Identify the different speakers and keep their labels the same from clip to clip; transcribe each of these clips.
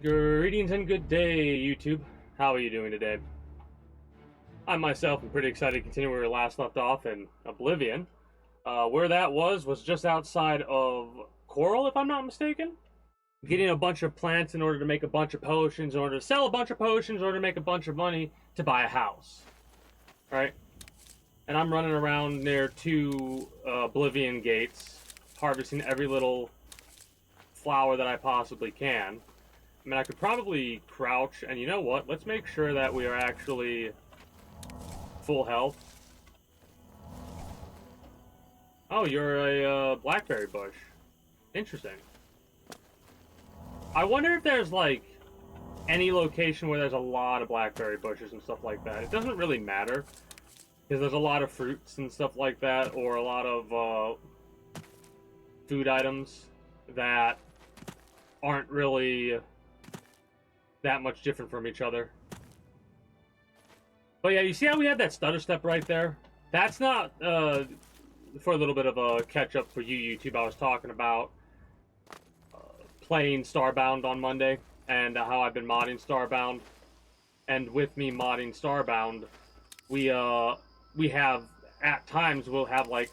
Speaker 1: Greetings and good day, YouTube. How are you doing today? I myself am pretty excited to continue where we last left off in Oblivion. Where that was just outside of Coral, if I'm not mistaken. Getting a bunch of plants in order to make a bunch of potions, in order to sell a bunch of potions, in order to make a bunch of money to buy a house. Right? And I'm running around near two Oblivion gates, harvesting every little flower that I possibly can. I mean, I could probably crouch, and you know what? Let's make sure that we are actually full health. Oh, you're a blackberry bush. Interesting. I wonder if there's, like, any location where there's a lot of blackberry bushes and stuff like that. It doesn't really matter, because there's a lot of fruits and stuff like that, or a lot of food items that aren't really that much different from each other. But yeah, you see how we had that stutter step right there? That's not, for a little bit of a catch-up for you, YouTube, I was talking about playing Starbound on Monday, and how I've been modding Starbound. And with me modding Starbound, we have, at times, we'll have, like,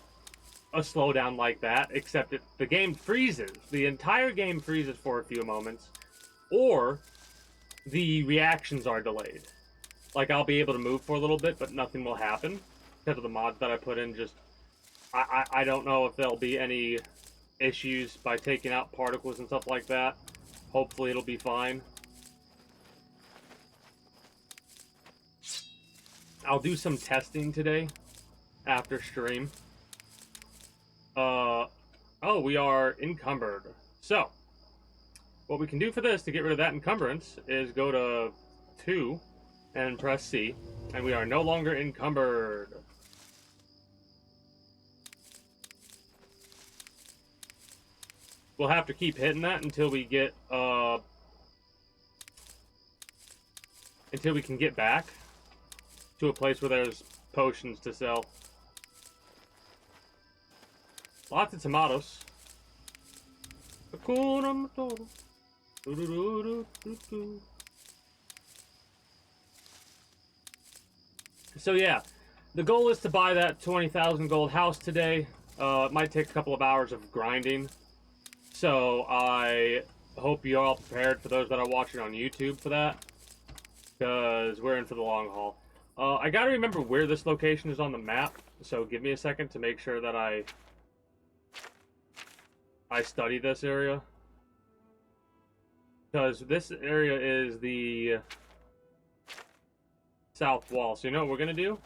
Speaker 1: a slowdown like that, except the game freezes. The entire game freezes for a few moments, or the reactions are delayed. Like, I'll be able to move for a little bit, but nothing will happen because of the mods that I put in. Just, I don't know if there'll be any issues by taking out particles and stuff like that. Hopefully it'll be fine. I'll do some testing today after stream. Oh, we are encumbered. So, what we can do for this to get rid of that encumbrance is go to 2 and press C, and we are no longer encumbered. We'll have to keep hitting that until we get until we can get back to a place where there's potions to sell. Lots of tomatoes. Hakuna Matata. So yeah, the goal is to buy that 20,000 gold house today. It might take a couple of hours of grinding. So I hope you're all prepared, for those that are watching on YouTube, for that. Because we're in for the long haul. I gotta remember where this location is on the map. So give me a second to make sure that I study this area. Because this area is the south wall. So you know what we're going to do?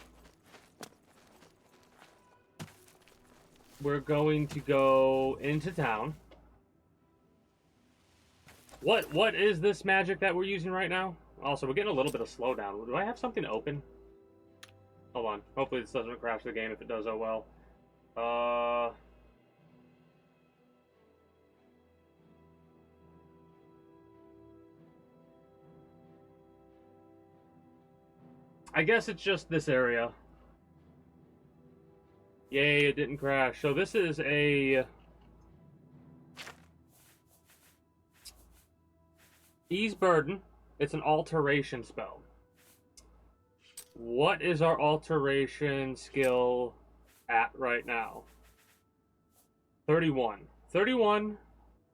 Speaker 1: We're going to go into town. What is this magic that we're using right now? Also, we're getting a little bit of slowdown. Do I have something open? Hold on. Hopefully this doesn't crash the game. If it does, oh well. I guess it's just this area. Yay, it didn't crash. So this is a ease burden. It's an alteration spell. What is our alteration skill at right now? 31. 31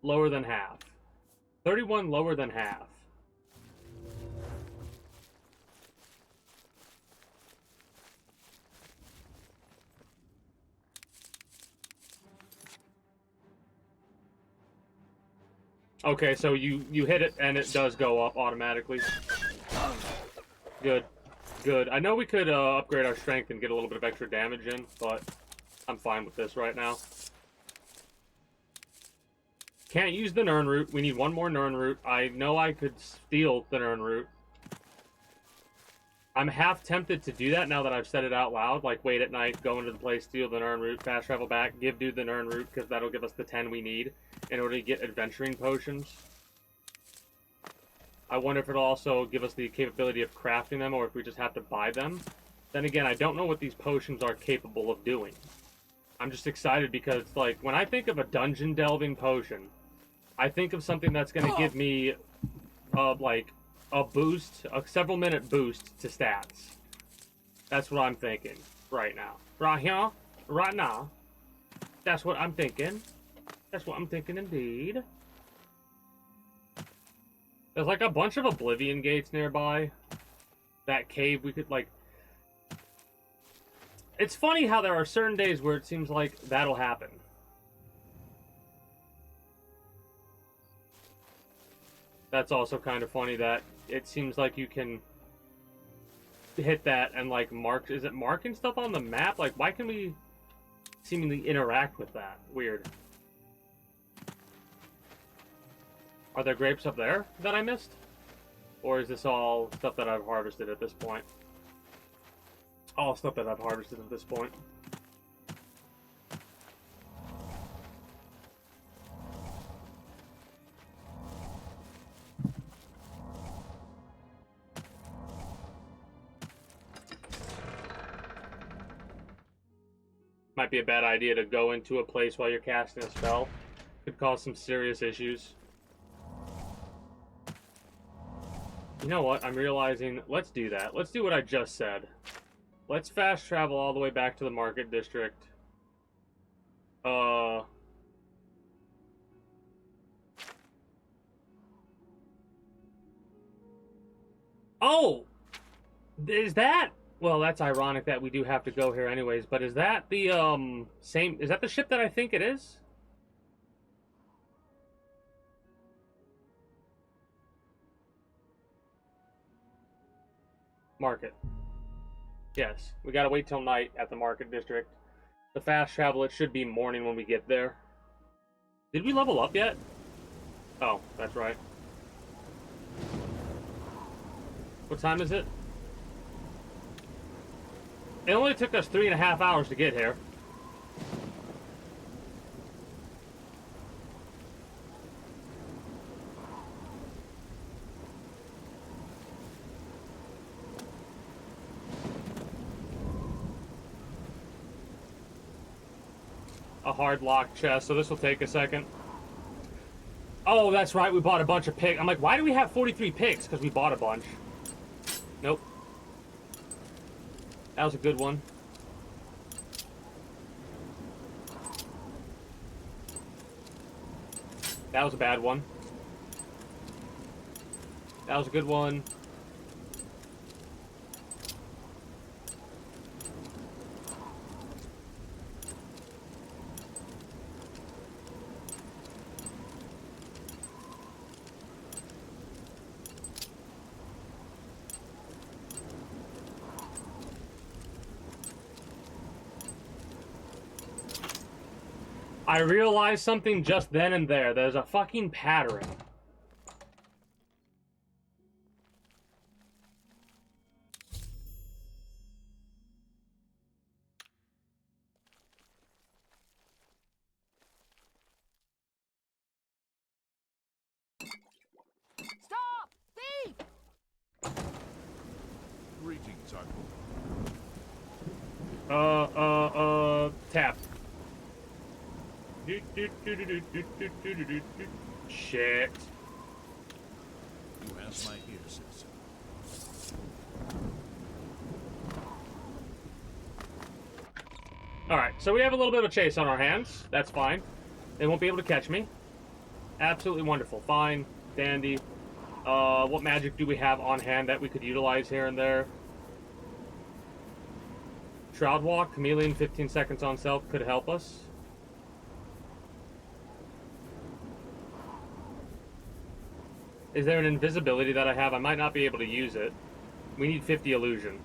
Speaker 1: lower than half. 31 lower than half. Okay, so you hit it and it does go up automatically. Good. Good. I know we could upgrade our strength and get a little bit of extra damage in, but I'm fine with this right now. Can't use the Nern root. We need one more Nern root. I know I could steal the Nern root. I'm half tempted to do that now that I've said it out loud. Like, wait at night, go into the place, steal the Nern root, fast travel back, give dude the Nern root, because that'll give us the 10 we need in order to get adventuring potions. I wonder if it'll also give us the capability of crafting them, or if we just have to buy them. Then again, I don't know what these potions are capable of doing. I'm just excited because, like, when I think of a dungeon delving potion, I think of something that's going to give me of like a boost, a several minute boost to stats. That's what I'm thinking right now. Right here, right now. That's what I'm thinking. That's what I'm thinking indeed. There's like a bunch of Oblivion gates nearby. That cave we could like... It's funny how there are certain days where it seems like that'll happen. That's also kind of funny that it seems like you can hit that and like mark... Is it marking stuff on the map? Like, why can we seemingly interact with that? Weird. Are there grapes up there that I missed? Or is this all stuff that I've harvested at this point? All stuff that I've harvested at this point. Might be a bad idea to go into a place while you're casting a spell. Could cause some serious issues. You know what? I'm realizing... Let's do that. Let's do what I just said. Let's fast travel all the way back to the market district. Oh! Is that... Well, that's ironic that we do have to go here anyways, but is that the, same... Is that the ship that I think it is? Market. Yes, we gotta wait till night at the market district. The fast travel, it should be morning when we get there. Did we level up yet? Oh, that's right. What time is it? It only took us 3.5 hours to get here. A hard lock chest, so this will take a second. Oh, that's right, we bought a bunch of pigs. I'm like, why do we have 43 pigs? Because we bought a bunch. Nope. That was a good one. That was a bad one. That was a good one. I realized something just then and there. There's a fucking pattern.
Speaker 2: Stop! Thief!
Speaker 3: Greetings, Uncle.
Speaker 1: Tap. Shit.
Speaker 3: You asked my ear, citizen.
Speaker 1: Alright, so we have a little bit of a chase on our hands. That's fine. They won't be able to catch me. Absolutely wonderful. Fine. Dandy. What magic do we have on hand that we could utilize here and there? Shroud Walk, Chameleon, 15 seconds on self could help us. Is there an invisibility that I have? I might not be able to use it. We need 50 illusion.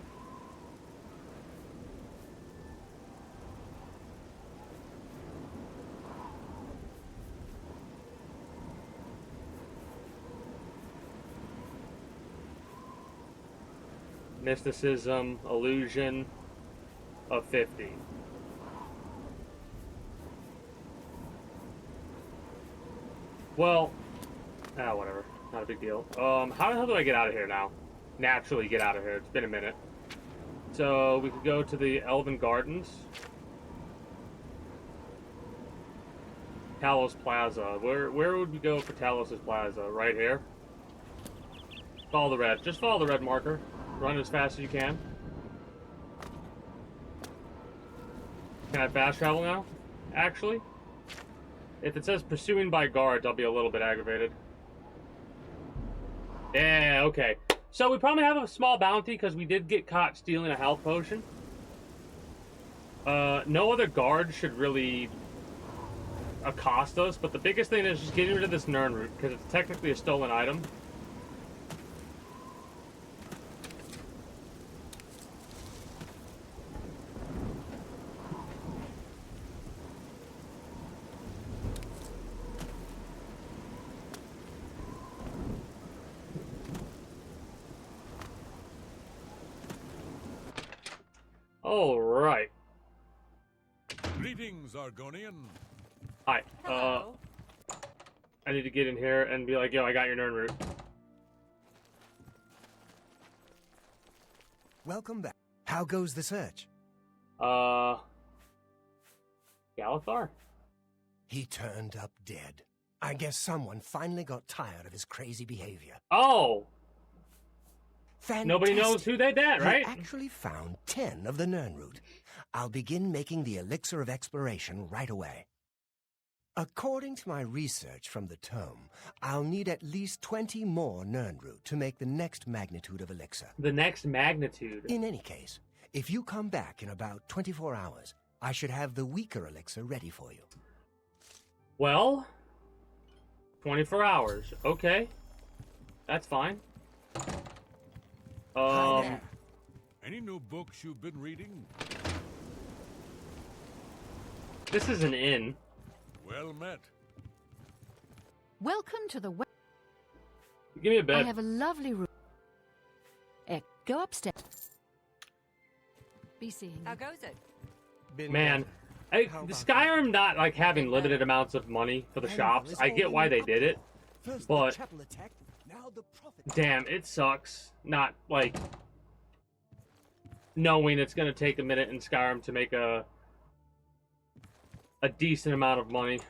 Speaker 1: Mysticism, illusion of 50. Well, whatever. Not a big deal. How the hell do I get out of here now? Naturally get out of here. It's been a minute. So, we could go to the Elven Gardens. Talos Plaza. Where would we go for Talos' Plaza? Right here? Follow the red. Just follow the red marker. Run as fast as you can. Can I fast travel now? Actually? If it says pursuing by guards, I'll be a little bit aggravated. Yeah, okay. So we probably have a small bounty because we did get caught stealing a health potion. No other guard should really accost us, but the biggest thing is just getting rid of this Nern root because it's technically a stolen item. All right.
Speaker 3: Greetings, Argonian.
Speaker 1: Hi.
Speaker 2: Hello.
Speaker 1: I need to get in here and be like, yo, I got your Nern root.
Speaker 4: Welcome back. How goes the search?
Speaker 1: Galithar?
Speaker 4: He turned up dead. I guess someone finally got tired of his crazy behavior.
Speaker 1: Oh!
Speaker 4: Fantastic.
Speaker 1: Nobody knows who they did, right?
Speaker 4: I actually found 10 of the Nernroot. I'll begin making the elixir of exploration right away. According to my research from the tome, I'll need at least 20 more Nernroot to make the next magnitude of elixir.
Speaker 1: The next magnitude.
Speaker 4: In any case, if you come back in about 24 hours, I should have the weaker elixir ready for you.
Speaker 1: Well, 24 hours. Okay. That's fine.
Speaker 4: Hi there.
Speaker 3: Any new books you've been reading?
Speaker 1: This is an inn.
Speaker 3: Well met.
Speaker 2: Welcome to the.
Speaker 1: Give me a bed.
Speaker 2: I have a lovely room. Go upstairs. Be seeing you.
Speaker 5: How goes it?
Speaker 4: Been
Speaker 1: Man,
Speaker 4: better. How
Speaker 1: the
Speaker 4: about
Speaker 1: Skyrim not like having limited amounts of money for the
Speaker 4: Hang
Speaker 1: shops.
Speaker 4: on,
Speaker 1: I get why they did it,
Speaker 4: First
Speaker 1: but
Speaker 4: the chapel attack, now the prophet.
Speaker 1: damn, it sucks. Not like knowing it's gonna take a minute in Skyrim to make a decent amount of money.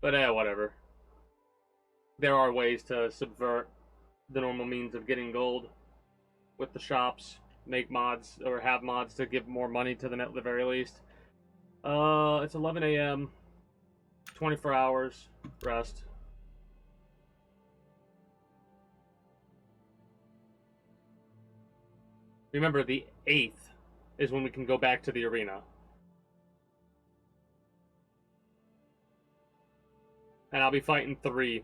Speaker 1: But whatever. There are ways to subvert the normal means of getting gold with the shops. Make mods, or have mods to give more money to them at the very least. It's 11 a.m. 24 hours. Rest. Remember, the 8th is when we can go back to the arena. And I'll be fighting 3.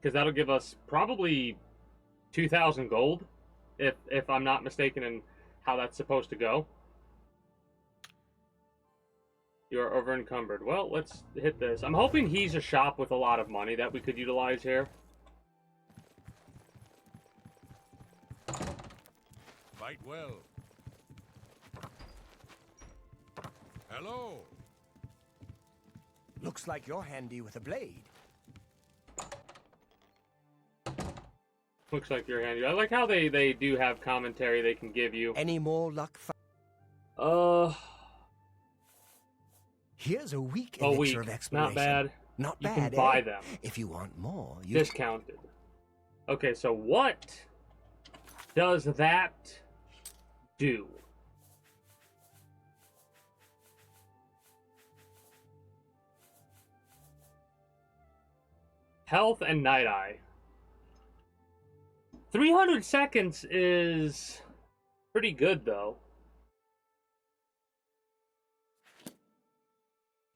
Speaker 1: Because that'll give us probably 2,000 gold. If I'm not mistaken in how that's supposed to go. You're over encumbered. Well, let's hit this. I'm hoping he's a shop with a lot of money that we could utilize here.
Speaker 3: Fight well. Hello.
Speaker 4: Looks like you're handy with a blade.
Speaker 1: Looks like you're handy. I like how they do have commentary they can give you.
Speaker 4: Any more luck? Here's a weak
Speaker 1: A
Speaker 4: elixir
Speaker 1: week.
Speaker 4: of exploration.
Speaker 1: Not bad.
Speaker 4: Not
Speaker 1: You
Speaker 4: bad.
Speaker 1: can buy
Speaker 4: eh?
Speaker 1: them.
Speaker 4: If you want more, you
Speaker 1: Discounted. Okay, so what does that do? Health and Night Eye. 300 seconds is pretty good, though.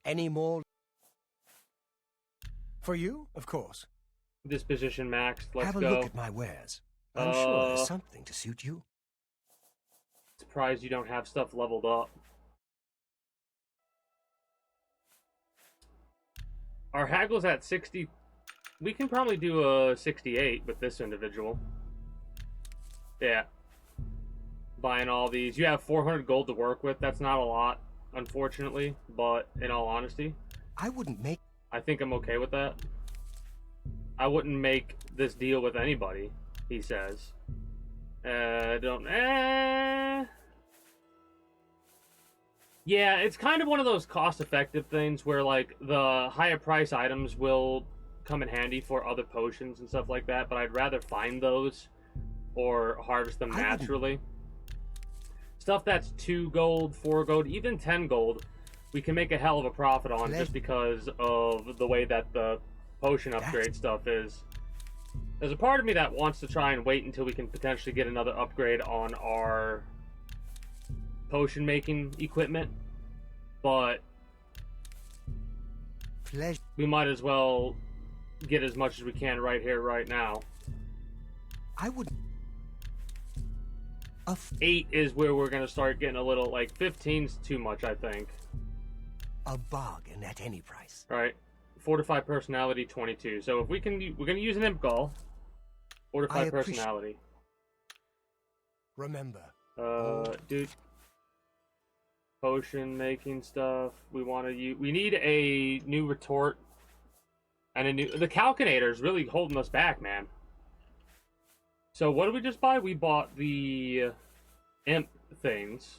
Speaker 4: Any more? For you, of course.
Speaker 1: Disposition maxed. Let's
Speaker 4: Have a
Speaker 1: go.
Speaker 4: look at my wares. I'm sure
Speaker 1: Uh,
Speaker 4: there's something to suit you.
Speaker 1: Surprised you don't have stuff leveled up. Our haggle's at 60. We can probably do a 68 with this individual. Yeah. Buying all these. You have 400 gold to work with. That's not a lot, unfortunately. But in all honesty,
Speaker 4: I wouldn't make.
Speaker 1: I think I'm okay with that. I wouldn't make this deal with anybody, he says. Don't. Yeah, it's kind of one of those cost-effective things where, like, the higher price items will come in handy for other potions and stuff like that, but I'd rather find those or harvest them naturally. Stuff that's 2 gold, 4 gold, even 10 gold, we can make a hell of a profit on just because of the way that the potion upgrade stuff is. There's a part of me that wants to try and wait until we can potentially get another upgrade on our potion making equipment, but we might as well get as much as we can right here, right now.
Speaker 4: I would.
Speaker 1: 8 is where we're going to start getting a little, like, 15's too much, I think.
Speaker 4: A bargain at any price.
Speaker 1: Right. Fortify personality, 22. So if we can, we're going to use an imp gall. Fortify personality.
Speaker 4: Remember.
Speaker 1: Dude. Potion making stuff. We want to use. We need a new retort and a new. The Calcinator's really holding us back, man. So what did we just buy? We bought the imp things,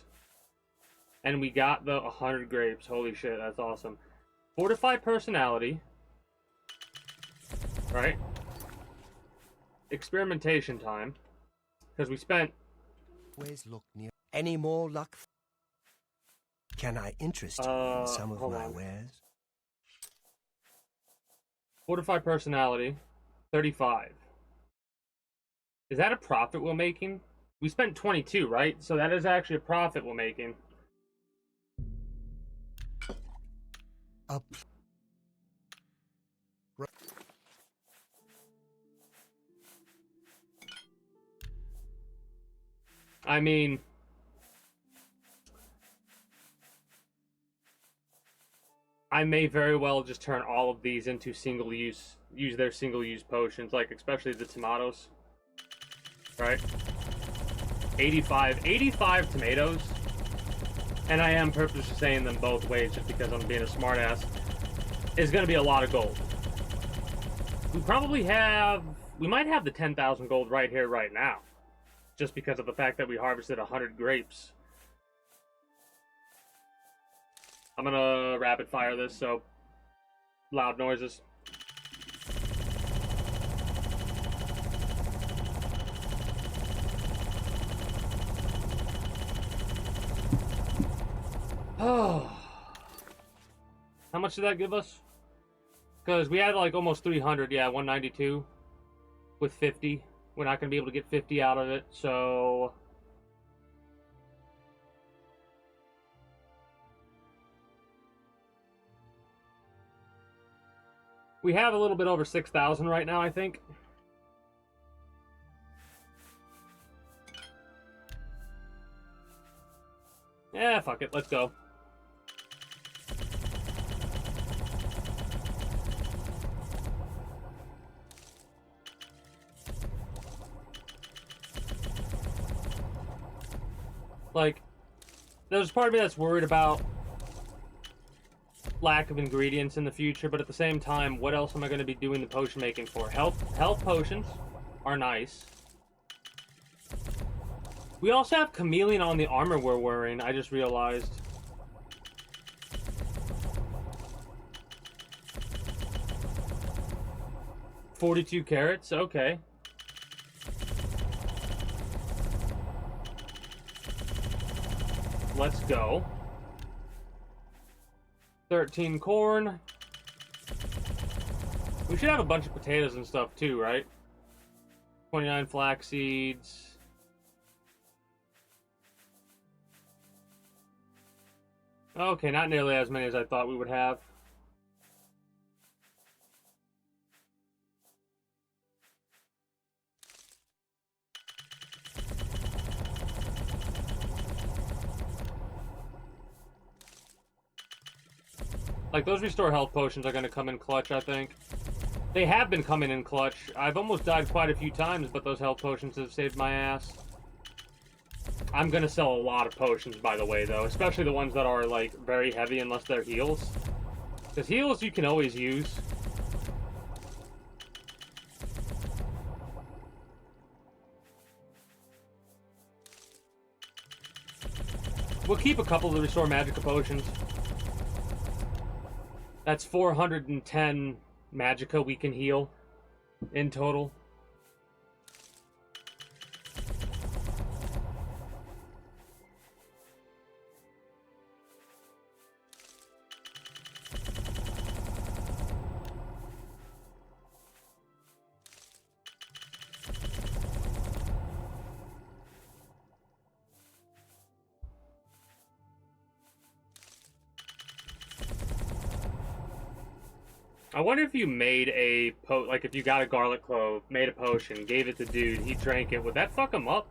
Speaker 1: and we got the 100 grapes. Holy shit, that's awesome. Fortify personality. Right. Experimentation time, because we spent.
Speaker 4: Always look near. Any more luck? Can I interest you in some of my wares?
Speaker 1: Fortify personality, 35. Is that a profit we're making? We spent 22, right? So that is actually a profit we're making.
Speaker 4: Up.
Speaker 1: I mean, I may very well just turn all of these into single-use, use their single-use potions, like especially the tomatoes. Right? 85 tomatoes. And I am purposely saying them both ways just because I'm being a smartass. Is going to be a lot of gold. We probably have, we might have the 10,000 gold right here, right now. Just because of the fact that we harvested 100 grapes. I'm gonna rapid fire this, so loud noises. Oh, how much did that give us? Because we had like almost 300, yeah, 192 with 50. We're not gonna be able to get 50 out of it, so we have a little bit over 6,000 right now, I think. Yeah, fuck it, let's go. Like, there's part of me that's worried about lack of ingredients in the future, but at the same time, what else am I going to be doing the potion making for? Health potions are nice. We also have chameleon on the armor we're wearing, I just realized. $42 carats, okay. Let's go. 13 corn. We should have a bunch of potatoes and stuff too, right? 29 flax seeds. Okay, not nearly as many as I thought we would have. Like, those restore health potions are going to come in clutch, I think. They have been coming in clutch. I've almost died quite a few times, but those health potions have saved my ass. I'm going to sell a lot of potions, by the way, though. Especially the ones that are, like, very heavy unless they're heals. Because heals you can always use. We'll keep a couple of the restore magica potions. That's 410 magicka we can heal in total. I wonder if you made a like if you got a garlic clove, made a potion, gave it to dude, he drank it, would that fuck him up?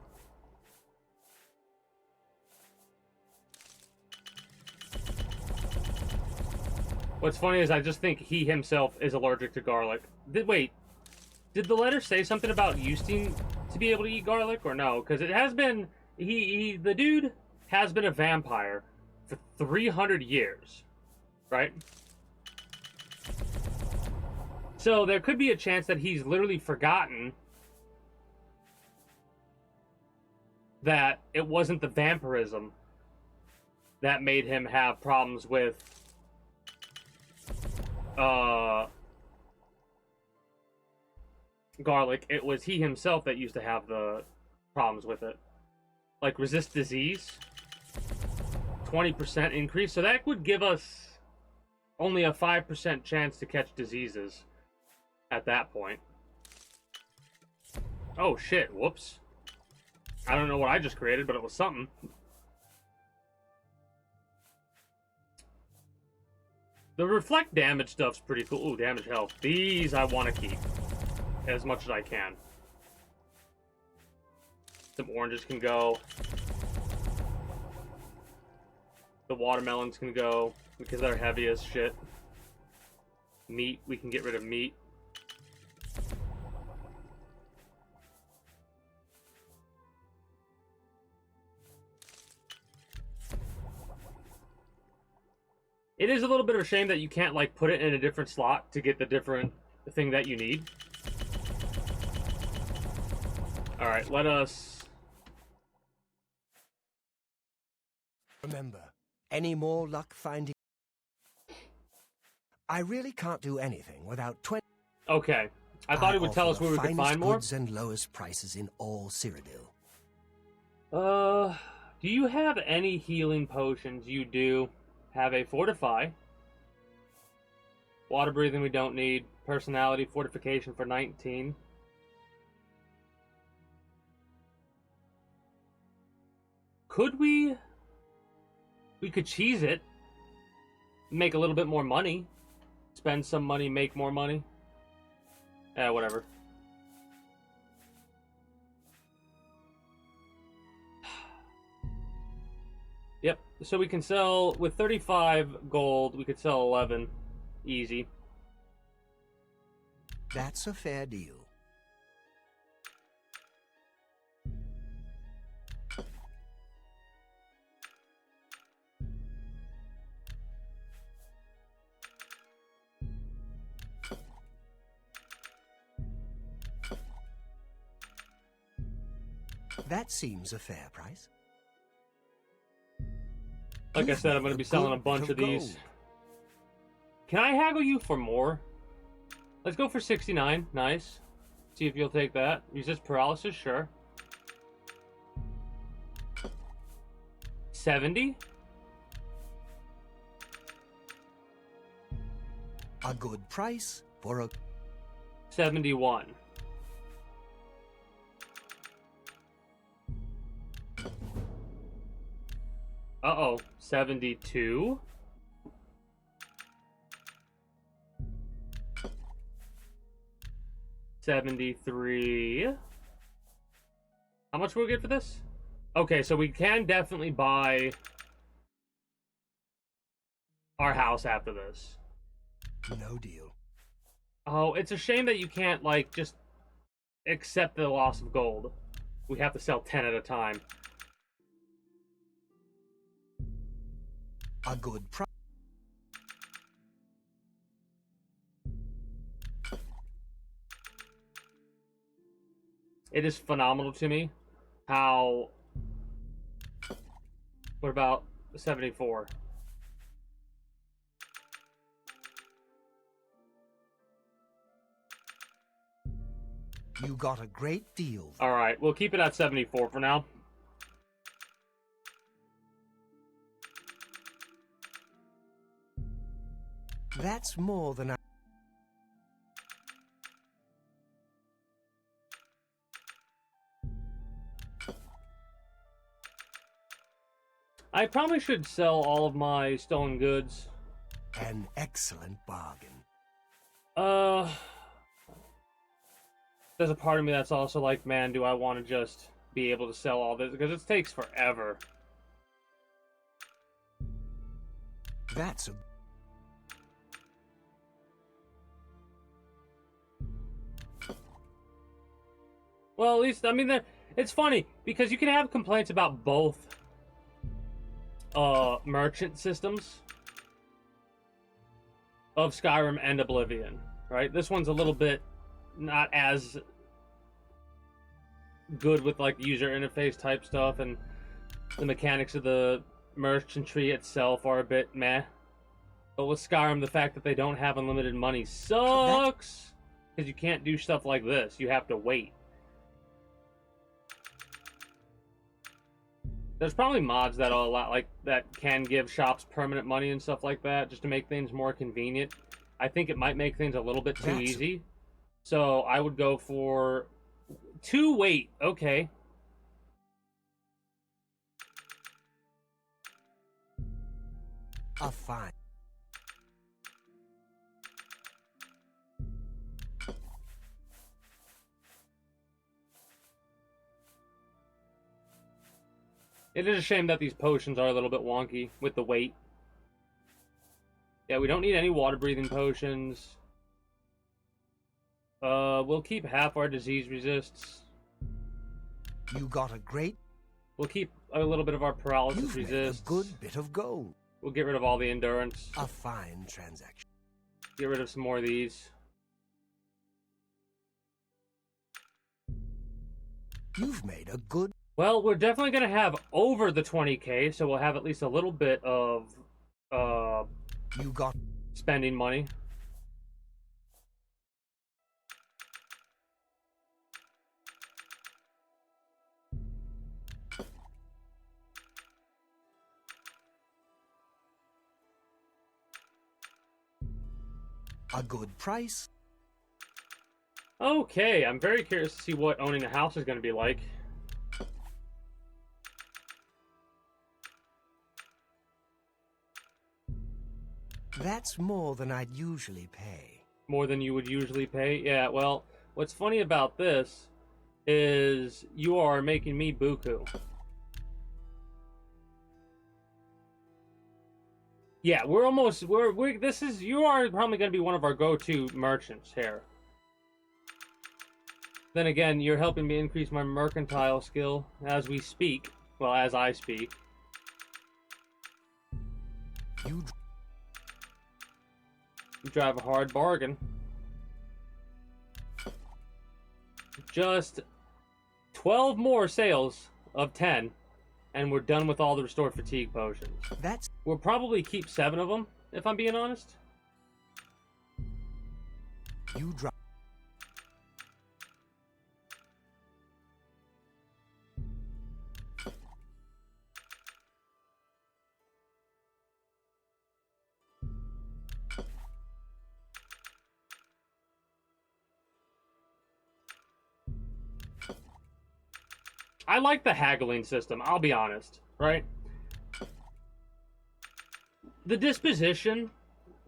Speaker 1: What's funny is I just think he himself is allergic to garlic. Wait, did the letter say something about Justine to be able to eat garlic or no? Because it has been the dude has been a vampire for 300 years, right? So there could be a chance that he's literally forgotten that it wasn't the vampirism that made him have problems with garlic. It was he himself that used to have the problems with it. Like resist disease, 20% increase. So that would give us only a 5% chance to catch diseases at that point. Oh shit, whoops. I don't know what I just created, but it was something. The reflect damage stuff's pretty cool. Ooh, damage health. These I want to keep as much as I can. Some oranges can go. The watermelons can go because they're heavy as shit. Meat, we can get rid of meat. It is a little bit of a shame that you can't, like, put it in a different slot to get the different thing that you need. Alright, let us...
Speaker 4: Remember, any more luck finding... I really can't do anything without 20...
Speaker 1: Okay. I thought it would tell us where we could find more.
Speaker 4: Goods and lowest prices in all Cyrodiil.
Speaker 1: Do you have any healing potions? You do. Have a fortify. Water breathing we don't need. Personality fortification for 19. Could we could cheese it. Make a little bit more money. Spend some money, make more money. Whatever. Yep, so we can sell, with 35 gold, we could sell 11. Easy.
Speaker 4: That's a fair deal. That seems a fair price.
Speaker 1: Like I said, I'm going to be selling a bunch of these. Can I haggle you for more? Let's go for 69. Nice. See if you'll take that. Resist paralysis? Sure. 70?
Speaker 4: A good price for a...
Speaker 1: 71. Uh-oh. 72? $73. How much will we get for this? Okay, so we can definitely buy our house after this.
Speaker 4: No deal.
Speaker 1: Oh, it's a shame that you can't, like, just accept the loss of gold. We have to sell 10 at a time.
Speaker 4: A good price.
Speaker 1: It is phenomenal to me how... What about 74?
Speaker 4: You got a great deal.
Speaker 1: Alright, we'll keep it at 74 for now.
Speaker 4: That's more than
Speaker 1: I probably should sell all of my stolen goods.
Speaker 4: an excellent bargain.
Speaker 1: There's a part of me that's also like, man, do I want to just be able to sell all this? Because it takes forever.
Speaker 4: That's a...
Speaker 1: Well, at least, I mean, it's funny, because you can have complaints about both merchant systems of Skyrim and Oblivion, right? This one's a little bit not as good with, like, user interface type stuff, and the mechanics of the merchantry itself are a bit meh. But with Skyrim, the fact that they don't have unlimited money sucks, because you can't do stuff like this. You have to wait. There's probably mods that are a lot like that can give shops permanent money and stuff like that, just to make things more convenient. I think it might make things a little bit too easy. So I would go for 2 wait. Okay.
Speaker 4: a fine.
Speaker 1: It is a shame that these potions are a little bit wonky with the weight. Yeah, we don't need any water-breathing potions. We'll keep half our disease resists.
Speaker 4: You got a great...
Speaker 1: We'll keep a little bit of our paralysis
Speaker 4: You've made
Speaker 1: resists.
Speaker 4: a good bit of gold.
Speaker 1: We'll get rid of all the endurance.
Speaker 4: A fine transaction.
Speaker 1: Get rid of some more of these.
Speaker 4: You've made a good...
Speaker 1: Well, we're definitely going to have over the 20k, so we'll have at least a little bit of
Speaker 4: You got...
Speaker 1: spending money.
Speaker 4: a good price.
Speaker 1: Okay, I'm very curious to see what owning a house is going to be like.
Speaker 4: That's more than I'd usually pay.
Speaker 1: More than you would usually pay? Yeah, well, what's funny about this is you are making me buku. Yeah, we're almost, this is, you are probably going to be one of our go-to merchants here. Then again, you're helping me increase my mercantile skill as we speak. Well, as I speak.
Speaker 4: You
Speaker 1: drive a hard bargain. Just 12 more sales of 10, and we're done with all the Restore Fatigue potions.
Speaker 4: That's...
Speaker 1: We'll probably keep 7 of them, if I'm being honest.
Speaker 4: You drive...
Speaker 1: I like the haggling system, I'll be honest, right? The disposition,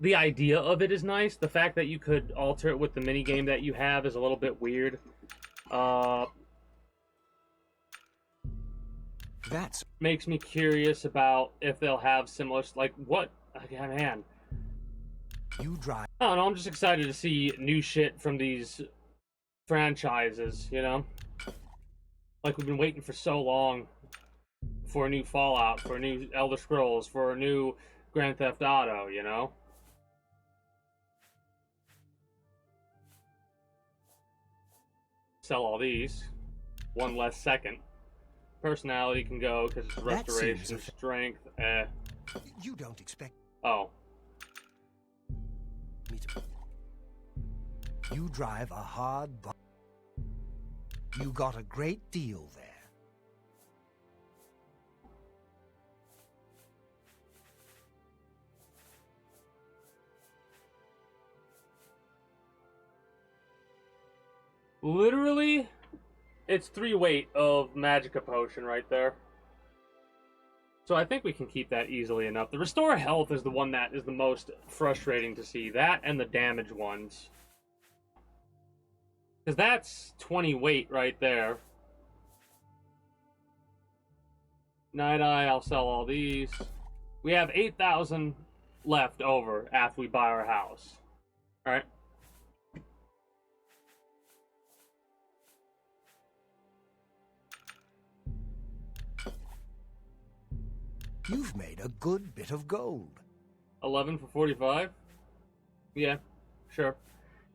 Speaker 1: the idea of it is nice. The fact that you could alter it with the minigame that you have is a little bit weird.
Speaker 4: That's...
Speaker 1: Makes me curious about if they'll have similar, like, what? Yeah, man.
Speaker 4: You drive...
Speaker 1: I don't know, I'm just excited to see new shit from these franchises, you know? Like, we've been waiting for so long for a new Fallout, for a new Elder Scrolls, for a new Grand Theft Auto, you know? Sell all these. 1 less second. Personality can go because it's restoration, strength,
Speaker 4: You don't expect...
Speaker 1: Oh.
Speaker 4: Me to... You drive a hard... You got a great deal there.
Speaker 1: Literally, it's 3 weight of Magicka Potion right there. So I think we can keep that easily enough. The Restore Health is the one that is the most frustrating to see. That and the damage ones. Because that's 20 weight right there. Night Eye, I'll sell all these. We have 8,000 left over after we buy our house. Alright?
Speaker 4: You've made a good bit of gold.
Speaker 1: 11 for 45? Yeah, sure.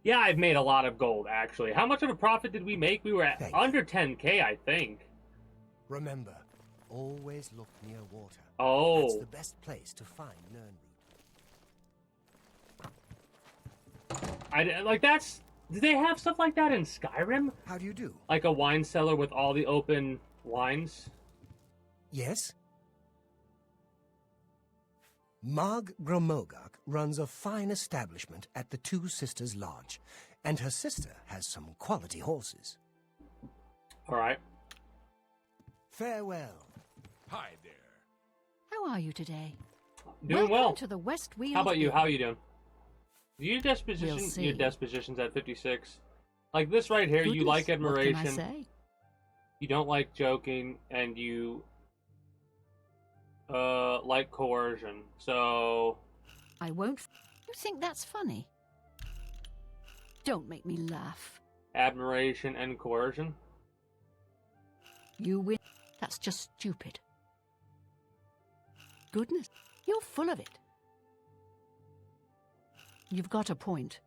Speaker 1: Yeah, I've made a lot of gold, actually. How much of a profit did we make? We were at under 10k, I think.
Speaker 4: Remember, always look near water.
Speaker 1: Oh.
Speaker 4: That's the best place to find Nirnroot.
Speaker 1: Like, that's... Do they have stuff like that in Skyrim?
Speaker 4: How do you do?
Speaker 1: Like a wine cellar with all the open wines?
Speaker 4: Yes? Marg Gromogak runs a fine establishment at the Two Sisters Lodge, and her sister has some quality horses.
Speaker 1: All right.
Speaker 4: Farewell.
Speaker 3: Hi there.
Speaker 2: How are you today?
Speaker 1: Doing
Speaker 2: Welcome
Speaker 1: well.
Speaker 2: to the West Wheels.
Speaker 1: How about you?
Speaker 2: Inn.
Speaker 1: How are you doing? Your disposition,
Speaker 2: We'll see.
Speaker 1: your disposition's at 56. Like this right here, you
Speaker 2: Goodness,
Speaker 1: like admiration,
Speaker 2: What can I say?
Speaker 1: you don't like joking, and you like coercion. So
Speaker 2: I won't. You think that's funny? Don't make me laugh.
Speaker 1: admiration and coercion.
Speaker 2: You win. That's just stupid. Goodness, you're full of it. You've got a point.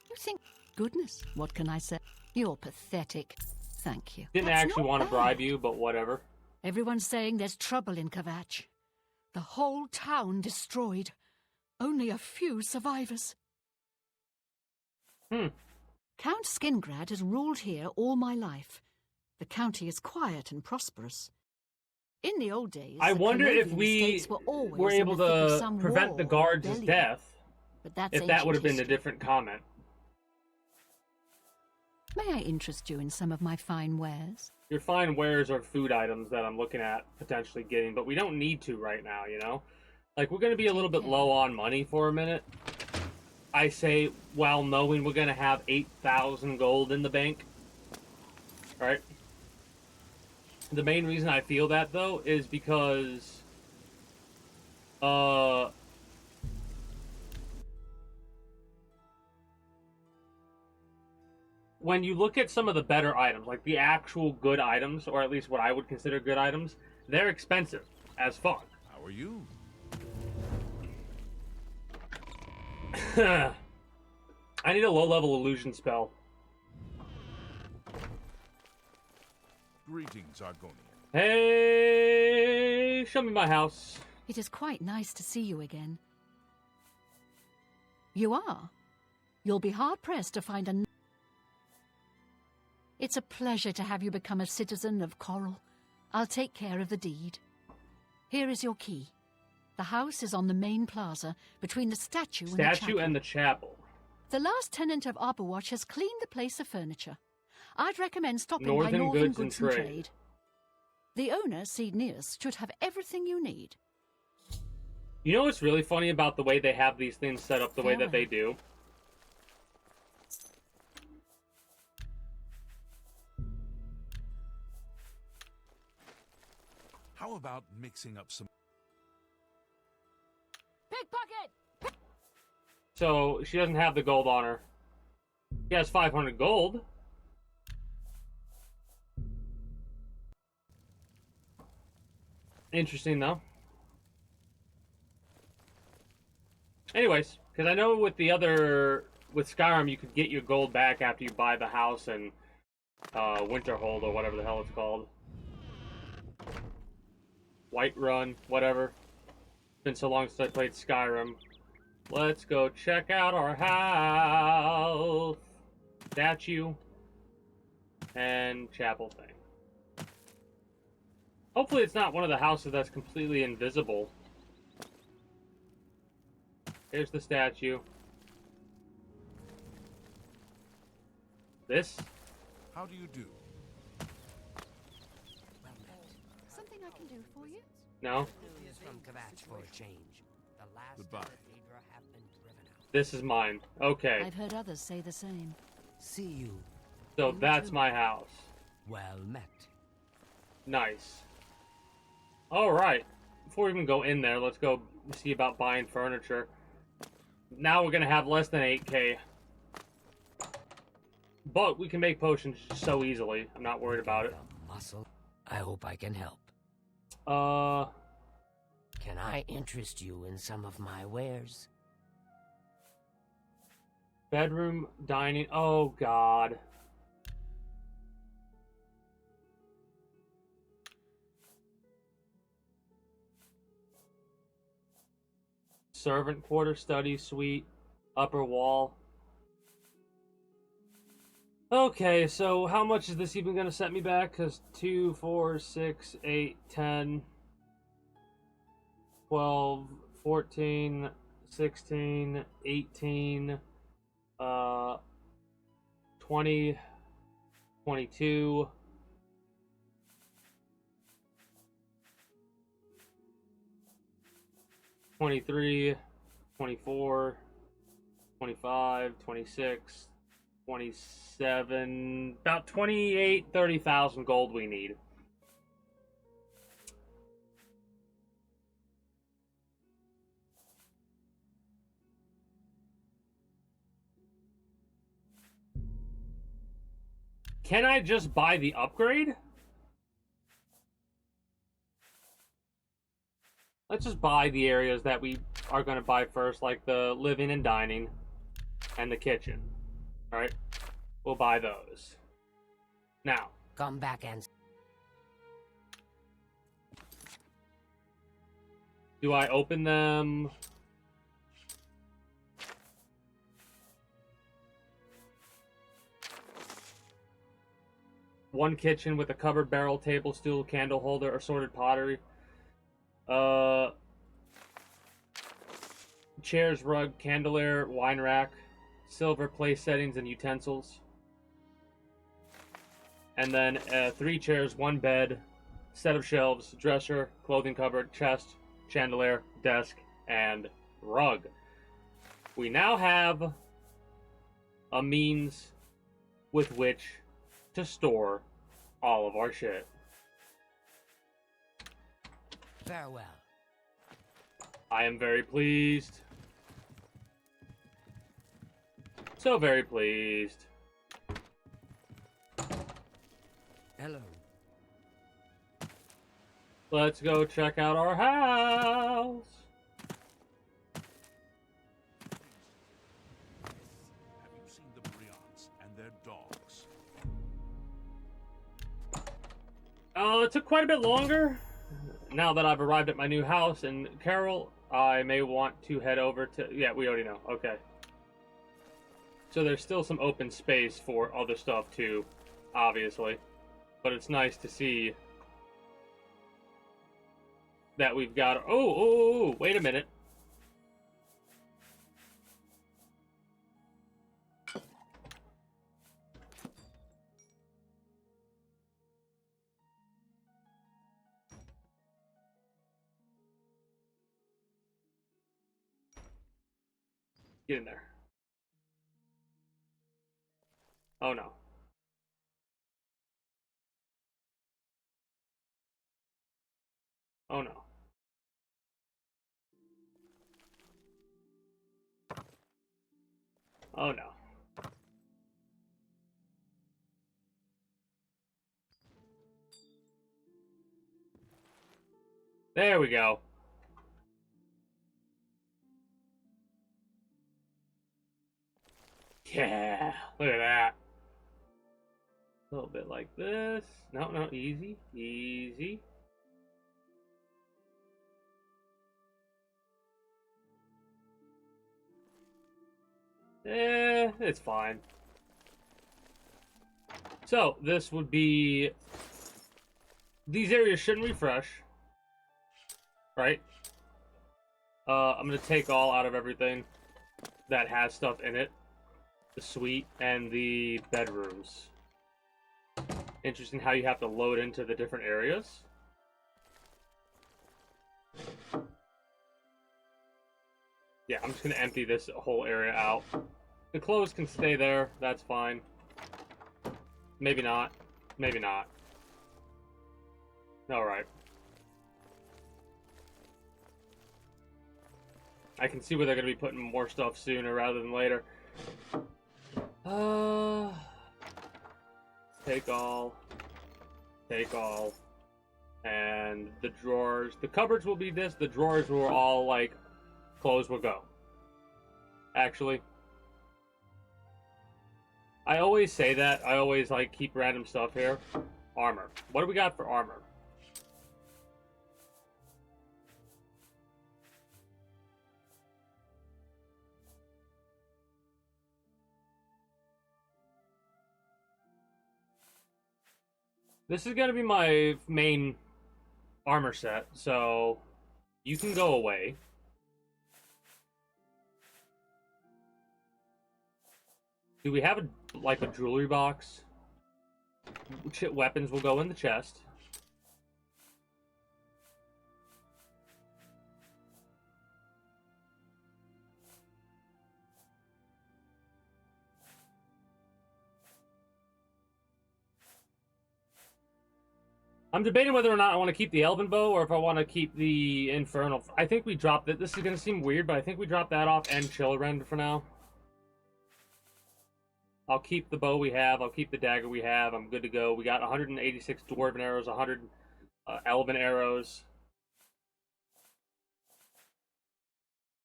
Speaker 2: You think... Goodness, what can I say? You're pathetic. Thank you.
Speaker 1: Didn't
Speaker 2: That's
Speaker 1: actually
Speaker 2: not
Speaker 1: want to
Speaker 2: bad.
Speaker 1: bribe you, but whatever.
Speaker 2: Everyone's saying there's trouble in Kvatch. The whole town destroyed. Only a few survivors. Count Skingrad has ruled here all my life. The county is quiet and prosperous. In the old days,
Speaker 1: I
Speaker 2: the
Speaker 1: wonder if
Speaker 2: Canadian
Speaker 1: we
Speaker 2: states were always
Speaker 1: were
Speaker 2: in
Speaker 1: able
Speaker 2: the thick of
Speaker 1: to
Speaker 2: some
Speaker 1: prevent
Speaker 2: war
Speaker 1: the
Speaker 2: or
Speaker 1: guards'
Speaker 2: rebellion.
Speaker 1: death.
Speaker 2: But that's
Speaker 1: If that would have been a
Speaker 2: ancient history.
Speaker 1: different comment.
Speaker 2: May I interest you in some of my fine wares?
Speaker 1: Your fine wares are food items that I'm looking at potentially getting, but we don't need to right now, you know? Like, we're going to be a little bit low on money for a minute. I say, while knowing we're going to have 8,000 gold in the bank. Alright? The main reason I feel that, though, is because... when you look at some of the better items, like the actual good items, or at least what I would consider good items, they're expensive as fuck.
Speaker 3: How are you?
Speaker 1: I need a low-level illusion spell.
Speaker 3: Greetings, Argonian.
Speaker 1: Hey, show me my house.
Speaker 2: It is quite nice to see you again. You are. You'll be hard-pressed to find a... It's a pleasure to have you become a citizen of Coral. I'll take care of the deed. Here is your key. The house is on the main plaza, between the statue and the chapel.
Speaker 1: And the chapel.
Speaker 2: The last tenant of Arborwatch has cleaned the place of furniture. I'd recommend stopping by
Speaker 1: Northern
Speaker 2: Northern
Speaker 1: Goods and
Speaker 2: Goods and
Speaker 1: Trade.
Speaker 2: Trade. The owner, Seedneus, should have everything you need.
Speaker 1: You know what's really funny about the way they have these things set up the way that they do?
Speaker 3: How about mixing up some...
Speaker 2: Pickpocket!
Speaker 1: So, she doesn't have the gold on her. She has 500 gold. Interesting, though. Anyways, because I know with the other... With Skyrim, you could get your gold back after you buy the house and Winterhold, or whatever the hell it's called. Whiterun, whatever. Been so long since I played Skyrim. Let's go check out our house. statue and chapel thing. Hopefully it's not one of the houses that's completely invisible. Here's the statue. This?
Speaker 3: How do you do?
Speaker 4: Well met.
Speaker 2: Something I can do for you?
Speaker 1: No?
Speaker 4: News from Kvatch for a change. The last
Speaker 3: Goodbye.
Speaker 4: of the Hydra have been driven out.
Speaker 1: This is mine. Okay.
Speaker 2: I've heard others say the same.
Speaker 4: See you.
Speaker 1: So
Speaker 2: You
Speaker 1: that's
Speaker 2: too.
Speaker 1: my house.
Speaker 4: Well met.
Speaker 1: Nice. Alright. Before we even go in there, let's go see about buying furniture. Now we're gonna have less than 8K. But we can make potions so easily. I'm not worried about it.
Speaker 4: The muscle. I hope I can help. Can I interest you in some of my wares?
Speaker 1: Bedroom, dining. Oh, God. Servant quarter, study, suite, upper wall. Okay, so how much is this even going to set me back? Because 2, 4, 6, 8, 10, 12, 14, 16, 18, 20, 22, 23, 24, 25, 26, 27, about 28, 30,000 gold we need. Can I just buy the upgrade? Let's just buy the areas that we are going to buy first, like the living and dining and the kitchen. Alright? We'll buy those. Now.
Speaker 4: Come back and...
Speaker 1: Do I open them? One kitchen with a cupboard, barrel, table, stool, candle holder, assorted pottery. Chairs, rug, candelier, wine rack, silver place settings and utensils. And then 3 chairs, 1 bed, set of shelves, dresser, clothing cupboard, chest, chandelier, desk, and rug. We now have a means with which to store all of our shit.
Speaker 4: Farewell.
Speaker 1: I am very pleased. So very pleased.
Speaker 4: Hello.
Speaker 1: Let's go check out our house.
Speaker 3: Have you seen the Bryons and their dogs?
Speaker 1: It took quite a bit longer. Now that I've arrived at my new house in Carroll, I may want to head over to... Yeah, we already know. Okay. So there's still some open space for other stuff too, obviously. But it's nice to see that we've got... Oh, wait a minute. Get in there. Oh no. Oh no. Oh no. There we go. Yeah, look at that. A little bit like this. No, easy, easy. It's fine. So, this would be... These areas shouldn't refresh. Right? I'm going to take all out of everything that has stuff in it. The suite and the bedrooms. Interesting how you have to load into the different areas. Yeah, I'm just going to empty this whole area out. The clothes can stay there. That's fine. Maybe not. Maybe not. Alright. I can see where they're going to be putting more stuff sooner rather than later. Take all. Take all. And the drawers. The cupboards will be this. The drawers will all, like, clothes will go. Actually. I always say that. I always, like, keep random stuff here. Armor. What do we got for armor? This is going to be my main armor set, so you can go away. Do we have a jewelry box? Weapons will go in the chest. I'm debating whether or not I want to keep the Elven Bow or if I want to keep the Infernal. I think we dropped it. This is going to seem weird, but I think we dropped that off and Chillrend for now. I'll keep the bow we have. I'll keep the dagger we have. I'm good to go. We got 186 Dwarven arrows, 100 Elven arrows.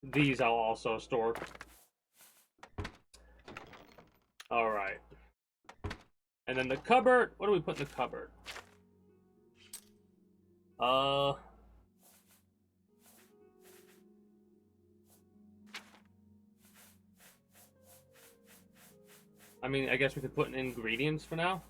Speaker 1: These I'll also store. Alright. And then the cupboard. What do we put in the cupboard? I mean, I guess we could put in ingredients for now.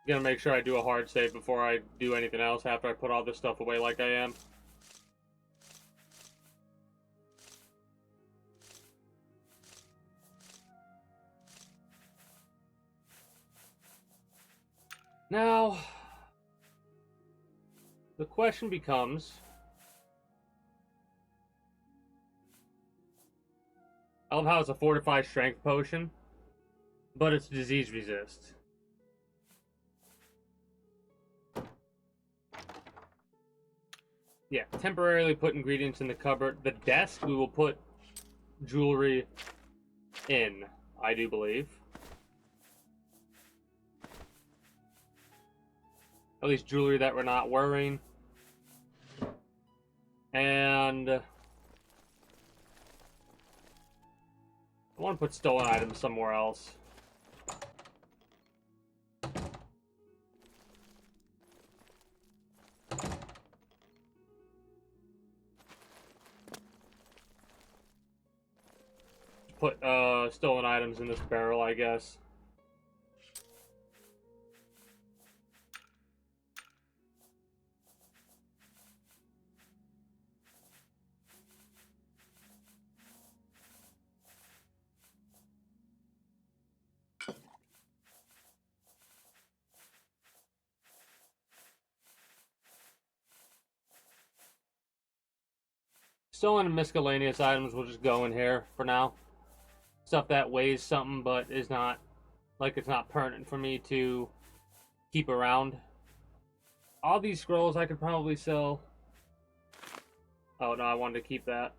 Speaker 1: Gonna make sure I do a hard save before I do anything else after I put all this stuff away like I am. Now, the question becomes, I love how it's a fortified strength potion, but it's disease resist. Yeah, temporarily put ingredients in the cupboard. The desk, we will put jewelry in, I do believe. At least jewelry that we're not wearing. And I want to put stolen items somewhere else. Put stolen items in this barrel, I guess. Stolen and miscellaneous items will just go in here for now. Stuff that weighs something but is not, like, it's not pertinent for me to keep around. All these scrolls I could probably sell. Oh no, I wanted to keep that.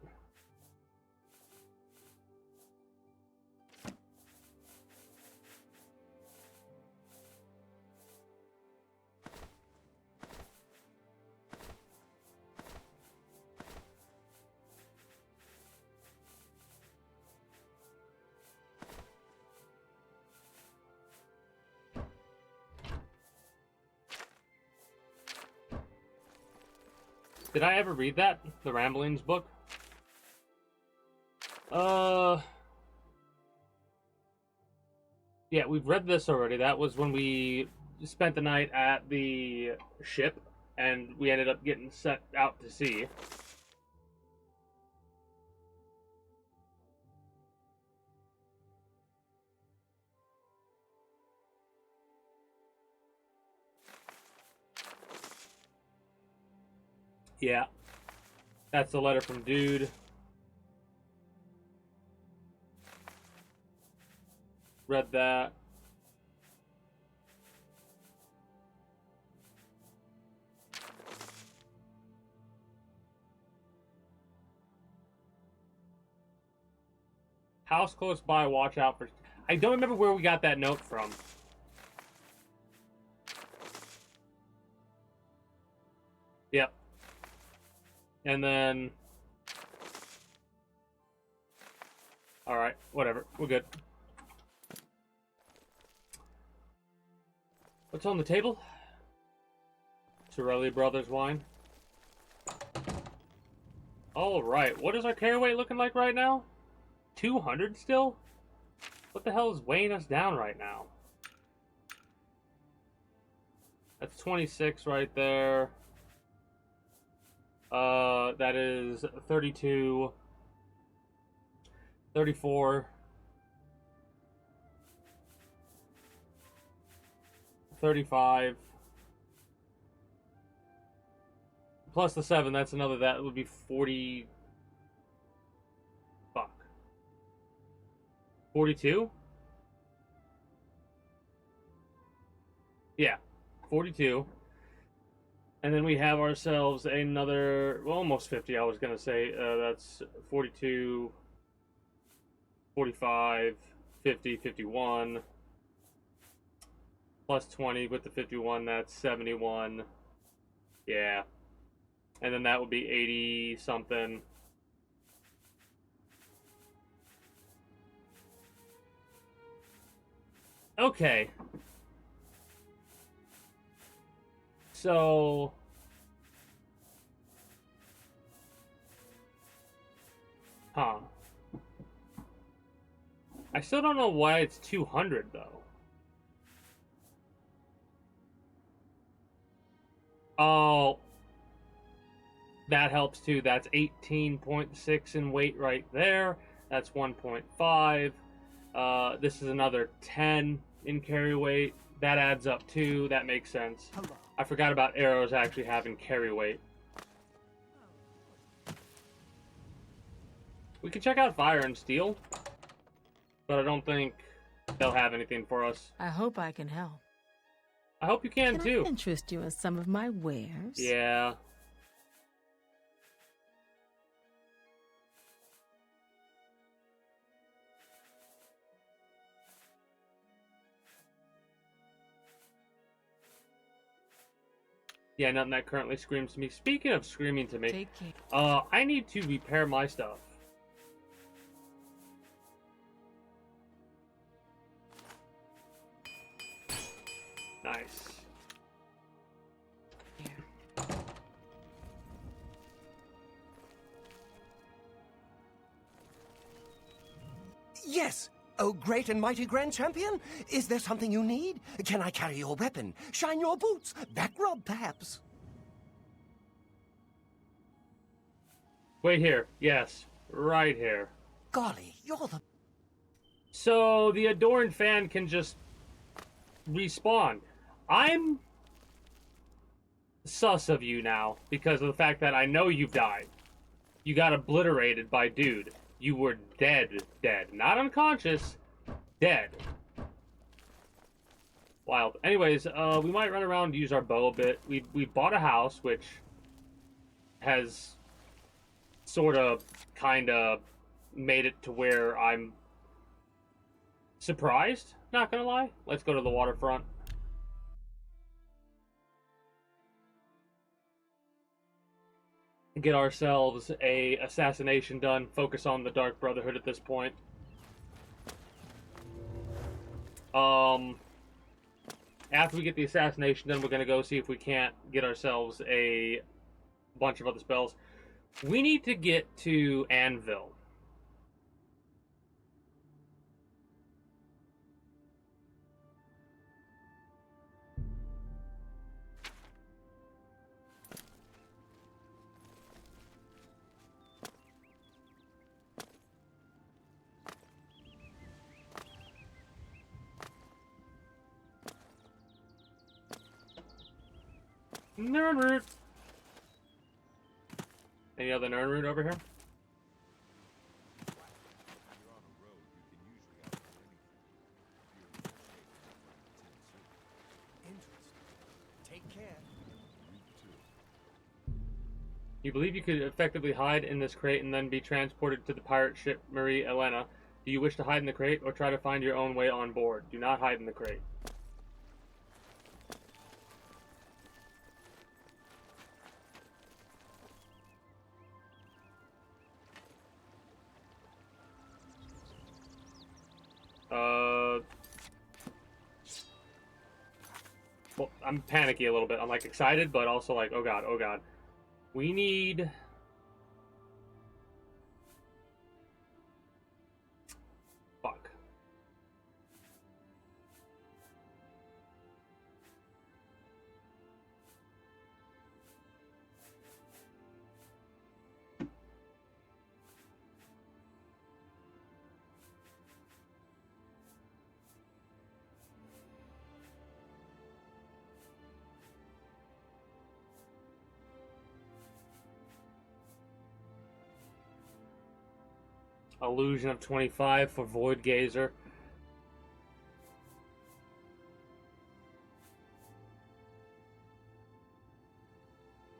Speaker 1: Did I ever read that? The Ramblings book? Yeah, we've read this already. That was when we spent the night at the ship, and we ended up getting set out to sea. Yeah. That's the letter from Dude. Read that. House close by, watch out for... I don't remember where we got that note from. Yep. And then... Alright, whatever. We're good. What's on the table? Torelli Brothers wine. Alright, what is our carry weight looking like right now? 200 still? What the hell is weighing us down right now? That's 26 right there. That is 32, 34, 35, plus the 7, that's another, that would be 40, fuck, 42? Yeah, 42. And then we have ourselves another, well, almost 50, I was going to say. That's 42, 45, 50, 51. Plus 20 with the 51, that's 71. Yeah. And then that would be 80 something. Okay. So... Huh. I still don't know why it's 200, though. Oh. That helps, too. That's 18.6 in weight right there. That's 1.5. This is another 10 in carry weight. That adds up, too. That makes sense. I forgot about arrows actually having carry weight. We can check out Fire and Steel, but I don't think they'll have anything for us.
Speaker 5: I hope I can help.
Speaker 1: I hope you can too.
Speaker 5: I interest you in some of my wares?
Speaker 1: Yeah. Yeah, nothing that currently screams to me. Speaking of screaming to me,
Speaker 5: Take care.
Speaker 1: I need to repair my stuff. Nice.
Speaker 4: Yes! Oh, great and mighty Grand Champion! Is there something you need? Can I carry your weapon? Shine your boots? Back rub, perhaps?
Speaker 1: Wait here. Yes. Right here.
Speaker 4: Golly, you're the...
Speaker 1: So, the Adorned fan can just respawn. I'm sus of you now, because of the fact that I know you've died. You got obliterated by Dude. You were dead. Not unconscious. Dead. Wild. Anyways, we might run around and use our bow a bit. We bought a house, which has sort of, kind of made it to where I'm surprised, not gonna lie. Let's go to the waterfront. Get ourselves a assassination done. Focus on the Dark Brotherhood at this point. After we get the assassination done, we're gonna go see if we can't get ourselves a a bunch of other spells. We need to get to Anvil. Nern root. Any other Nern root over here?
Speaker 3: You're on a road, you can usually outrun anything. If you're in good shape, like
Speaker 4: Interesting. Take care.
Speaker 3: Route 2.
Speaker 1: You believe you could effectively hide in this crate and then be transported to the pirate ship Marie Elena. Do you wish to hide in the crate or try to find your own way on board? Do not hide in the crate. Well, I'm panicky a little bit. I'm like excited, but also like, oh god, oh god. We need... Fuck. Illusion of 25 for Void Gazer.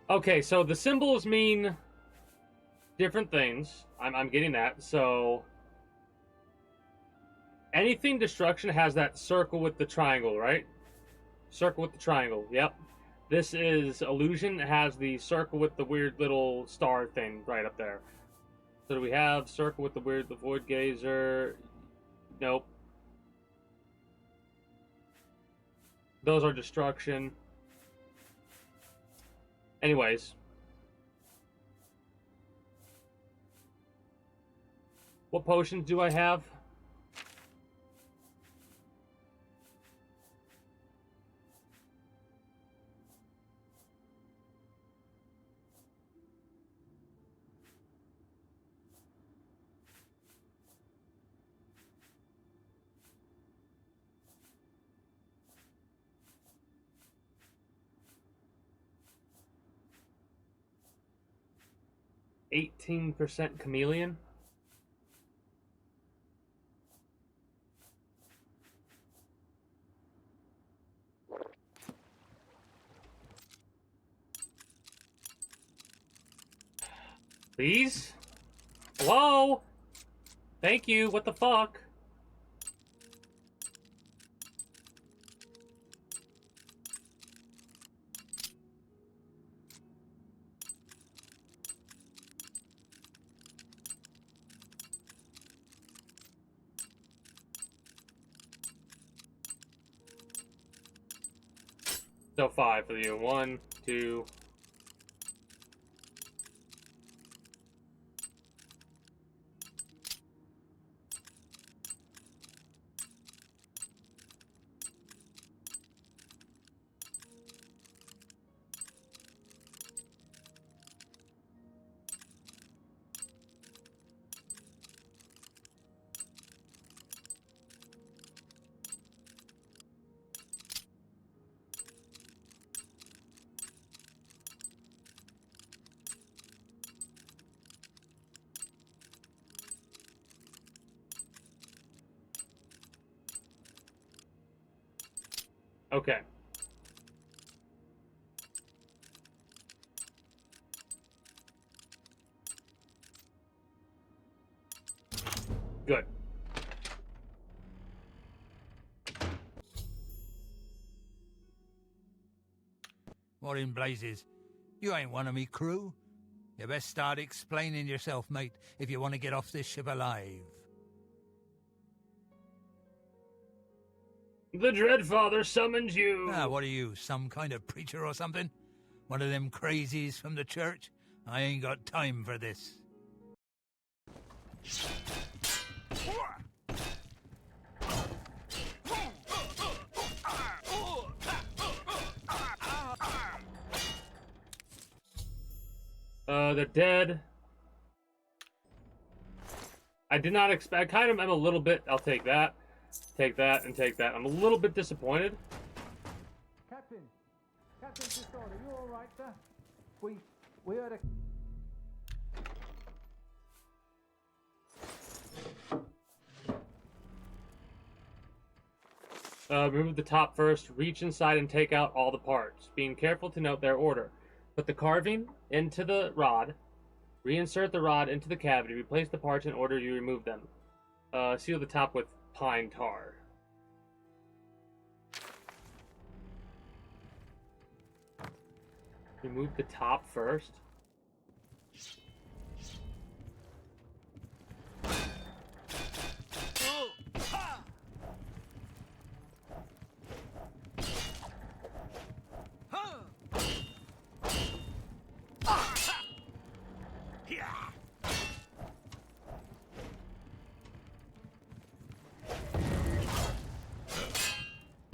Speaker 1: Okay, so the symbols mean different things. I'm getting that. So anything destruction has that circle with the triangle, right? Circle with the triangle. Yep. This is illusion. It has the circle with the weird little star thing right up there. So do we have circle with the void gazer? Nope. Those are destruction. Anyways. What potions do I have? %, chameleon. Please? Hello? Thank you. What the fuck? So 5 for you. 1, 2. Okay. Good.
Speaker 6: What in blazes? You ain't one of me crew. You best start explaining yourself, mate, if you want to get off this ship alive.
Speaker 1: The Dreadfather summons you.
Speaker 6: Ah, what are you, some kind of preacher or something? One of them crazies from the church? I ain't got time for this.
Speaker 1: They're dead. I did not expect. I kind of am a little bit. I'll take that, and take that. I'm a little bit disappointed.
Speaker 7: Captain Tussaud, are you all right, sir? We heard a...
Speaker 1: Remove the top first. Reach inside and take out all the parts, being careful to note their order. Put the carving into the rod. Reinsert the rod into the cavity. Replace the parts in order you remove them. Seal the top with pine tar. Remove the top first.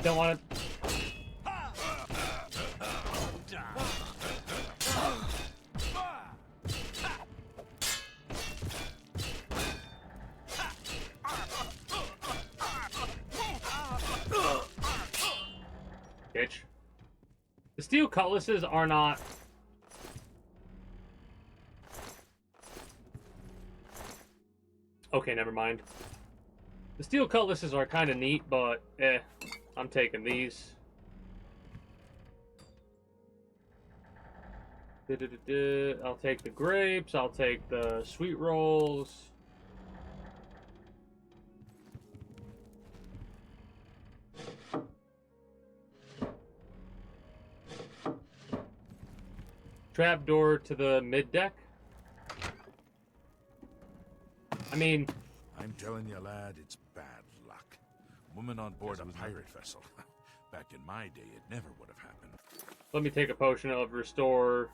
Speaker 1: Don't want to. Bitch. The steel cutlasses are not. Okay, never mind. The steel cutlasses are kind of neat, but I'm taking these. I'll take the grapes. I'll take the sweet rolls. Trapdoor to the mid deck. I mean,
Speaker 3: I'm telling you, lad, it's bad luck. Woman on board a pirate vessel. Back in my day, it never would have happened.
Speaker 1: let me take a potion of restore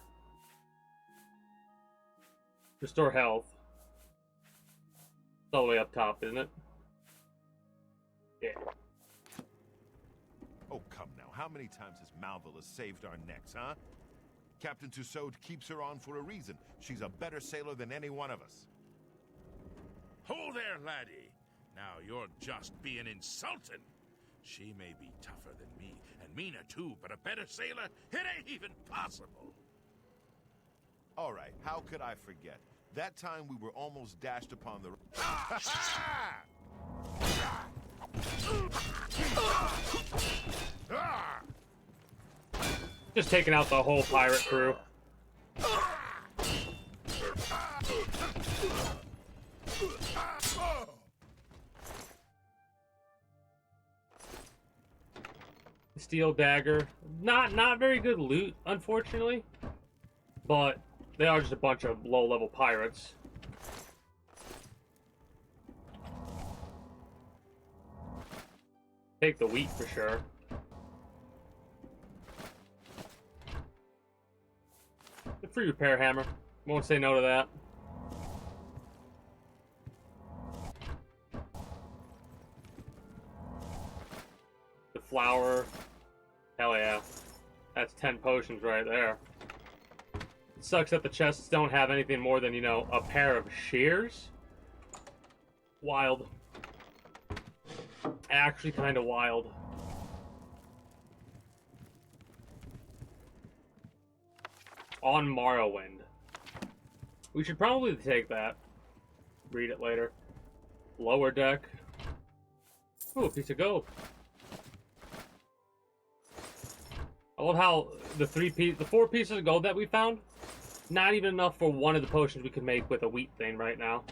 Speaker 1: health. It's all the way up top, isn't it? Yeah.
Speaker 3: Oh, come now. How many times has Malville saved our necks, huh? Captain Tussaud keeps her on for a reason. She's a better sailor than any one of us. Hold there, laddie. Now you're just being insulting. She may be tougher than me, and meaner too, but a better sailor? It ain't even possible. All right, how could I forget? That time we were almost dashed upon the...
Speaker 1: Just taking out the whole pirate crew. Steel dagger. Not very good loot, unfortunately. But they are just a bunch of low-level pirates. Take the wheat for sure. The free repair hammer. Won't say no to that. The flour. Hell yeah. That's 10 potions right there. It sucks that the chests don't have anything more than, you know, a pair of shears. Wild. Actually kind of wild. On Morrowind. We should probably take that. Read it later. Lower deck. Ooh, a piece of gold. I love how the 4 pieces of gold that we found, not even enough for one of the potions we could make with a wheat thing right now.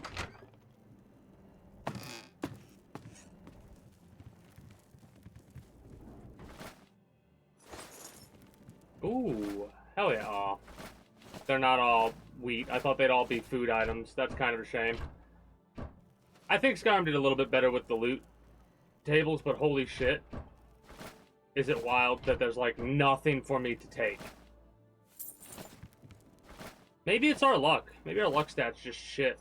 Speaker 1: Ooh, hell yeah. Aw. They're not all wheat. I thought they'd all be food items. That's kind of a shame. I think Skyrim did a little bit better with the loot tables, but holy shit. Is it wild that there's, like, nothing for me to take? Maybe it's our luck. Maybe our luck stat's just shit.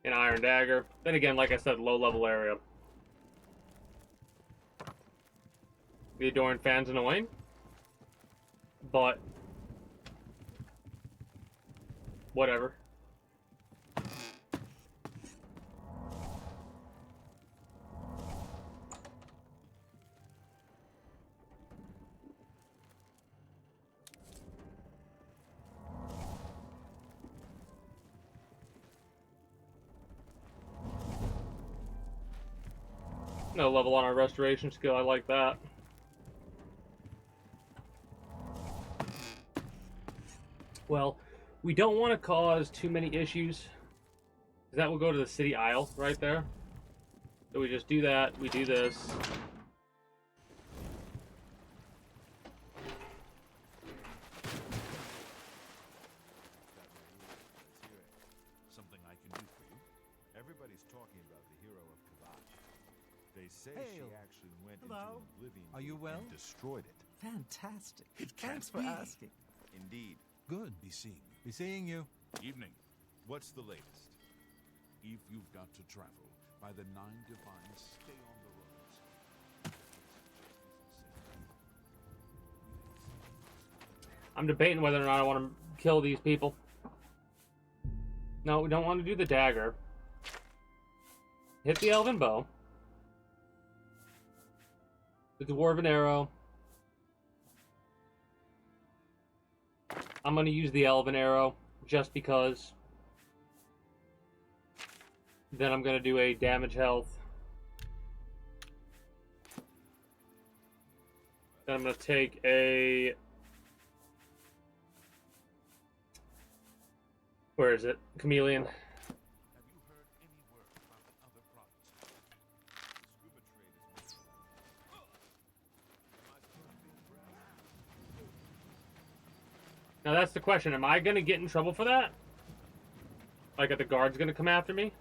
Speaker 1: An iron dagger. Then again, like I said, low level area. The Adoran fan's annoying, but whatever. No level on our restoration skill, I like that. Well, we don't want to cause too many issues. That will go to the city aisle right there. So we just do that, we do this.
Speaker 3: Something I can do for you. Everybody's talking about the hero of Kavash. They say she
Speaker 8: Hail.
Speaker 3: actually went
Speaker 8: Hello.
Speaker 3: into Oblivion
Speaker 8: Are you well?
Speaker 3: and destroyed it.
Speaker 8: Fantastic.
Speaker 3: It can't
Speaker 8: Thanks for
Speaker 3: be.
Speaker 8: asking.
Speaker 3: Indeed.
Speaker 8: Good. Be seeing you.
Speaker 3: Evening. What's the latest? If you've got to travel by the 9 divines, stay on the roads.
Speaker 1: I'm debating whether or not I want to kill these people. No, we don't want to do the dagger. Hit the elven bow. The dwarven arrow. I'm going to use the elven arrow just because. Then I'm going to do a damage health. Then I'm going to take a... Where is it? Chameleon.
Speaker 3: Have you heard any word about the other provinces? The scuba trade is moving.
Speaker 1: Now that's the question. Am I going to get in trouble for that? Like, are the guards going to come after me?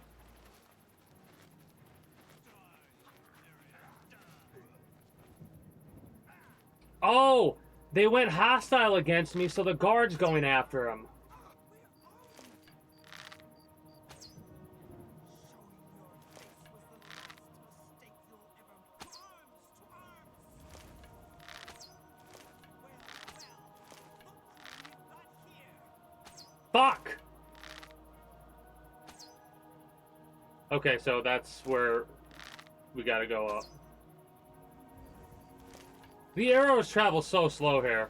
Speaker 1: Oh! They went hostile against me, so the guard's going after him. Fuck! Okay, so that's where we gotta go up. The arrows travel so slow here.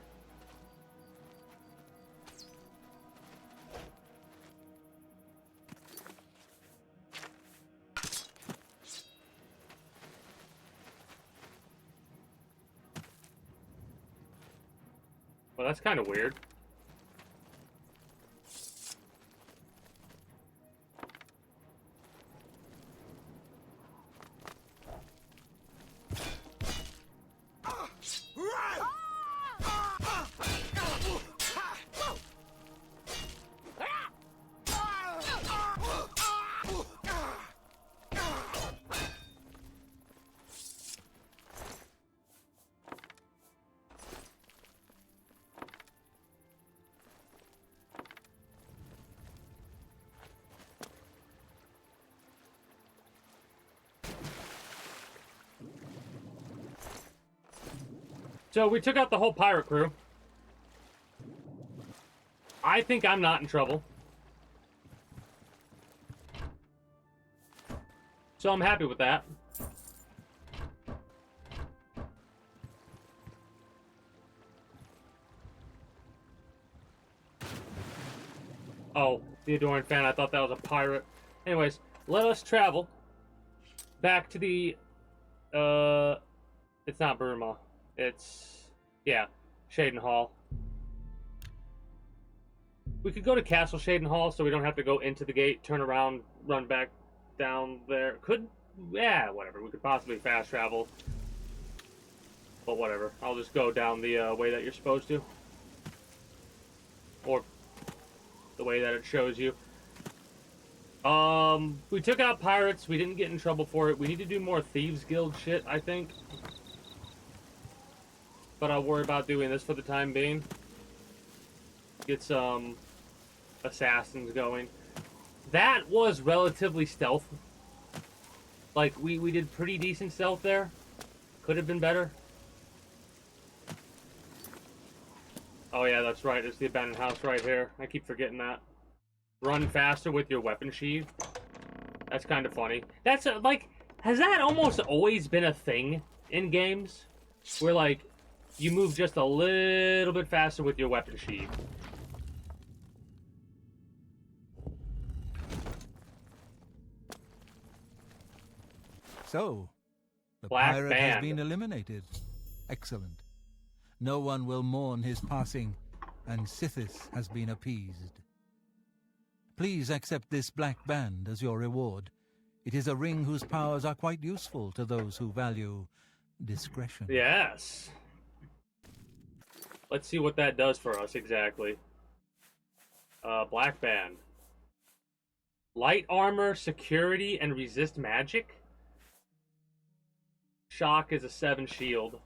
Speaker 1: Well, that's kind of weird. So we took out the whole pirate crew. I think I'm not in trouble. So I'm happy with that. Oh, the Adoran fan, I thought that was a pirate. Anyways, let us travel back to the, it's not Burma. It's, yeah, Shaden Hall. We could go to Castle Shaden Hall so we don't have to go into the gate, turn around, run back down there. Yeah, whatever. We could possibly fast travel. But whatever. I'll just go down the way that you're supposed to. Or the way that it shows you. We took out pirates. We didn't get in trouble for it. We need to do more Thieves Guild shit, I think. But I'll worry about doing this for the time being. Get some assassins going. That was relatively stealth. Like, we did pretty decent stealth there. Could have been better. Oh yeah, that's right. There's the abandoned house right here. I keep forgetting that. Run faster with your weapon sheath. That's kind of funny. That's, like, has that almost always been a thing in games? Where, like, you move just a little bit faster with your weapon sheath.
Speaker 6: So, the
Speaker 1: Black
Speaker 6: pirate
Speaker 1: Band.
Speaker 6: has been eliminated. Excellent. No one will mourn his passing, and Sithis has been appeased. Please accept this black band as your reward. It is a ring whose powers are quite useful to those who value discretion.
Speaker 1: Yes. Let's see what that does for us exactly. Black band. Light armor, security, and resist magic. Shock is a 7 shield.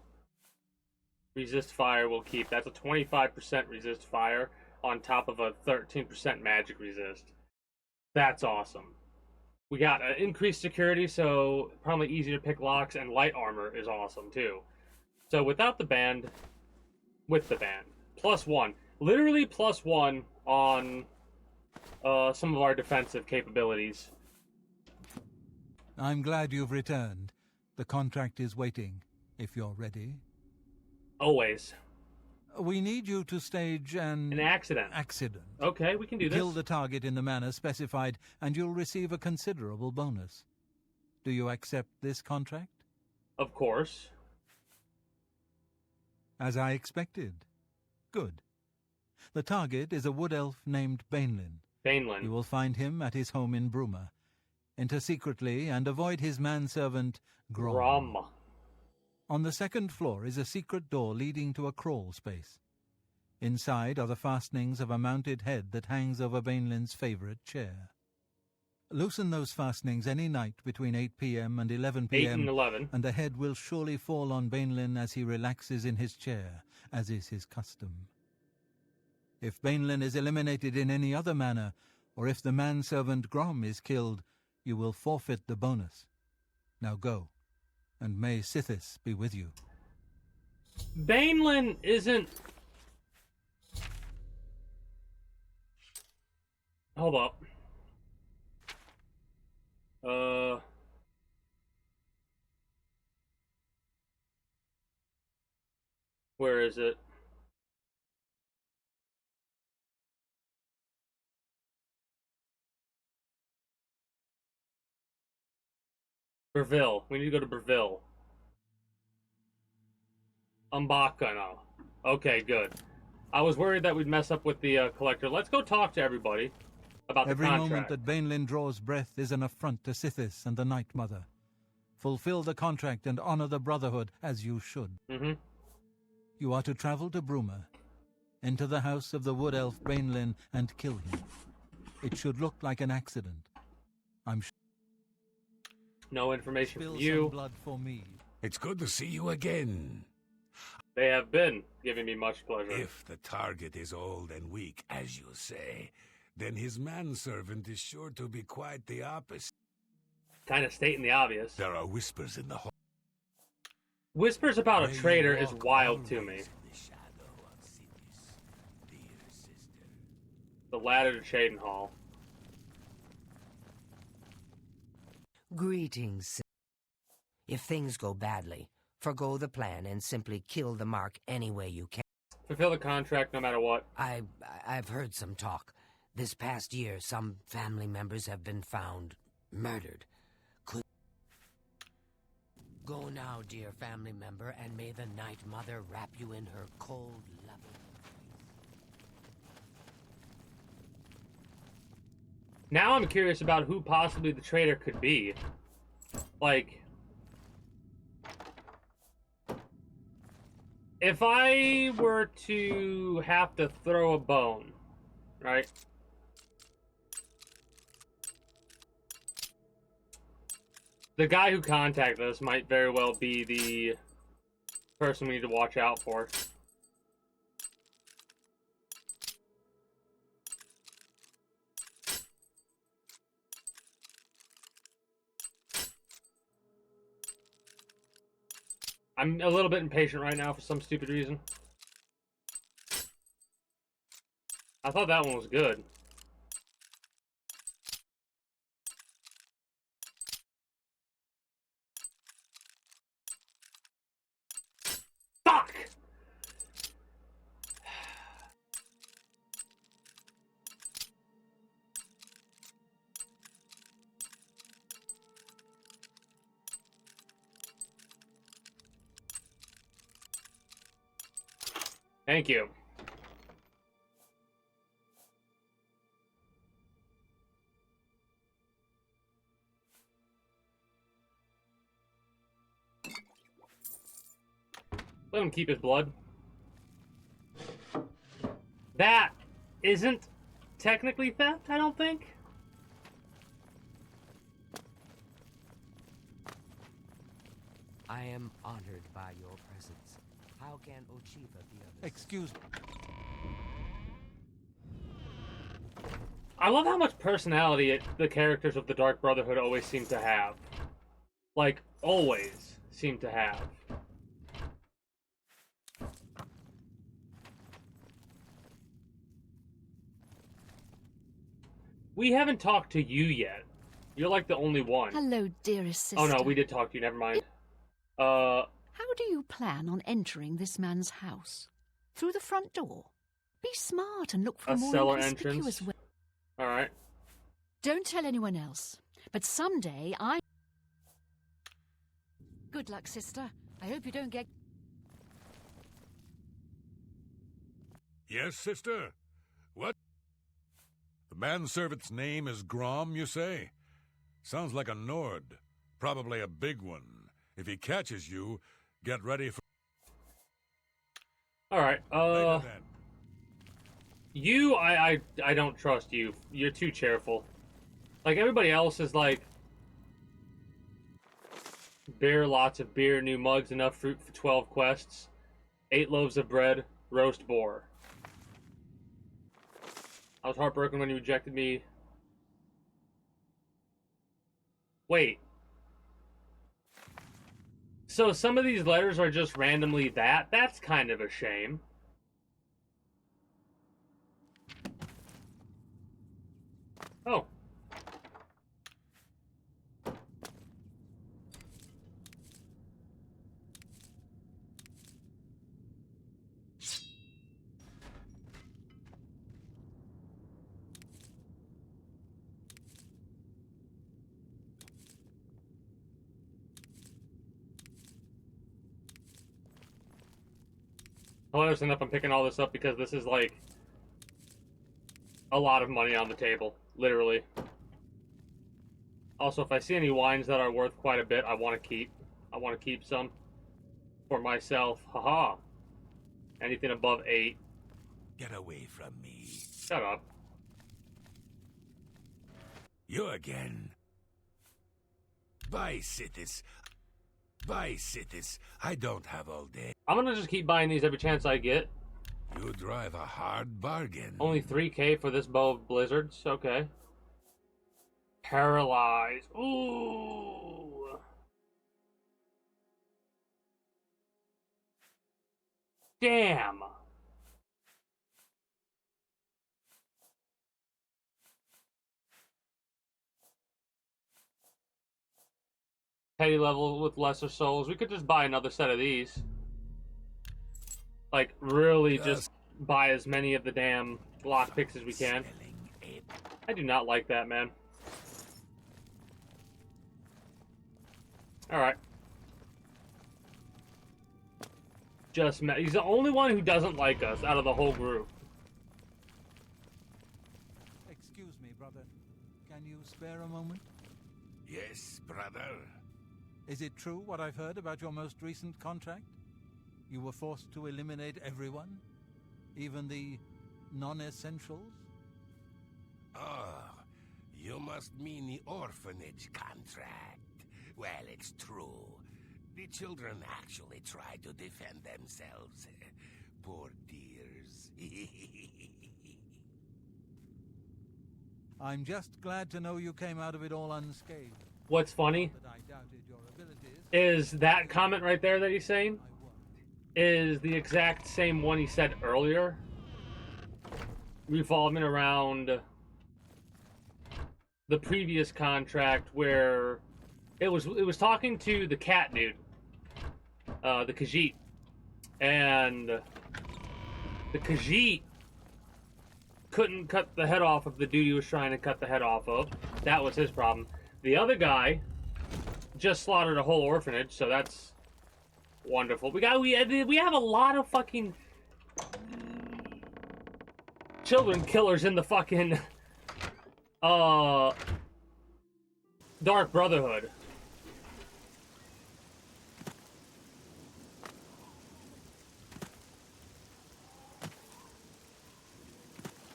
Speaker 1: Resist fire will keep. That's a 25% resist fire on top of a 13% magic resist. That's awesome. We got increased security, so probably easier to pick locks, and light armor is awesome too. So without the band, with the band, +1. Literally +1 on some of our defensive capabilities.
Speaker 6: I'm glad you've returned. The contract is waiting, if you're ready.
Speaker 1: Always.
Speaker 6: We need you to stage
Speaker 1: An accident. Okay, we can do this.
Speaker 6: Kill the target in the manner specified, and you'll receive a considerable bonus. Do you accept this contract?
Speaker 1: Of course.
Speaker 6: As I expected. Good. The target is a wood elf named Bainlin.
Speaker 1: Bainlin.
Speaker 6: You will find him at his home in Bruma. Enter secretly and avoid his manservant, Grom. On the second floor is a secret door leading to a crawl space. Inside are the fastenings of a mounted head that hangs over Bainlin's favorite chair. Loosen those fastenings any night between 8 p.m. and 11 p.m.
Speaker 1: 8 and 11.
Speaker 6: And the head will surely fall on Bainlin as he relaxes in his chair, as is his custom. If Bainlin is eliminated in any other manner, or if the manservant Grom is killed, you will forfeit the bonus. Now go, and may Sithis be with you.
Speaker 1: Bainlin isn't... Hold up. Where is it? Breville. We need to go to Breville. Umbaka. Okay, good. I was worried that we'd mess up with the collector. Let's go talk to everybody about the
Speaker 6: Every
Speaker 1: contract.
Speaker 6: moment that Bainlin draws breath is an affront to Sithis and the Night Mother. Fulfill the contract and honor the Brotherhood as you should.
Speaker 1: Mm-hmm.
Speaker 6: You are to travel to Bruma, enter the house of the wood elf Bainlin, and kill him. It should look like an accident. I'm sure.
Speaker 1: No information
Speaker 6: Spill
Speaker 1: from you.
Speaker 6: some blood for me.
Speaker 3: It's good to see you again.
Speaker 1: They have been giving me much pleasure.
Speaker 3: If the target is old and weak, as you say, then his manservant is sure to be quite the opposite.
Speaker 1: Kind of stating the obvious.
Speaker 3: There are whispers in the hall.
Speaker 1: Whispers about a traitor is wild to me. The ladder to Chadenhall.
Speaker 9: Greetings. If things go badly, forgo the plan and simply kill the mark any way you can.
Speaker 1: Fulfill the contract no matter what.
Speaker 9: I've heard some talk. This past year, some family members have been found murdered. Go now, dear family member, and may the Night Mother wrap you in her cold, loving embrace.
Speaker 1: Now I'm curious about who possibly the traitor could be. Like, if I were to have to throw a bone, right? The guy who contacted us might very well be the person we need to watch out for. I'm a little bit impatient right now for some stupid reason. I thought that one was good. Fuck! Thank you. Let him keep his blood. That isn't technically theft, I don't think.
Speaker 9: I am honored by your presence. How can Ochiva be of
Speaker 6: Excuse me.
Speaker 1: I love how much personality the characters of the Dark Brotherhood always seem to have. Like, always seem to have. We haven't talked to you yet. You're like the only one.
Speaker 2: Hello, dearest sister.
Speaker 1: Oh no, we did talk to you, never mind.
Speaker 2: How do you plan on entering this man's house? Through the front door? Be smart and look for a more
Speaker 1: cellar
Speaker 2: inconspicuous
Speaker 1: entrance.
Speaker 2: way.
Speaker 1: Alright.
Speaker 2: Don't tell anyone else. But someday Good luck, sister. I hope you don't get...
Speaker 3: Yes, sister? What? The manservant's name is Grom, you say? Sounds like a Nord. Probably a big one. If he catches you, get ready for...
Speaker 1: Alright,
Speaker 3: Later then.
Speaker 1: you, I don't trust you. You're too cheerful. Like, everybody else is like... Beer, lots of beer, new mugs, enough fruit for 12 quests. 8 loaves of bread, roast boar. I was heartbroken when you rejected me. Wait. So some of these letters are just randomly that? That's kind of a shame. Oh. Hilarious enough, I'm picking all this up because this is like a lot of money on the table, literally. Also, if I see any wines that are worth quite a bit, I want to keep. I want to keep some for myself. Haha. Anything above 8.
Speaker 3: Get away from me.
Speaker 1: Shut up.
Speaker 3: You again. Bye, Sithis. Bye, Sithis. I don't have all day.
Speaker 1: I'm gonna just keep buying these every chance I get.
Speaker 3: You drive a hard bargain.
Speaker 1: Only 3K for this bow of blizzards. Okay. Paralyze. Ooh. Damn. Petty level with lesser souls. We could just buy another set of these. Like, really just buy as many of the damn lockpicks as we can. I do not like that, man. Alright. He's the only one who doesn't like us out of the whole group.
Speaker 6: Excuse me, brother. Can you spare a moment?
Speaker 3: Yes, brother.
Speaker 6: Is it true what I've heard about your most recent contract? You were forced to eliminate everyone? Even the non-essentials?
Speaker 3: Oh, you must mean the orphanage contract.
Speaker 10: Well, it's true. The children actually tried to defend themselves. Poor dears.
Speaker 6: I'm just glad to know you came out of it all unscathed.
Speaker 1: What's funny
Speaker 6: That I doubted your abilities.
Speaker 1: is that comment right there that he's saying
Speaker 6: I won't.
Speaker 1: is the exact same one he said earlier, revolving around the previous contract where it was talking to the cat dude, the Khajiit, and the Khajiit couldn't cut the head off of the dude he was trying to cut the head off of. That was his problem. The other guy just slaughtered a whole orphanage, so that's wonderful. We have a lot of fucking children killers in the fucking Dark Brotherhood.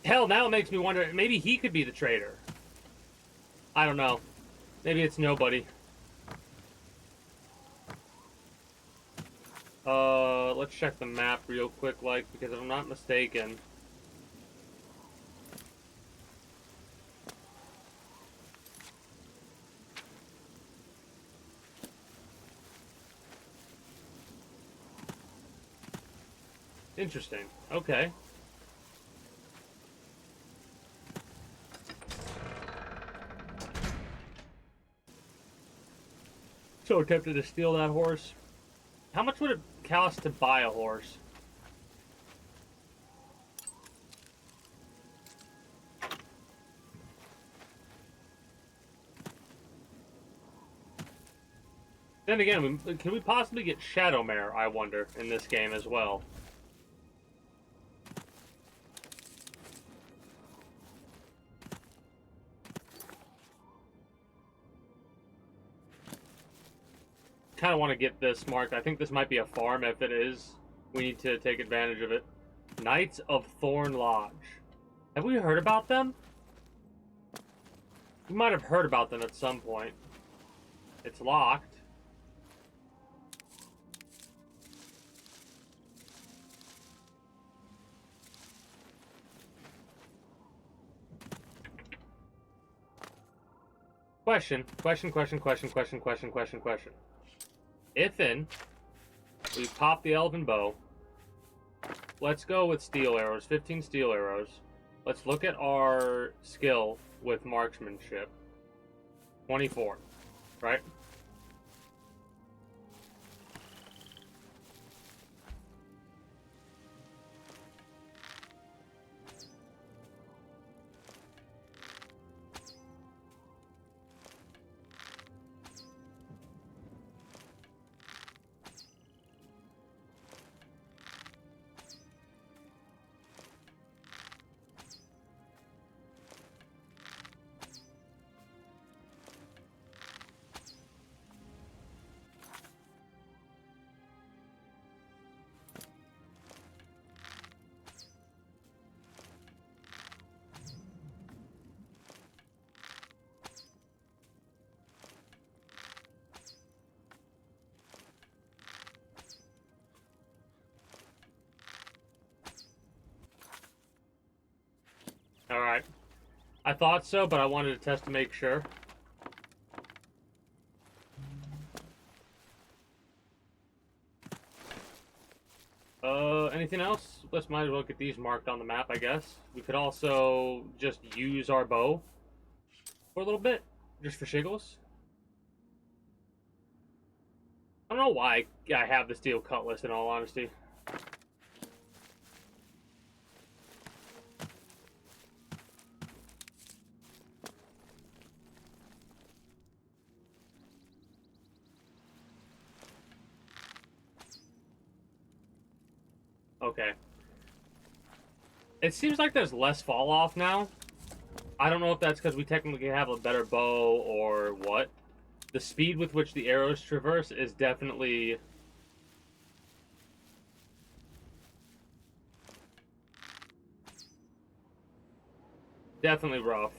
Speaker 1: Hell, now it makes me wonder, maybe he could be the traitor. I don't know. Maybe it's nobody. Let's check the map real quick, because if I'm not mistaken... Interesting. Okay. So tempted to steal that horse. How much would it cost to buy a horse? Then again, can we possibly get Shadowmare, I wonder, in this game as well? Kind of want to get this marked. I think this might be a farm. If it is, we need to take advantage of it. Knights of Thorn Lodge. Have we heard about them? We might have heard about them at some point. It's locked. Question. If we pop the Elven Bow, let's go with steel arrows, 15 steel arrows. Let's look at our skill with marksmanship. 24, right? Alright. I thought so, but I wanted to test to make sure. Anything else? Let's might as well get these marked on the map, I guess. We could also just use our bow for a little bit, just for shiggles. I don't know why I have the steel cutlass, in all honesty. Okay. It seems like there's less fall off now. I don't know if that's because we technically have a better bow or what. The speed with which the arrows traverse is definitely... definitely rough.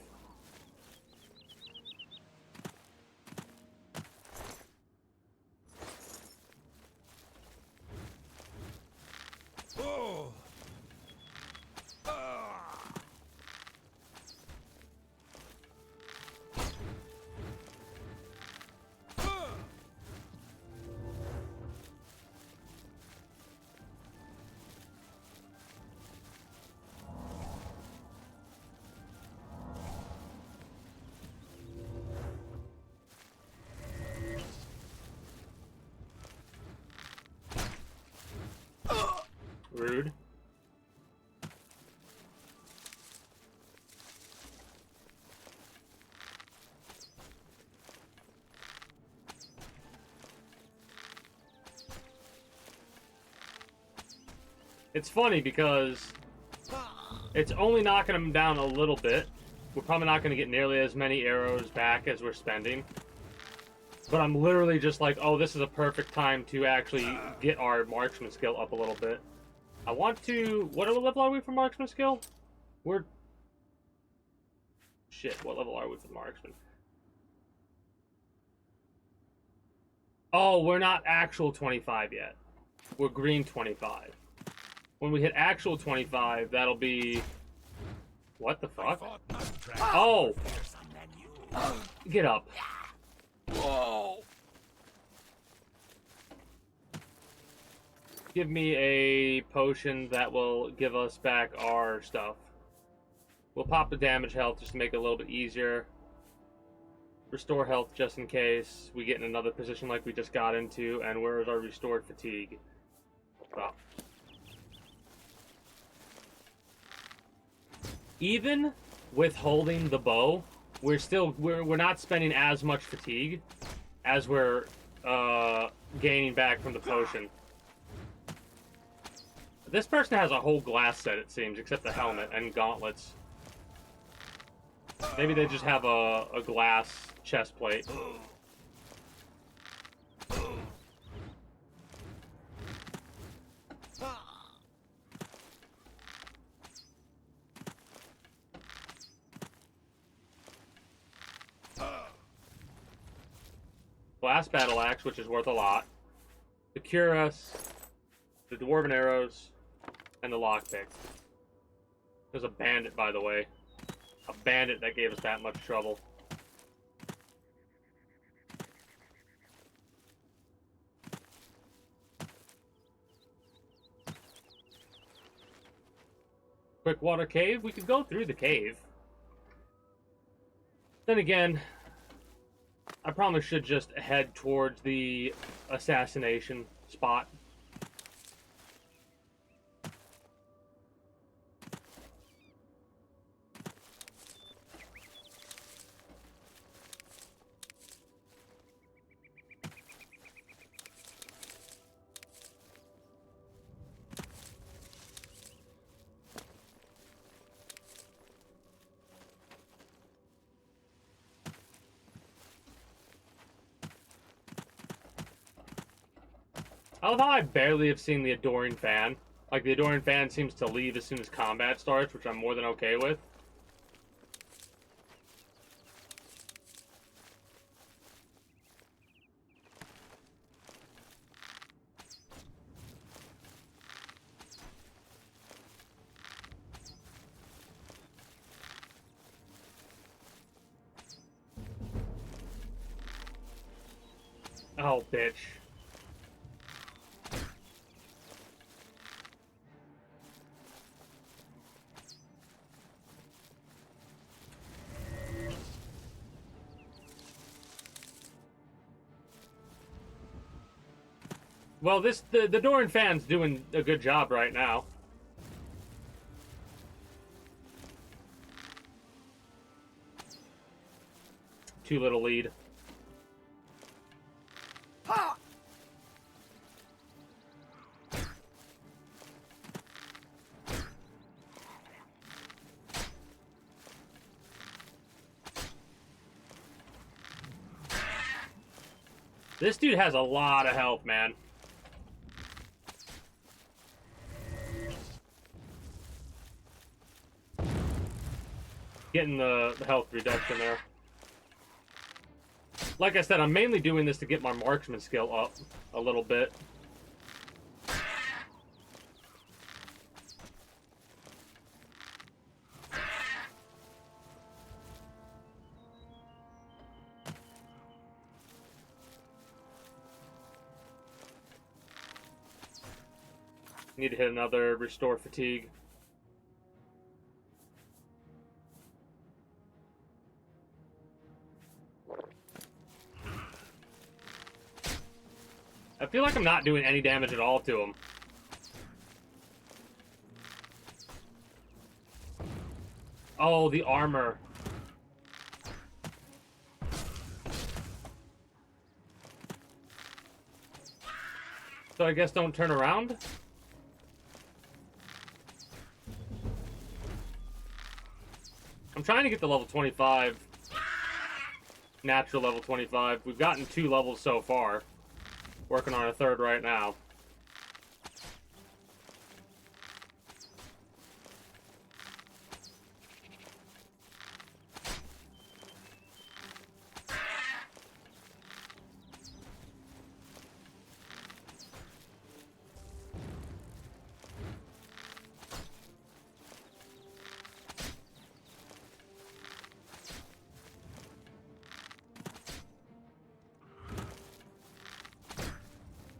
Speaker 1: Rude. It's funny because it's only knocking them down a little bit. We're probably not going to get nearly as many arrows back as we're spending. But I'm literally just like, oh, this is a perfect time to actually get our marksman skill up a little bit. I want to... What level are we for marksman skill? We're... Shit, what level are we for marksman? Oh, we're not actual 25 yet. We're green 25. When we hit actual 25, that'll be... What the fuck? Oh! Get up. Whoa! Give me a potion that will give us back our stuff. We'll pop the damage health just to make it a little bit easier. Restore health just in case we get in another position like we just got into. And where's our restored fatigue? Well. Even with holding the bow, we're not spending as much fatigue as we're gaining back from the potion. This person has a whole glass set, it seems, except the helmet and gauntlets. Maybe they just have a glass chest plate. Glass battle axe, which is worth a lot. The cuirass, the dwarven arrows, and the lockpick. There's a bandit, by the way. A bandit that gave us that much trouble. Quickwater Cave? We could go through the cave. Then again, I probably should just head towards the assassination spot. I love how I barely have seen the Adoring Fan. Like, the Adoring Fan seems to leave as soon as combat starts, which I'm more than okay with. Oh, bitch. Well, the Doran fan's doing a good job right now. Too little lead. Ha! This dude has a lot of health, man. Getting the health reduction there. Like I said, I'm mainly doing this to get my marksman skill up a little bit. Need to hit another restore fatigue. I feel like I'm not doing any damage at all to him. Oh, the armor. So I guess don't turn around? I'm trying to get to level 25. Natural level 25. We've gotten 2 levels so far. Working on a 3rd right now.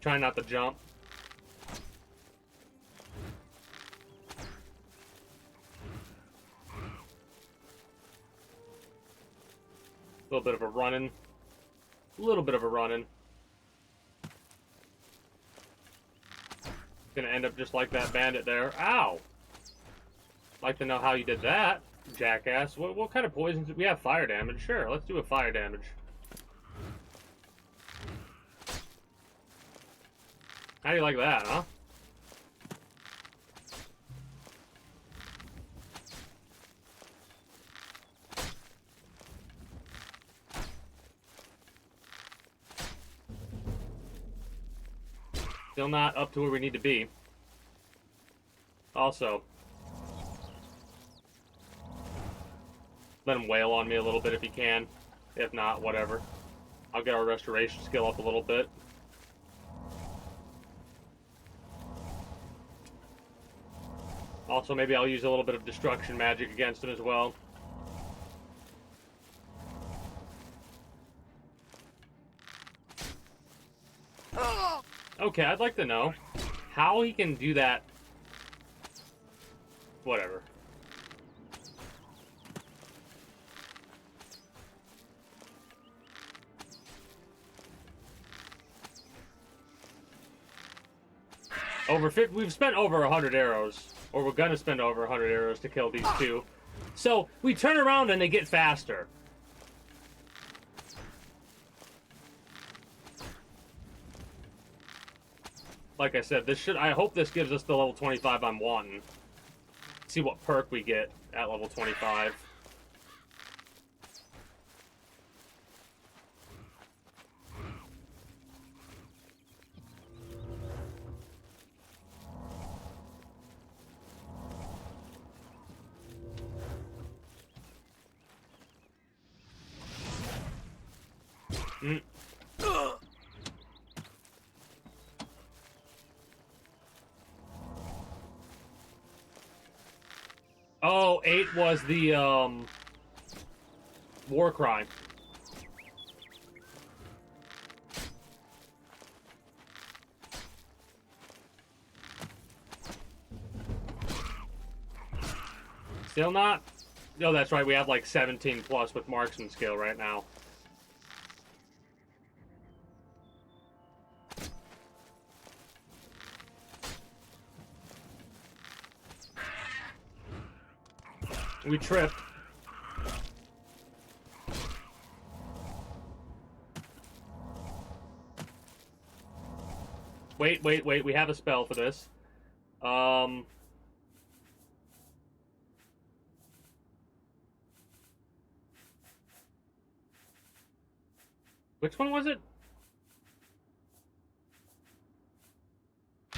Speaker 1: Trying not to jump. A little bit of a running. A little bit of a running. Gonna end up just like that bandit there. Ow! Like to know how you did that, jackass. What kind of poisons? We have fire damage. Sure, let's do a fire damage. How do you like that, huh? Still not up to where we need to be. Also, let him wail on me a little bit if he can. If not, whatever. I'll get our restoration skill up a little bit. Also, maybe I'll use a little bit of destruction magic against him as well. Okay, I'd like to know how he can do that. Whatever. We've spent over 100 arrows. Or we're gonna spend over 100 arrows to kill these 2. So, we turn around and they get faster. Like I said, I hope this gives us the level 25 I'm wanting. See what perk we get at level 25. Oh, 8 was the, war crime. Still not? No, that's right, we have like 17 plus with marksman skill right now. We tripped. Wait, we have a spell for this. Which one was it?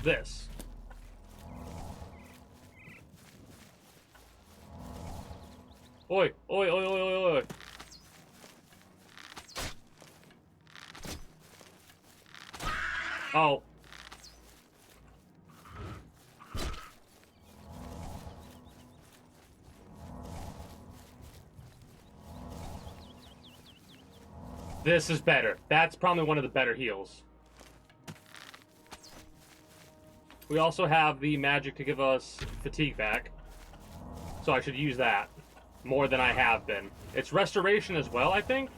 Speaker 1: This. Oi, oi, oi, oi, oi, oi. Oh. This is better. That's probably one of the better heals. We also have the magic to give us fatigue back. So I should use that more than I have been. It's restoration as well, I think.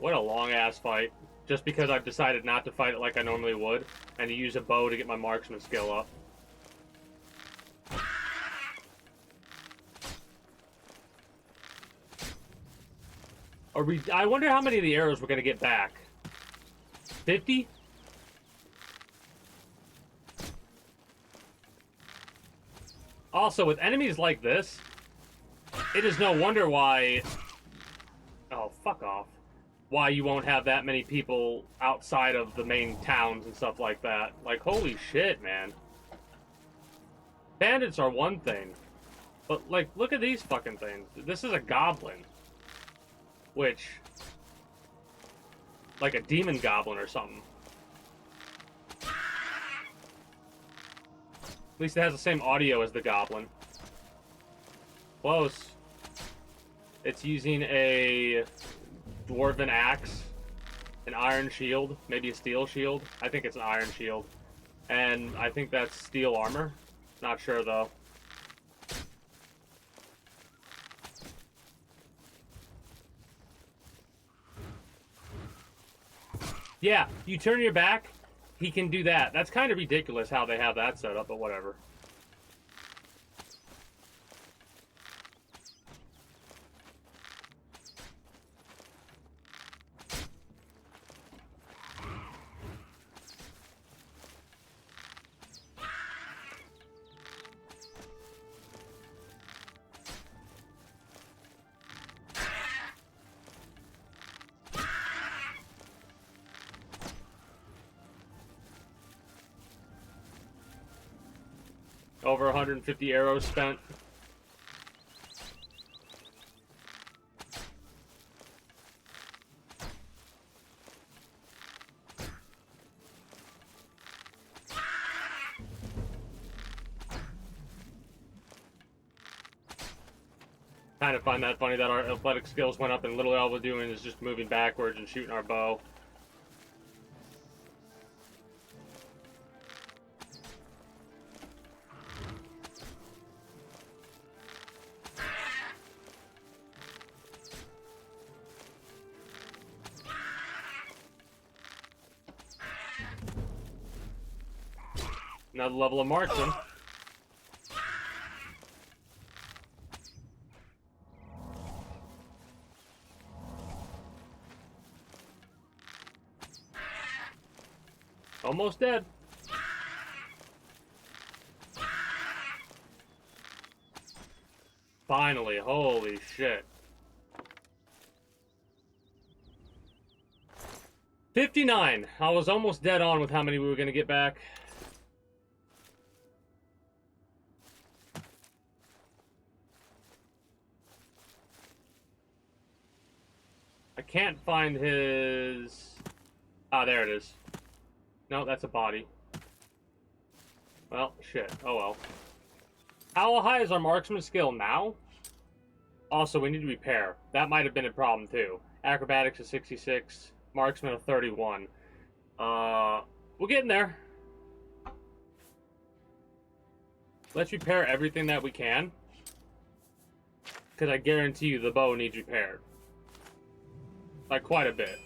Speaker 1: What a long-ass fight. Just because I've decided not to fight it like I normally would, and to use a bow to get my marksman skill up. I wonder how many of the arrows we're going to get back. 50? Also, with enemies like this, it is no wonder why... Oh, fuck off. Why you won't have that many people outside of the main towns and stuff like that. Like, holy shit, man. Bandits are one thing. But, like, look at these fucking things. This is a goblin. Which... like a demon goblin or something. At least it has the same audio as the goblin. Close. It's using a dwarven axe, an iron shield, maybe a steel shield. I think it's an iron shield. And I think that's steel armor. Not sure, though. Yeah, you turn your back, he can do that. That's kind of ridiculous how they have that set up, but whatever. Over 150 arrows spent. Kind of find that funny that our athletic skills went up and literally all we're doing is just moving backwards and shooting our bow. Another level of marksman. Almost dead. Finally, holy shit. 59. I was almost dead on with how many we were going to get back. I can't find his... Ah, there it is. No, that's a body. Well, shit. Oh well. How high is our marksman skill now? Also, we need to repair. That might have been a problem, too. Acrobatics is 66. Marksman of 31. We're getting there. Let's repair everything that we can. Because I guarantee you the bow needs repaired. Like, quite a bit.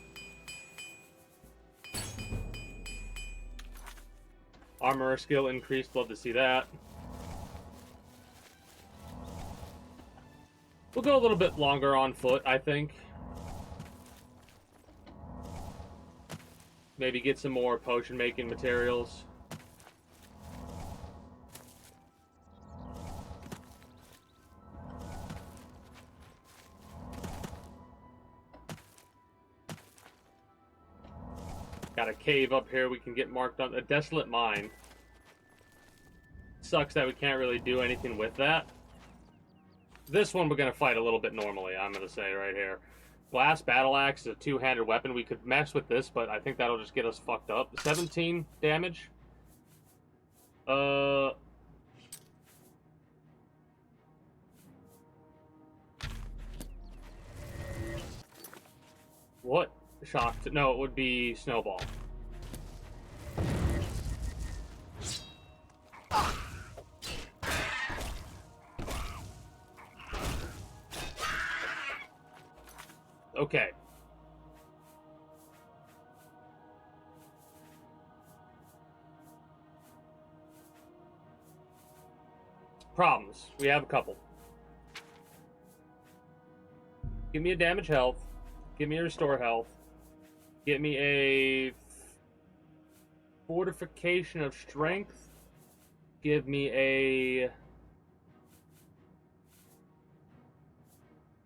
Speaker 1: Armor skill increased. Love to see that. We'll go a little bit longer on foot, I think. Maybe get some more potion-making materials. Got a cave up here we can get marked on. A desolate mine. Sucks that we can't really do anything with that. This one we're going to fight a little bit normally, I'm going to say right here. Glass battle axe is a two-handed weapon. We could mess with this, but I think that'll just get us fucked up. 17 damage. What? Shock? No, it would be snowball. Okay. problems. We have a couple. Give me a damage health. Give me a restore health. Get me a fortification of strength. Give me a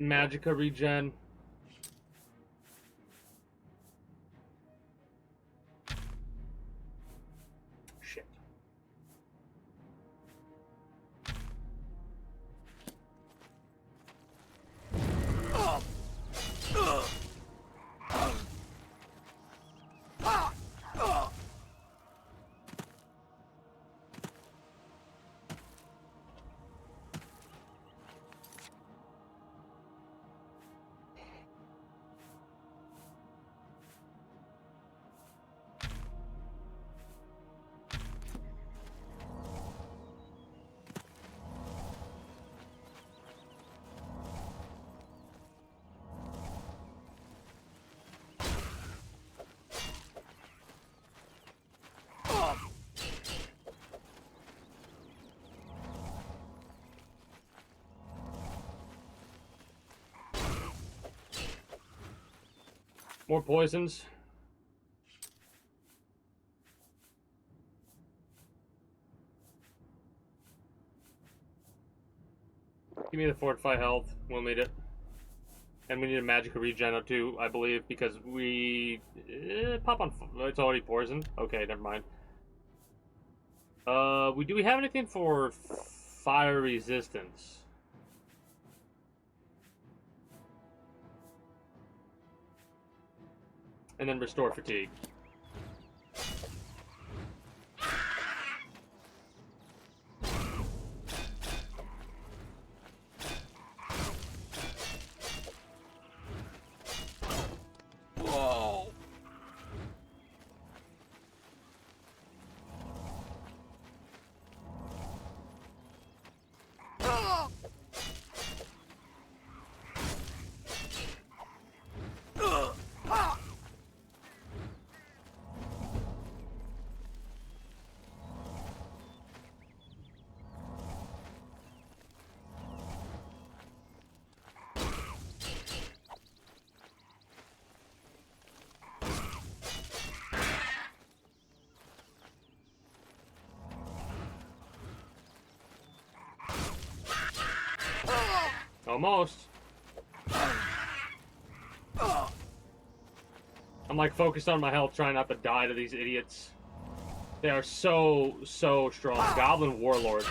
Speaker 1: magicka regen. Shit. More poisons. Give me the fortify health. We'll need it. And we need a magicka regen too, I believe, because we pop on. It's already poisoned. Okay, never mind. Do we have anything for fire resistance? And then restore fatigue.
Speaker 10: Whoa!
Speaker 1: Almost. I'm like focused on my health, trying not to die to these idiots. They are so strong. Goblin warlords.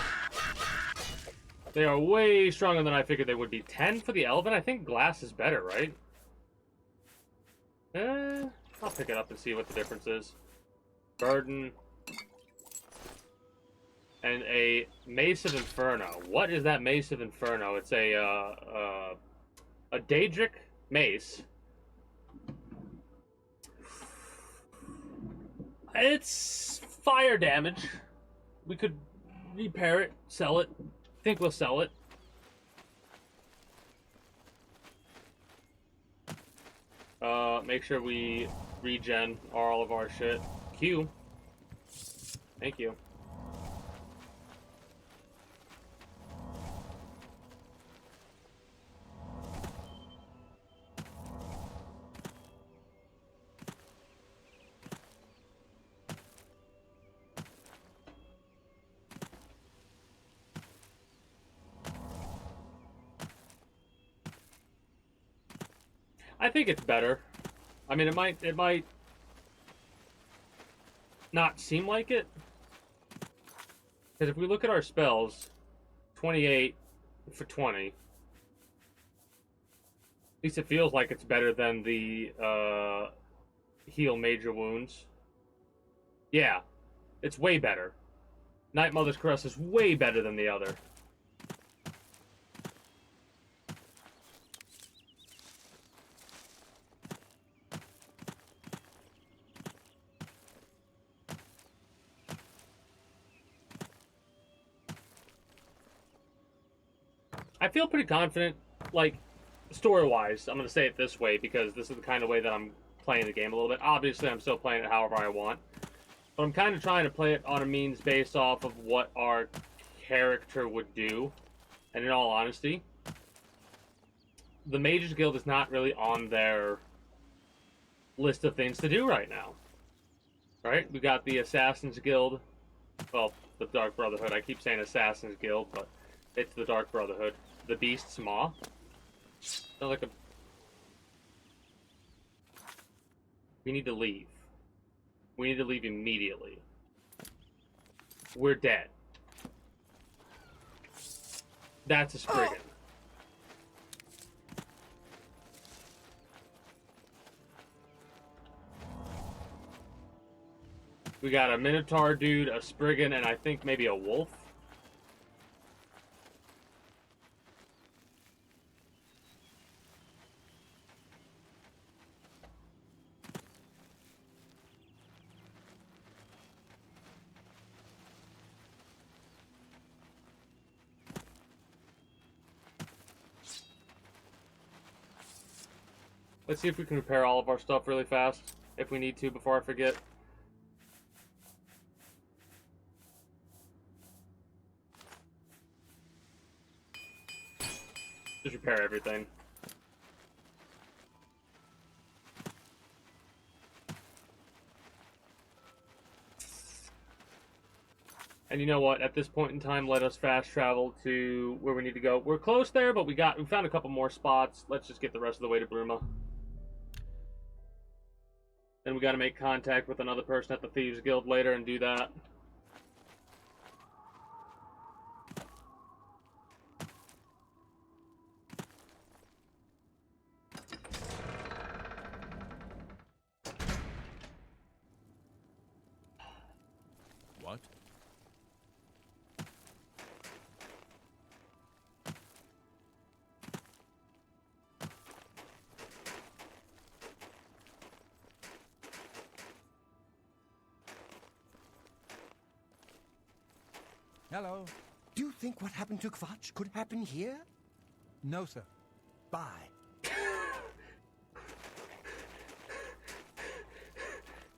Speaker 1: They are way stronger than I figured they would be. 10 for the Elven? I think glass is better, right? I'll pick it up and see what the difference is. Burden. And a Mace of Inferno. What is that Mace of Inferno? It's a Daedric mace. It's fire damage. We could repair it, sell it. I think we'll sell it. Make sure we regen all of our shit. Q. Thank you. I think it's better. I mean, it might not seem like it. Because if we look at our spells, 28 for 20. At least it feels like it's better than the heal major wounds. Yeah, it's way better. Night Mother's Caress is way better than the other. I feel pretty confident, like, story-wise. I'm going to say it this way because this is the kind of way that I'm playing the game a little bit. Obviously, I'm still playing it however I want. But I'm kind of trying to play it on a means based off of what our character would do. And in all honesty, the Mages Guild is not really on their list of things to do right now. Right? We got the Assassin's Guild. Well, the Dark Brotherhood. I keep saying Assassin's Guild, but it's the Dark Brotherhood. The Beast's Maw. Sounds like a... We need to leave. We need to leave immediately. We're dead. That's a Spriggan. We got a Minotaur dude, a Spriggan, and I think maybe a wolf. Let's see if we can repair all of our stuff really fast, if we need to, before I forget. Just repair everything. And you know what? At this point in time, let us fast travel to where we need to go. We're close there, but we found a couple more spots. Let's just get the rest of the way to Bruma. Then we got to make contact with another person at the Thieves Guild later and do that.
Speaker 3: What?
Speaker 6: Hello.
Speaker 4: Do you think what happened to Kvatch could happen here?
Speaker 6: No, sir.
Speaker 4: Bye.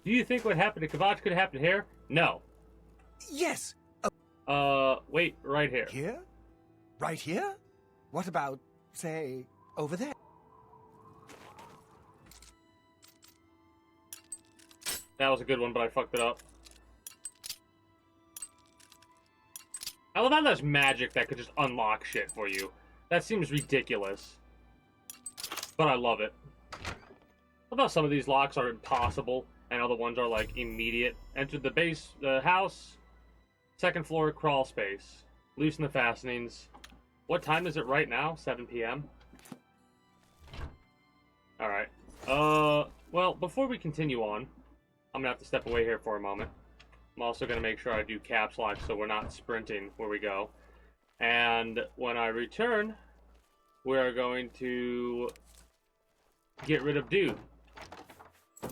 Speaker 1: Do you think what happened to Kvatch could happen here? No.
Speaker 4: Yes.
Speaker 1: Wait, right here.
Speaker 4: Here? Right here? What about, say, over there?
Speaker 1: That was a good one, but I fucked it up. I love how there's magic that could just unlock shit for you. That seems ridiculous. But I love it. I love how some of these locks are impossible, and other ones are, like, immediate. Enter the house, second floor, crawl space. Loosen the fastenings. What time is it right now? 7 p.m.? Alright. Well, before we continue on, I'm gonna have to step away here for a moment. I'm also going to make sure I do caps lock so we're not sprinting where we go. And when I return, we are going to get rid of Dude.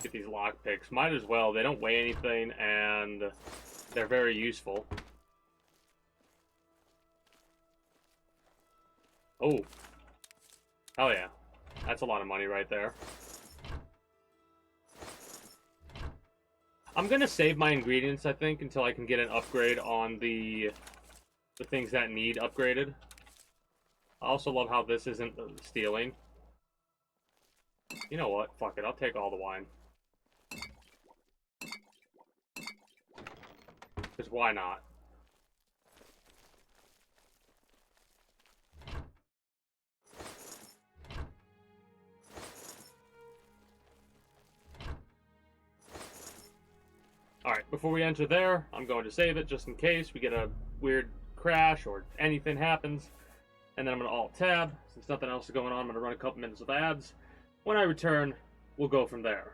Speaker 1: Get these lockpicks. Might as well. They don't weigh anything, and they're very useful. Oh. Hell yeah. That's a lot of money right there. I'm gonna save my ingredients, I think, until I can get an upgrade on the things that need upgraded. I also love how this isn't stealing. You know what? Fuck it. I'll take all the wine. Because why not? Alright, before we enter there, I'm going to save it just in case we get a weird crash or anything happens. And then I'm going to Alt-Tab. Since nothing else is going on, I'm going to run a couple minutes of ads. When I return, we'll go from there.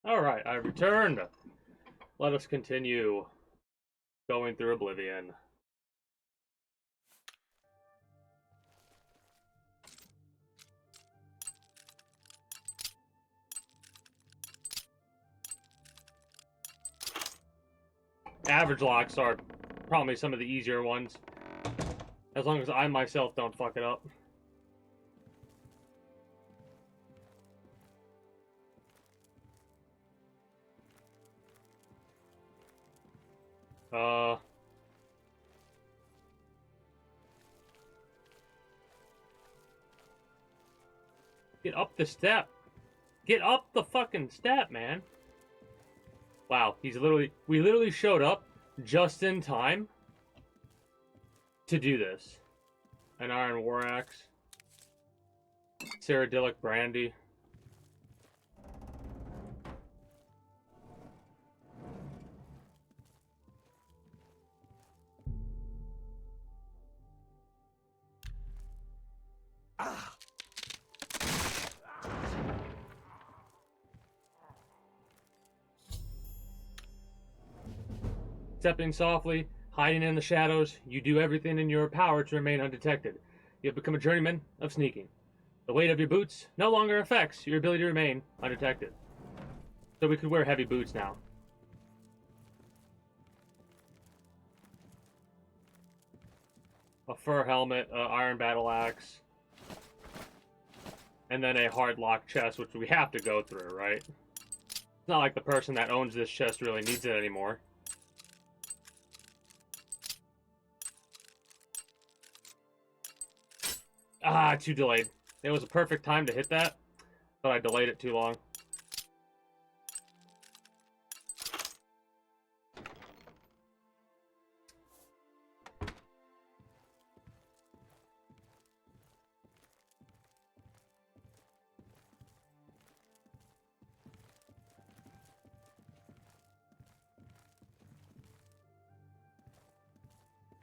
Speaker 1: Alright, I returned. Let us continue going through Oblivion. Average locks are probably some of the easier ones. As long as I myself don't fuck it up. Get up the step. Get up the fucking step, man. Wow, we literally showed up just in time to do this. An iron war axe. Cyrodiilic brandy. Stepping softly, hiding in the shadows, you do everything in your power to remain undetected. You have become a journeyman of sneaking. The weight of your boots no longer affects your ability to remain undetected. So we could wear heavy boots now. A fur helmet, iron battle axe, and then a hard lock chest, which we have to go through, right? It's not like the person that owns this chest really needs it anymore. Ah, too delayed. It was a perfect time to hit that, but I delayed it too long.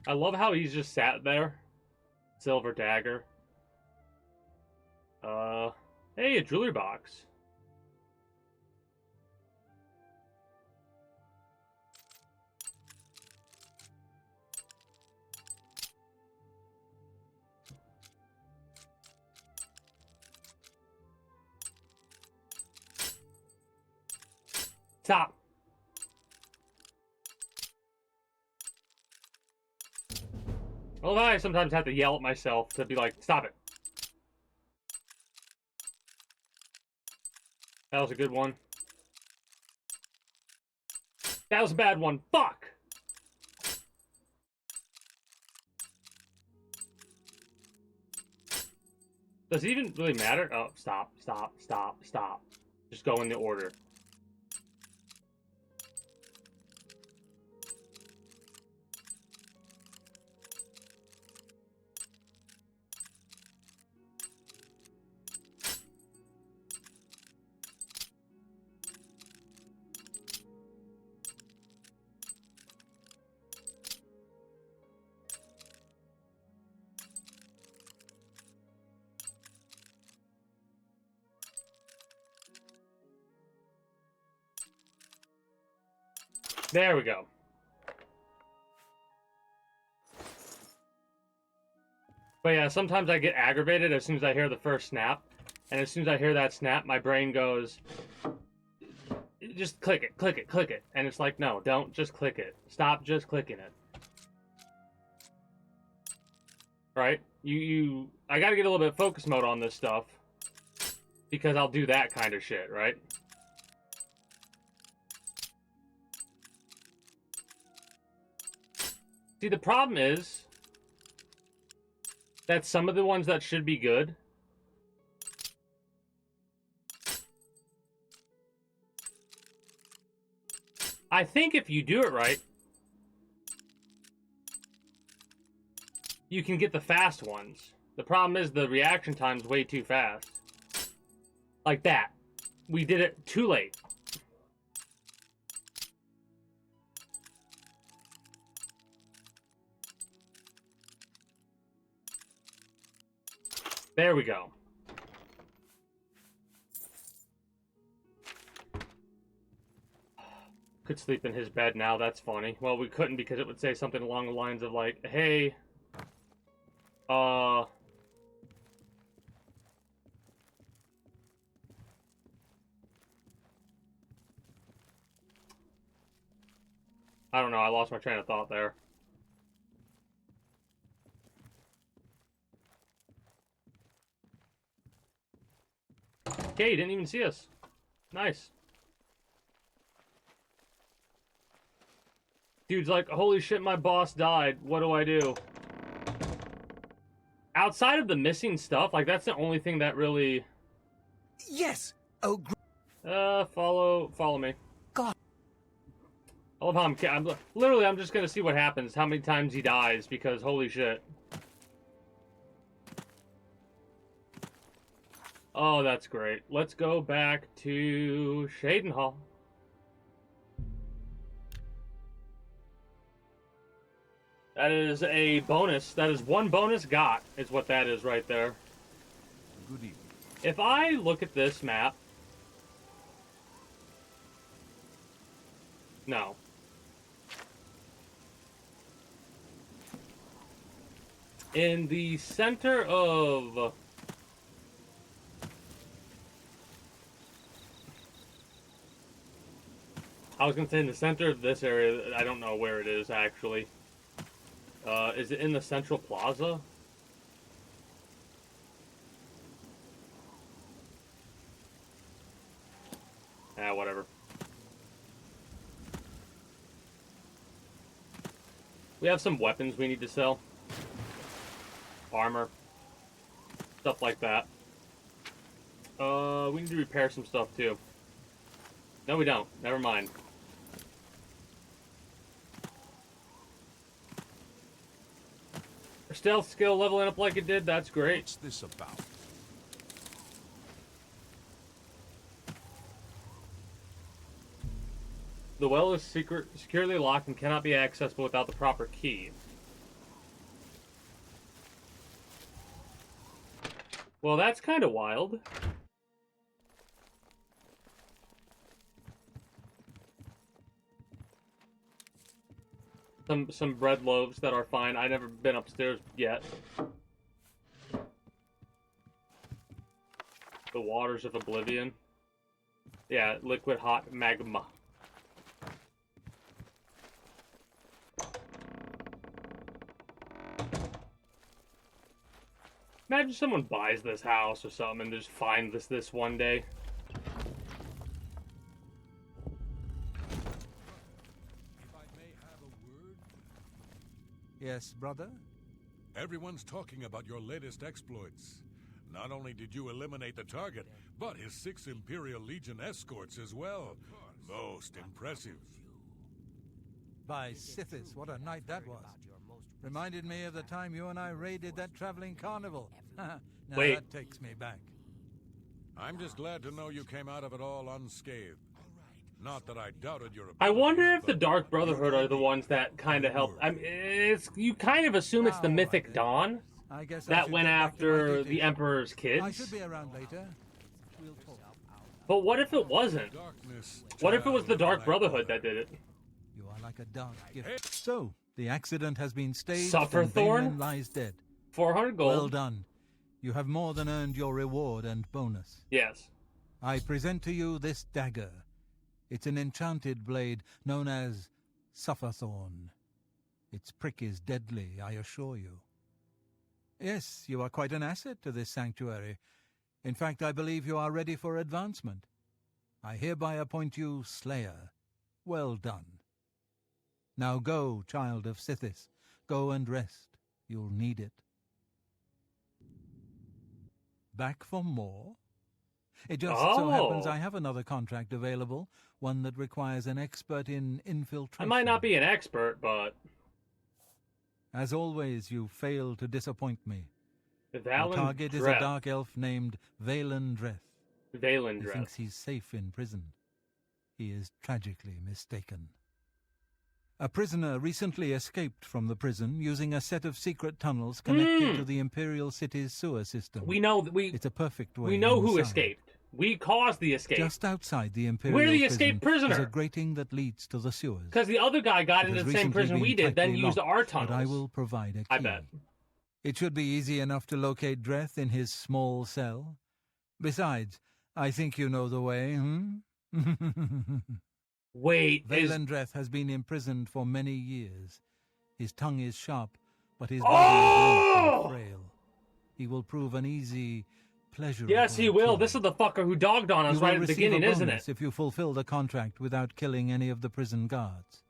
Speaker 1: I love how he's just sat there. Silver dagger. Hey, a jewelry box. Stop. Well, I sometimes have to yell at myself to be like, stop it. That was a good one. That was a bad one. Fuck! Does it even really matter? Oh, stop, stop, stop, stop. Just go in the order. There we go. But yeah, sometimes I get aggravated as soon as I hear the first snap. And as soon as I hear that snap, my brain goes, just click it, click it, click it. And it's like, no, don't just click it. Stop just clicking it. Right? I gotta get a little bit of focus mode on this stuff. Because I'll do that kind of shit, right? See, the problem is that some of the ones that should be good I think if you do it right, you can get the fast ones. The problem is the reaction time's way too fast. Like that. We did it too late. There we go. Could sleep in his bed now, that's funny. Well, we couldn't because it would say something along the lines of like, hey, I don't know, I lost my train of thought there. Okay, he didn't even see us. Nice. Dude's like, holy shit, my boss died. What do I do? Outside of the missing stuff, like, that's the only thing that really...
Speaker 4: Yes! Oh,
Speaker 1: follow me.
Speaker 4: God.
Speaker 1: I love how I'm just gonna see what happens, how many times he dies, because holy shit. Oh, that's great. Let's go back to Shadenhall. That is a bonus. That is one bonus got, is what that is right there.
Speaker 8: Good evening.
Speaker 1: If I look at this map... No. In the center of... I was going to say in the center of this area. I don't know where it is, actually. Is it in the Central Plaza? Whatever. We have some weapons we need to sell. Armor. Stuff like that. We need to repair some stuff, too. No, we don't. Never mind. Stealth skill leveling up like it did, that's great.
Speaker 8: What's this about?
Speaker 1: The well is securely locked and cannot be accessible without the proper key. Well, that's kind of wild. Some bread loaves that are fine. I've never been upstairs yet. The waters of Oblivion. Yeah, liquid hot magma. Imagine someone buys this house or something and just finds this one day.
Speaker 6: Yes, brother?
Speaker 11: Everyone's talking about your latest exploits. Not only did you eliminate the target, but his 6 Imperial Legion escorts as well. Most impressive.
Speaker 6: By Sithis, what a night that was. Reminded me of the time you and I raided that traveling carnival. Now
Speaker 1: Wait.
Speaker 6: that takes me back.
Speaker 11: I'm just glad to know you came out of it all unscathed. Not that I doubted your abilities,
Speaker 1: I wonder if the
Speaker 11: but
Speaker 1: Dark Brotherhood are the ones that kind of help. I mean, you kind of assume it's the Mythic Dawn
Speaker 6: I guess I
Speaker 1: that
Speaker 6: should
Speaker 1: went
Speaker 6: get back to my
Speaker 1: after
Speaker 6: duties.
Speaker 1: the Emperor's
Speaker 6: I
Speaker 1: kids.
Speaker 6: should be around later. We'll talk.
Speaker 1: But what if it wasn't?
Speaker 11: darkness,
Speaker 1: What if it was the
Speaker 11: child
Speaker 1: Dark
Speaker 11: of my
Speaker 1: Brotherhood
Speaker 11: brother.
Speaker 1: that did it?
Speaker 6: You are like a dark gift. So, the accident has been staged
Speaker 1: Suffer
Speaker 6: and
Speaker 1: Thorn?
Speaker 6: Balin lies dead.
Speaker 1: 400 gold.
Speaker 6: Well done. You have more than earned your reward and bonus.
Speaker 1: Yes.
Speaker 6: I present to you this dagger. It's an enchanted blade known as Sufferthorn. Its prick is deadly, I assure you. Yes, you are quite an asset to this sanctuary. In fact, I believe you are ready for advancement. I hereby appoint you Slayer. Well done. Now go, child of Sithis. Go and rest. You'll need it. Back for more? It just so happens I have another contract available, one that requires an expert in infiltration.
Speaker 1: I might not be an expert, but...
Speaker 6: As always, you fail to disappoint me. The
Speaker 1: Valen
Speaker 6: target is a dark elf named Valen Dreth.
Speaker 1: Valen
Speaker 6: He
Speaker 1: Dreth.
Speaker 6: thinks he's safe in prison. He is tragically mistaken. A prisoner recently escaped from the prison using a set of secret tunnels connected to the Imperial City's sewer system.
Speaker 1: We know
Speaker 6: it's a perfect way.
Speaker 1: We know who
Speaker 6: inside.
Speaker 1: escaped. We caused the escape.
Speaker 6: Just outside the Imperial
Speaker 1: We're the
Speaker 6: prison
Speaker 1: escaped prisoner.
Speaker 6: is a grating that leads to the sewers.
Speaker 1: Because the other guy got into the same prison we did, then used our tunnels.
Speaker 6: But I will provide a key.
Speaker 1: I bet.
Speaker 6: It should be easy enough to locate Dreth in his small cell. Besides, I think you know the way,
Speaker 1: Wait,
Speaker 6: Valen Dreth has been imprisoned for many years. His tongue is sharp, but his body is limp and frail. He will prove an easy, pleasurable.
Speaker 1: Yes, he will. This is the fucker who dogged on us right at the beginning, isn't it?
Speaker 6: If you fulfill the contract without killing any of the prison guards.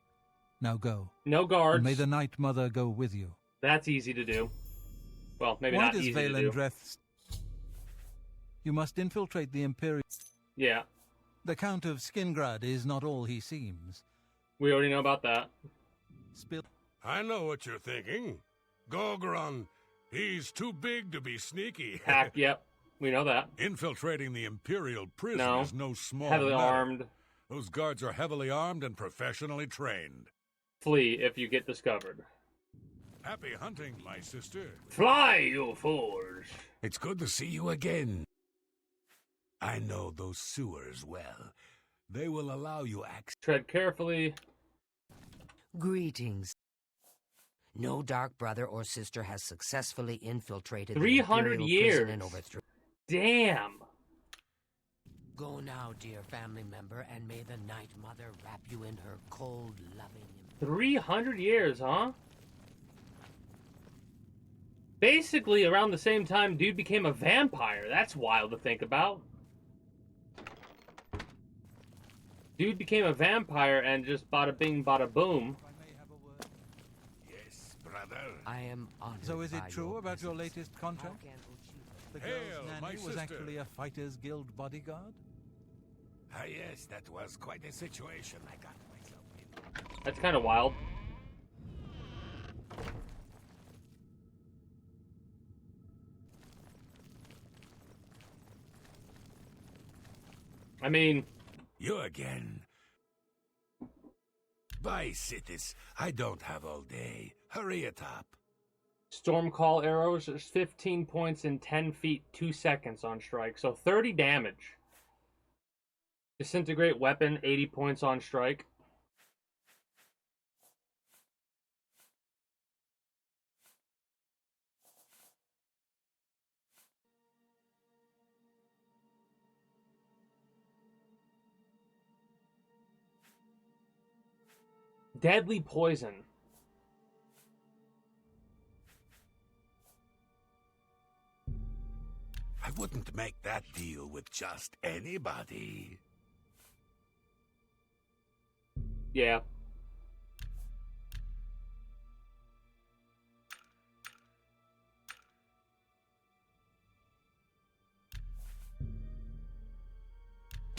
Speaker 6: Now go.
Speaker 1: No guards.
Speaker 6: And may the Night Mother go with you.
Speaker 1: That's easy to do. Well, maybe not easy to do.
Speaker 6: Dreth? You must infiltrate the Imperial.
Speaker 1: Yeah.
Speaker 6: The Count of Skingrad is not all he seems.
Speaker 1: We already know about that.
Speaker 11: I know what you're thinking. Gogron, he's too big to be sneaky.
Speaker 1: Hack, yep. We know that.
Speaker 11: Infiltrating the Imperial prison is no small
Speaker 1: heavily
Speaker 11: matter.
Speaker 1: Armed.
Speaker 11: Those guards are heavily armed and professionally trained.
Speaker 1: Flee if you get discovered.
Speaker 11: Happy hunting, my sister.
Speaker 1: Fly, you fools.
Speaker 10: It's good to see you again. I know those sewers well. They will allow you access.
Speaker 1: Tread carefully.
Speaker 9: Greetings. No dark brother or sister has successfully infiltrated
Speaker 1: 300
Speaker 9: the Imperial
Speaker 1: years.
Speaker 9: prison in over
Speaker 1: Damn.
Speaker 9: Go now, dear family member, and may the Night Mother wrap you in her cold, loving.
Speaker 1: 300 years, huh? Basically, around the same time, dude became a vampire. That's wild to think about. Dude became a vampire and just bada bing, bada boom.
Speaker 10: Yes, brother.
Speaker 9: I am honored.
Speaker 6: So is it
Speaker 9: by
Speaker 6: true about your latest contract? The girl's
Speaker 11: Hail, my
Speaker 6: nanny was
Speaker 11: sister.
Speaker 6: actually a Fighters Guild bodyguard?
Speaker 10: Ah, yes, that was quite a situation I got myself in.
Speaker 1: That's kind of wild. I mean...
Speaker 10: You again. Bye, Citis. I don't have all day. Hurry it up.
Speaker 1: Storm Call arrows, there's 15 points in 10 feet, 2 seconds on strike. So 30 damage. Disintegrate weapon, 80 points on strike. Deadly poison.
Speaker 10: I wouldn't make that deal with just anybody.
Speaker 1: Yeah.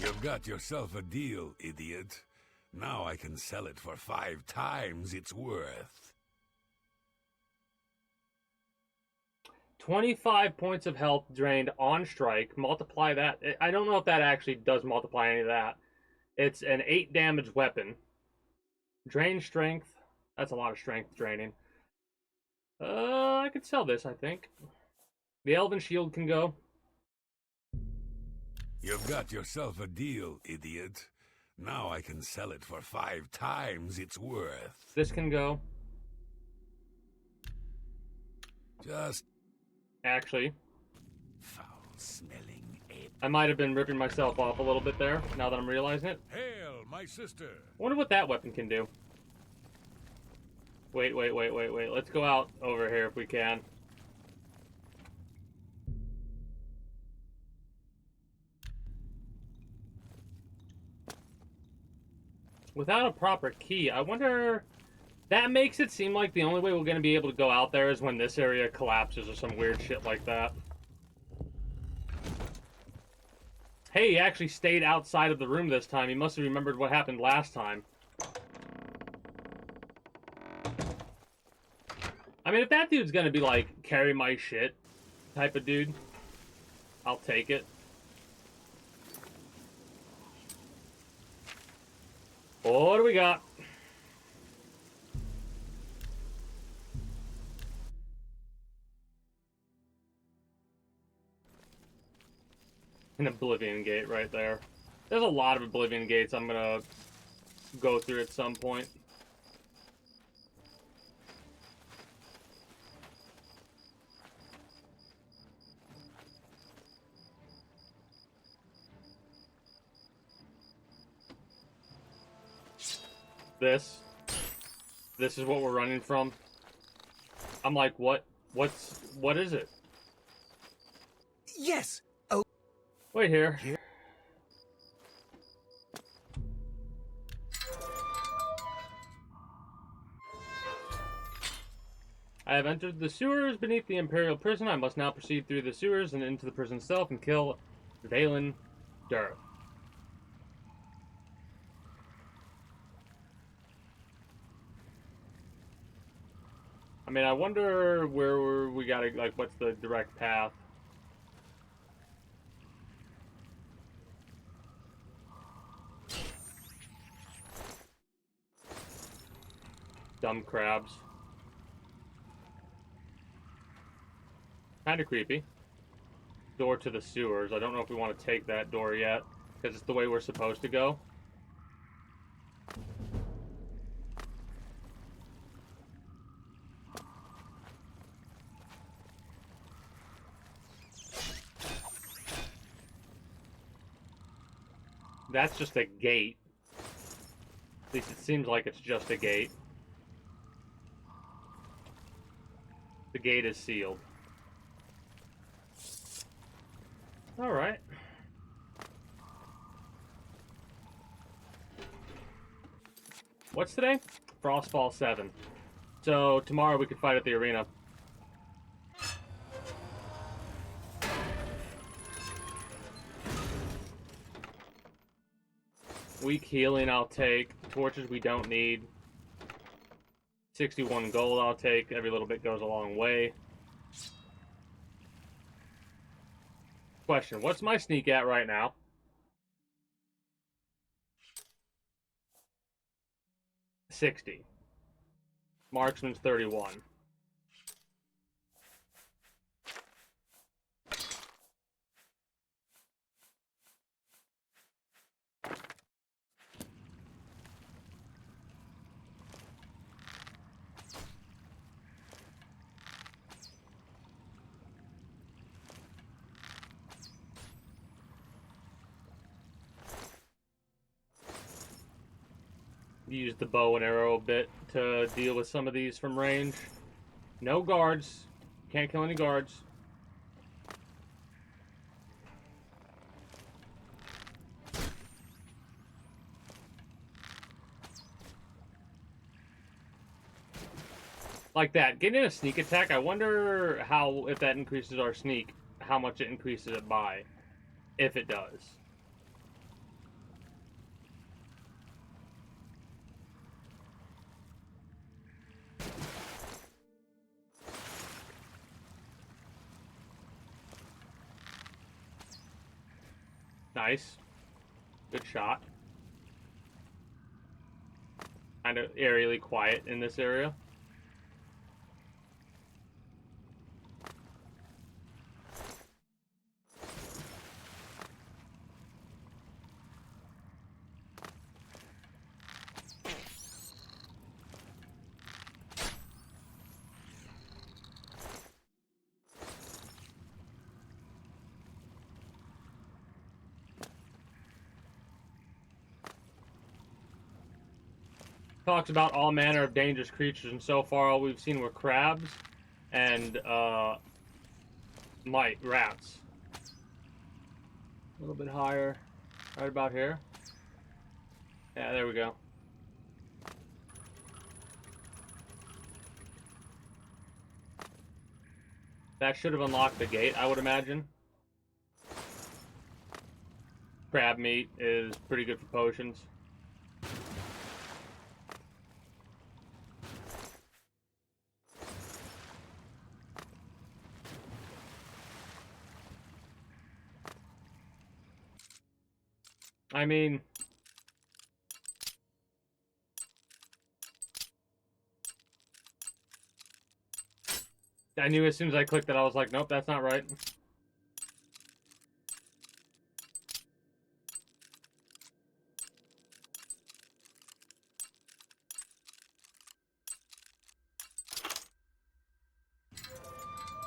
Speaker 10: You've got yourself a deal, idiot. Now I can sell it for 5 times its worth.
Speaker 1: 25 points of health drained on strike. Multiply that. I don't know if that actually does multiply any of that. It's an 8 damage weapon. Drain strength. That's a lot of strength draining. I could sell this, I think. The Elven Shield can go.
Speaker 10: You've got yourself a deal, idiot. Now I can sell it for 5 times its worth.
Speaker 1: This can go.
Speaker 10: Just...
Speaker 1: Actually.
Speaker 10: Foul-smelling ape.
Speaker 1: I might have been ripping myself off a little bit there, now that I'm realizing it.
Speaker 11: Hail, my sister.
Speaker 1: I wonder what that weapon can do. Wait. Let's go out over here if we can. Without a proper key, I wonder... That makes it seem like the only way we're going to be able to go out there is when this area collapses or some weird shit like that. Hey, he actually stayed outside of the room this time. He must have remembered what happened last time. I mean, if that dude's going to be like, carry my shit type of dude, I'll take it. What do we got? An Oblivion gate right there. There's a lot of Oblivion gates I'm gonna go through at some point. This is what we're running from. I'm like, what is it?
Speaker 4: Yes. Oh.
Speaker 1: Wait here. I have entered the sewers beneath the Imperial prison. I must now proceed through the sewers and into the prison itself and kill Valen Dur. I mean, I wonder where we gotta, like, what's the direct path? Dumb crabs. Kinda creepy. Door to the sewers. I don't know if we want to take that door yet, because it's the way we're supposed to go. That's just a gate. At least it seems like it's just a gate. The gate is sealed. Alright. What's today? Frostfall 7. So tomorrow we could fight at the arena. Weak healing I'll take. Torches we don't need. 61 gold I'll take. Every little bit goes a long way. Question, what's my sneak at right now? 60. Marksman's 31. Use the bow and arrow a bit to deal with some of these from range. No guards. Can't kill any guards. Like that. Getting a sneak attack, I wonder how, if that increases our sneak, how much it increases it by. If it does. Nice. Good shot. Kind of eerily quiet in this area. Talks about all manner of dangerous creatures, and so far all we've seen were crabs and rats. A little bit higher, right about here. Yeah, there we go. That should have unlocked the gate, I would imagine. Crab meat is pretty good for potions. I mean, I knew as soon as I clicked it, I was like, nope, that's not right.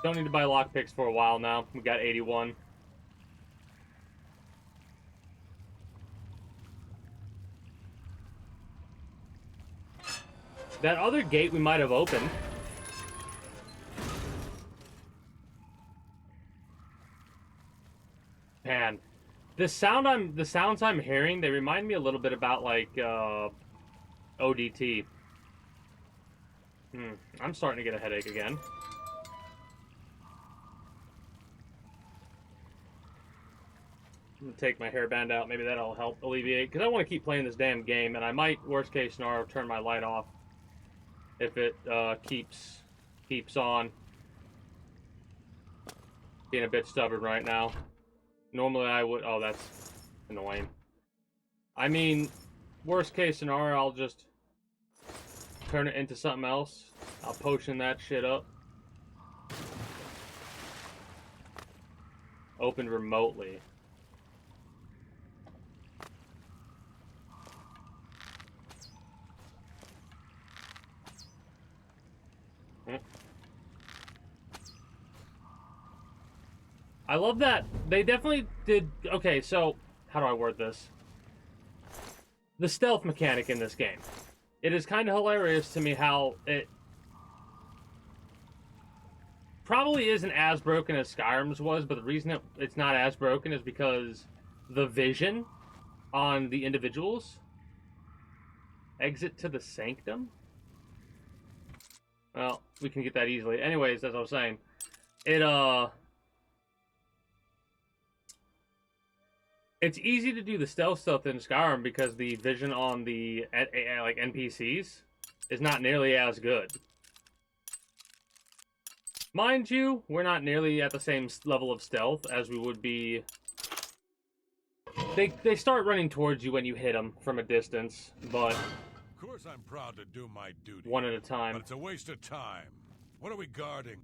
Speaker 1: Don't need to buy lockpicks for a while now. We got 81. That other gate we might have opened. Man, the sounds I'm hearing, they remind me a little bit about like ODT. I'm starting to get a headache again. I'm gonna take my hairband out. Maybe that'll help alleviate. Because I want to keep playing this damn game, and I might, worst case scenario, turn my light off if it keeps on. Being a bit stubborn right now. Normally I would. Oh, that's annoying. I mean, worst case scenario, I'll just turn it into something else. I'll potion that shit up. Open remotely. I love that. They definitely did... Okay, so... How do I word this? The stealth mechanic in this game. It is kind of hilarious to me how it... probably isn't as broken as Skyrim's was, but the reason it's not as broken is because the vision on the individuals... Exit to the sanctum? Well, we can get that easily. Anyways, as I was saying, it's easy to do the stealth stuff in Skyrim because the vision on the like NPCs is not nearly as good. Mind you, we're not nearly at the same level of stealth as we would be. They start running towards you when you hit them from a distance, but
Speaker 11: of course I'm proud to do my duty.
Speaker 1: One at a time.
Speaker 11: But it's a waste of time. What are we guarding?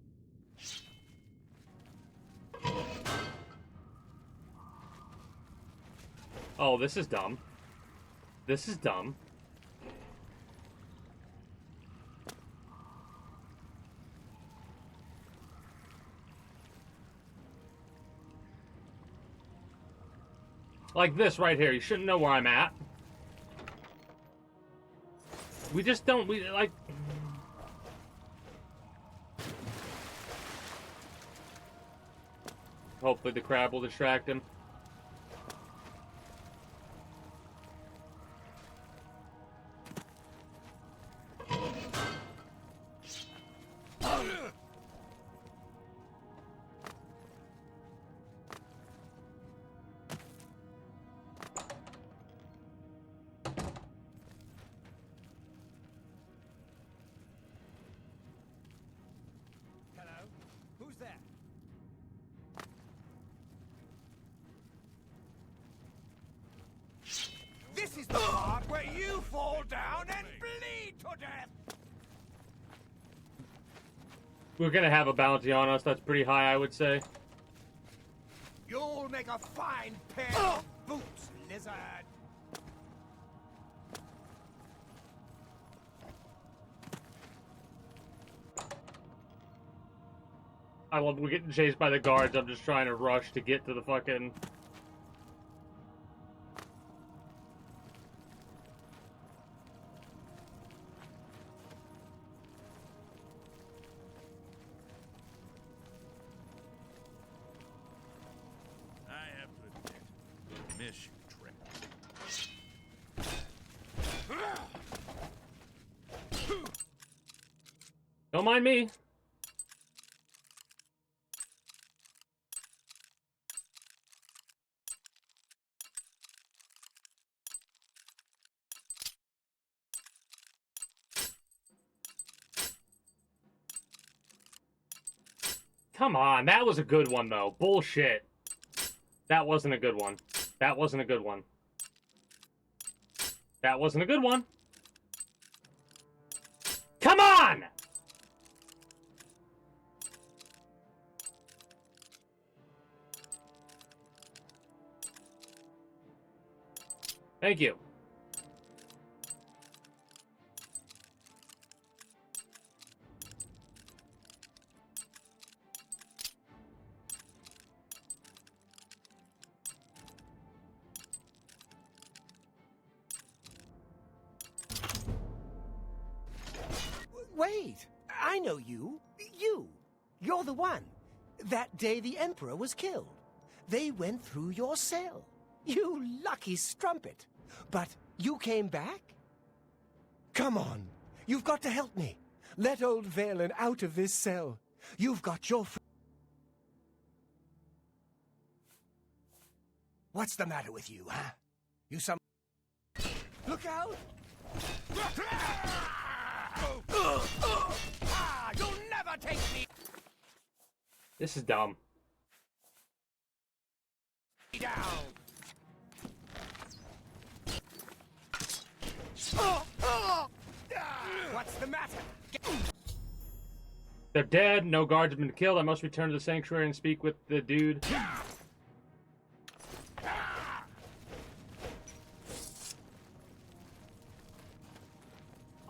Speaker 1: Oh, this is dumb. This is dumb. Like this right here. You shouldn't know where I'm at. We just don't... We, like... Hopefully the crab will distract him.
Speaker 10: This is the part where you fall down and bleed to death!
Speaker 1: We're gonna have a bounty on us. That's pretty high, I would say.
Speaker 10: You'll make a fine pair of boots, lizard!
Speaker 1: I love we're getting chased by the guards. I'm just trying to rush to get to the fucking... Don't mind me. Come on, that was a good one, though. Bullshit. That wasn't a good one. That wasn't a good one. That wasn't a good one. Come on! Thank you.
Speaker 4: Wait! I know you. You're the one. That day the Emperor was killed. They went through your cell. You lucky strumpet. But you came back? Come on. You've got to help me. Let old Valen out of this cell. You've got your... What's the matter with you, huh? You some... Look out! You'll never take me
Speaker 1: This is dumb.
Speaker 4: down! What's the matter?
Speaker 1: They're dead. No guards have been killed. I must return to the sanctuary and speak with the dude.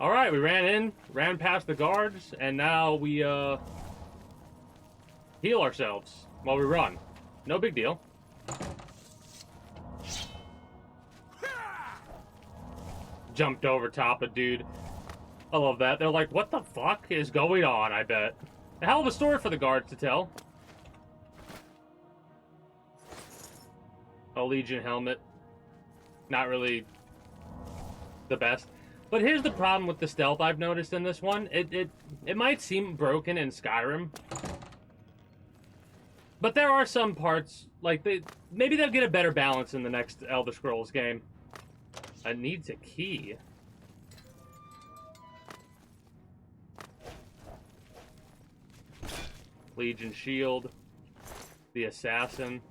Speaker 1: Alright, we ran past the guards, and now we, heal ourselves while we run. No big deal. Jumped over top of dude. I love that. They're like, what the fuck is going on, I bet. A hell of a story for the guards to tell. A Legion helmet. Not really the best. But here's the problem with the stealth I've noticed in this one. It might seem broken in Skyrim. But there are some parts, like, maybe they'll get a better balance in the next Elder Scrolls game. It needs a key. Legion shield. The assassin.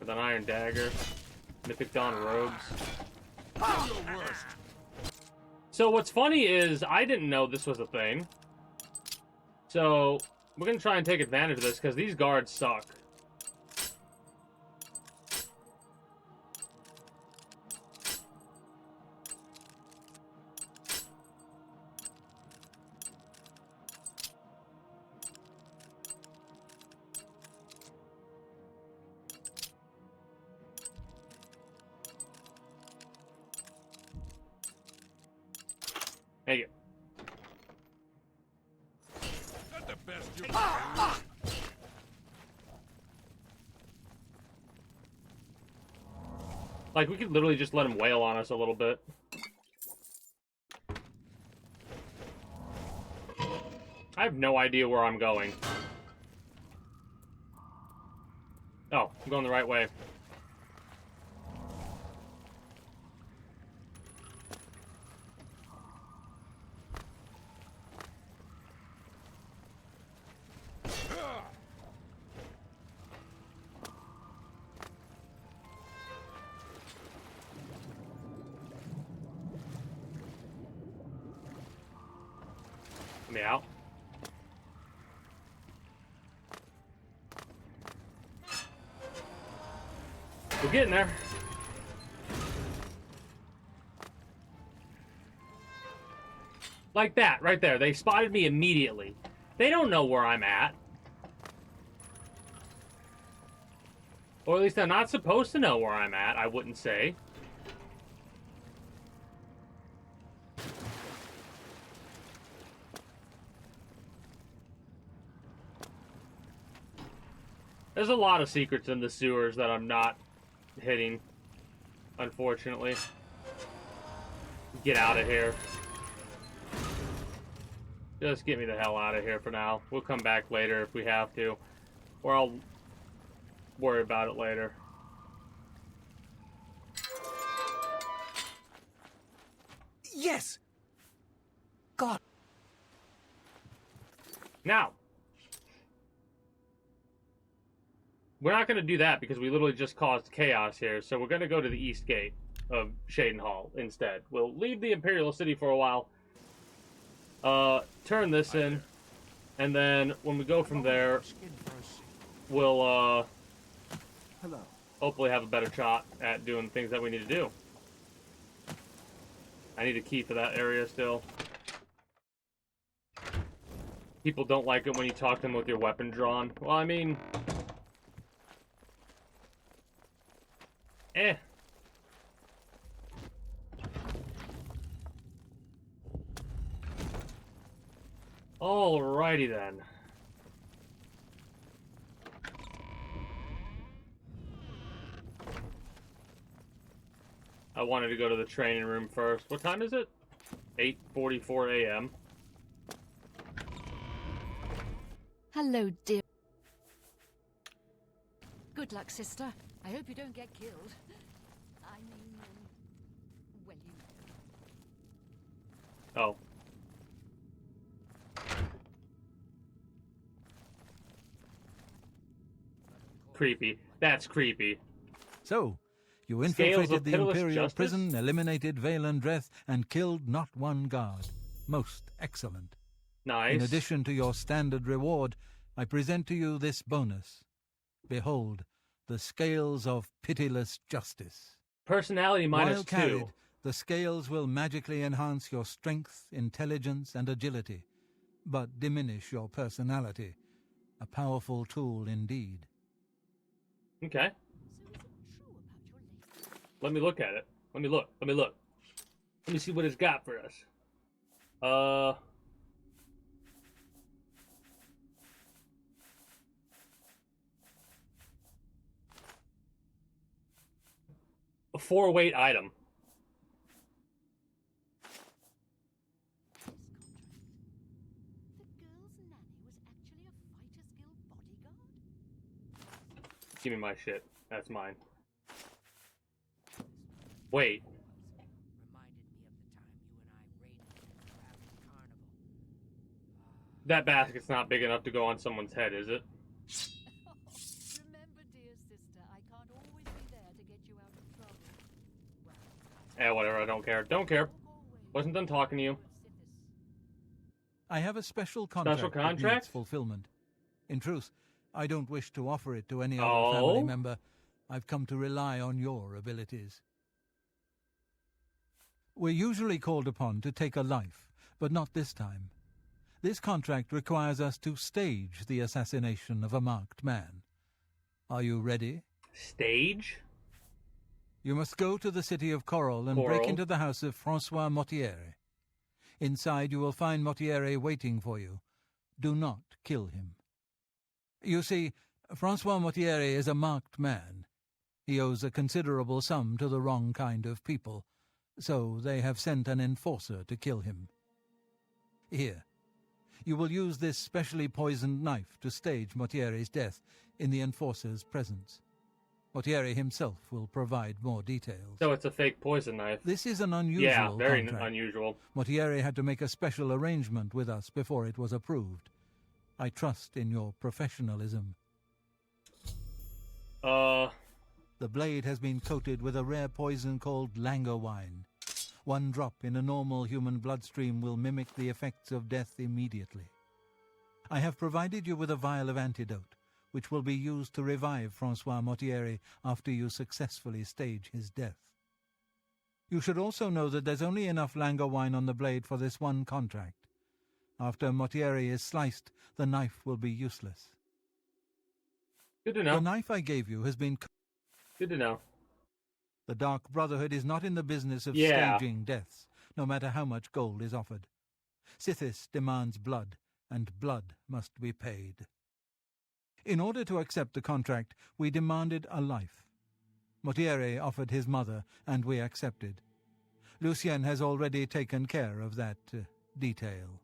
Speaker 1: With an iron dagger. Mythic Dawn robes. So what's funny is, I didn't know this was a thing. So, we're gonna try and take advantage of this, because these guards suck. Take it.
Speaker 11: Not the best you
Speaker 1: Like, we could literally just let him wail on us a little bit. I have no idea where I'm going. Oh, I'm going the right way. Me out. We're getting there. Like that, right there. They spotted me immediately. They don't know where I'm at. Or at least they're not supposed to know where I'm at, I wouldn't say. There's a lot of secrets in the sewers that I'm not hitting, unfortunately. Get out of here. Just get me the hell out of here for now. We'll come back later if we have to. Or I'll worry about it later.
Speaker 4: Yes! God.
Speaker 1: Now, we're not going to do that because we literally just caused chaos here, so we're going to go to the east gate of Shaden Hall instead. We'll leave the Imperial City for a while, turn this in, and then when we go from there, we'll hopefully have a better shot at doing things that we need to do. I need a key for that area still. People don't like it when you talk to them with your weapon drawn. Well, I mean... Eh. Alrighty then. I wanted to go to the training room first. What time is it? 8:44 a.m.
Speaker 2: Hello, dear. Good luck, sister. I hope you don't get killed. I mean, well, you know.
Speaker 1: Oh. Creepy. That's creepy.
Speaker 6: So, you infiltrated the Imperial prison, eliminated Valen Dreth, and killed not one guard. Most excellent.
Speaker 1: Nice.
Speaker 6: In addition to your standard reward, I present to you this bonus. Behold, the scales of pitiless justice.
Speaker 1: Personality minus
Speaker 6: While
Speaker 1: 2.
Speaker 6: carried, the scales will magically enhance your strength, intelligence, and agility, but diminish your personality. A powerful tool indeed.
Speaker 1: Okay. Let me look at it. Let me look. Let me see what it's got for us. A 4-weight item. Give me my shit. That's mine. Wait. That basket's not big enough to go on someone's head, is it?
Speaker 2: Remember, dear sister, I can't always be there to get you out of trouble.
Speaker 1: Eh, whatever, I don't care. Don't care. Wasn't done talking to you.
Speaker 6: I have a special contract that needs fulfillment. In truth, I don't wish to offer it to any other family member. I've come to rely on your abilities. We're usually called upon to take a life, but not this time. This contract requires us to stage the assassination of a marked man. Are you ready?
Speaker 1: Stage?
Speaker 6: You must go to the city of Coral and break into the house of Francois Mortieri. Inside you will find Mortieri waiting for you. Do not kill him. You see, Francois Mortieri is a marked man. He owes a considerable sum to the wrong kind of people, so they have sent an enforcer to kill him. Here, you will use this specially poisoned knife to stage Mortieri's death in the enforcer's presence. Mortieri himself will provide more details.
Speaker 1: So it's a fake poison knife.
Speaker 6: This is an unusual
Speaker 1: contract. Yeah, very
Speaker 6: contract.
Speaker 1: Unusual.
Speaker 6: Mortieri had to make a special arrangement with us before it was approved. I trust in your professionalism. The blade has been coated with a rare poison called langowine. One drop in a normal human bloodstream will mimic the effects of death immediately. I have provided you with a vial of antidote, which will be used to revive Francois Mortieri after you successfully stage his death. You should also know that there's only enough langowine on the blade for this one contract. After Mortieri is sliced, the knife will be useless.
Speaker 1: Good to know.
Speaker 6: The knife I gave you has been...
Speaker 1: Good to know.
Speaker 6: The Dark Brotherhood is not in the business of staging deaths, no matter how much gold is offered. Sithis demands blood, and blood must be paid. In order to accept the contract, we demanded a life. Mortieri offered his mother, and we accepted. Lucien has already taken care of that detail.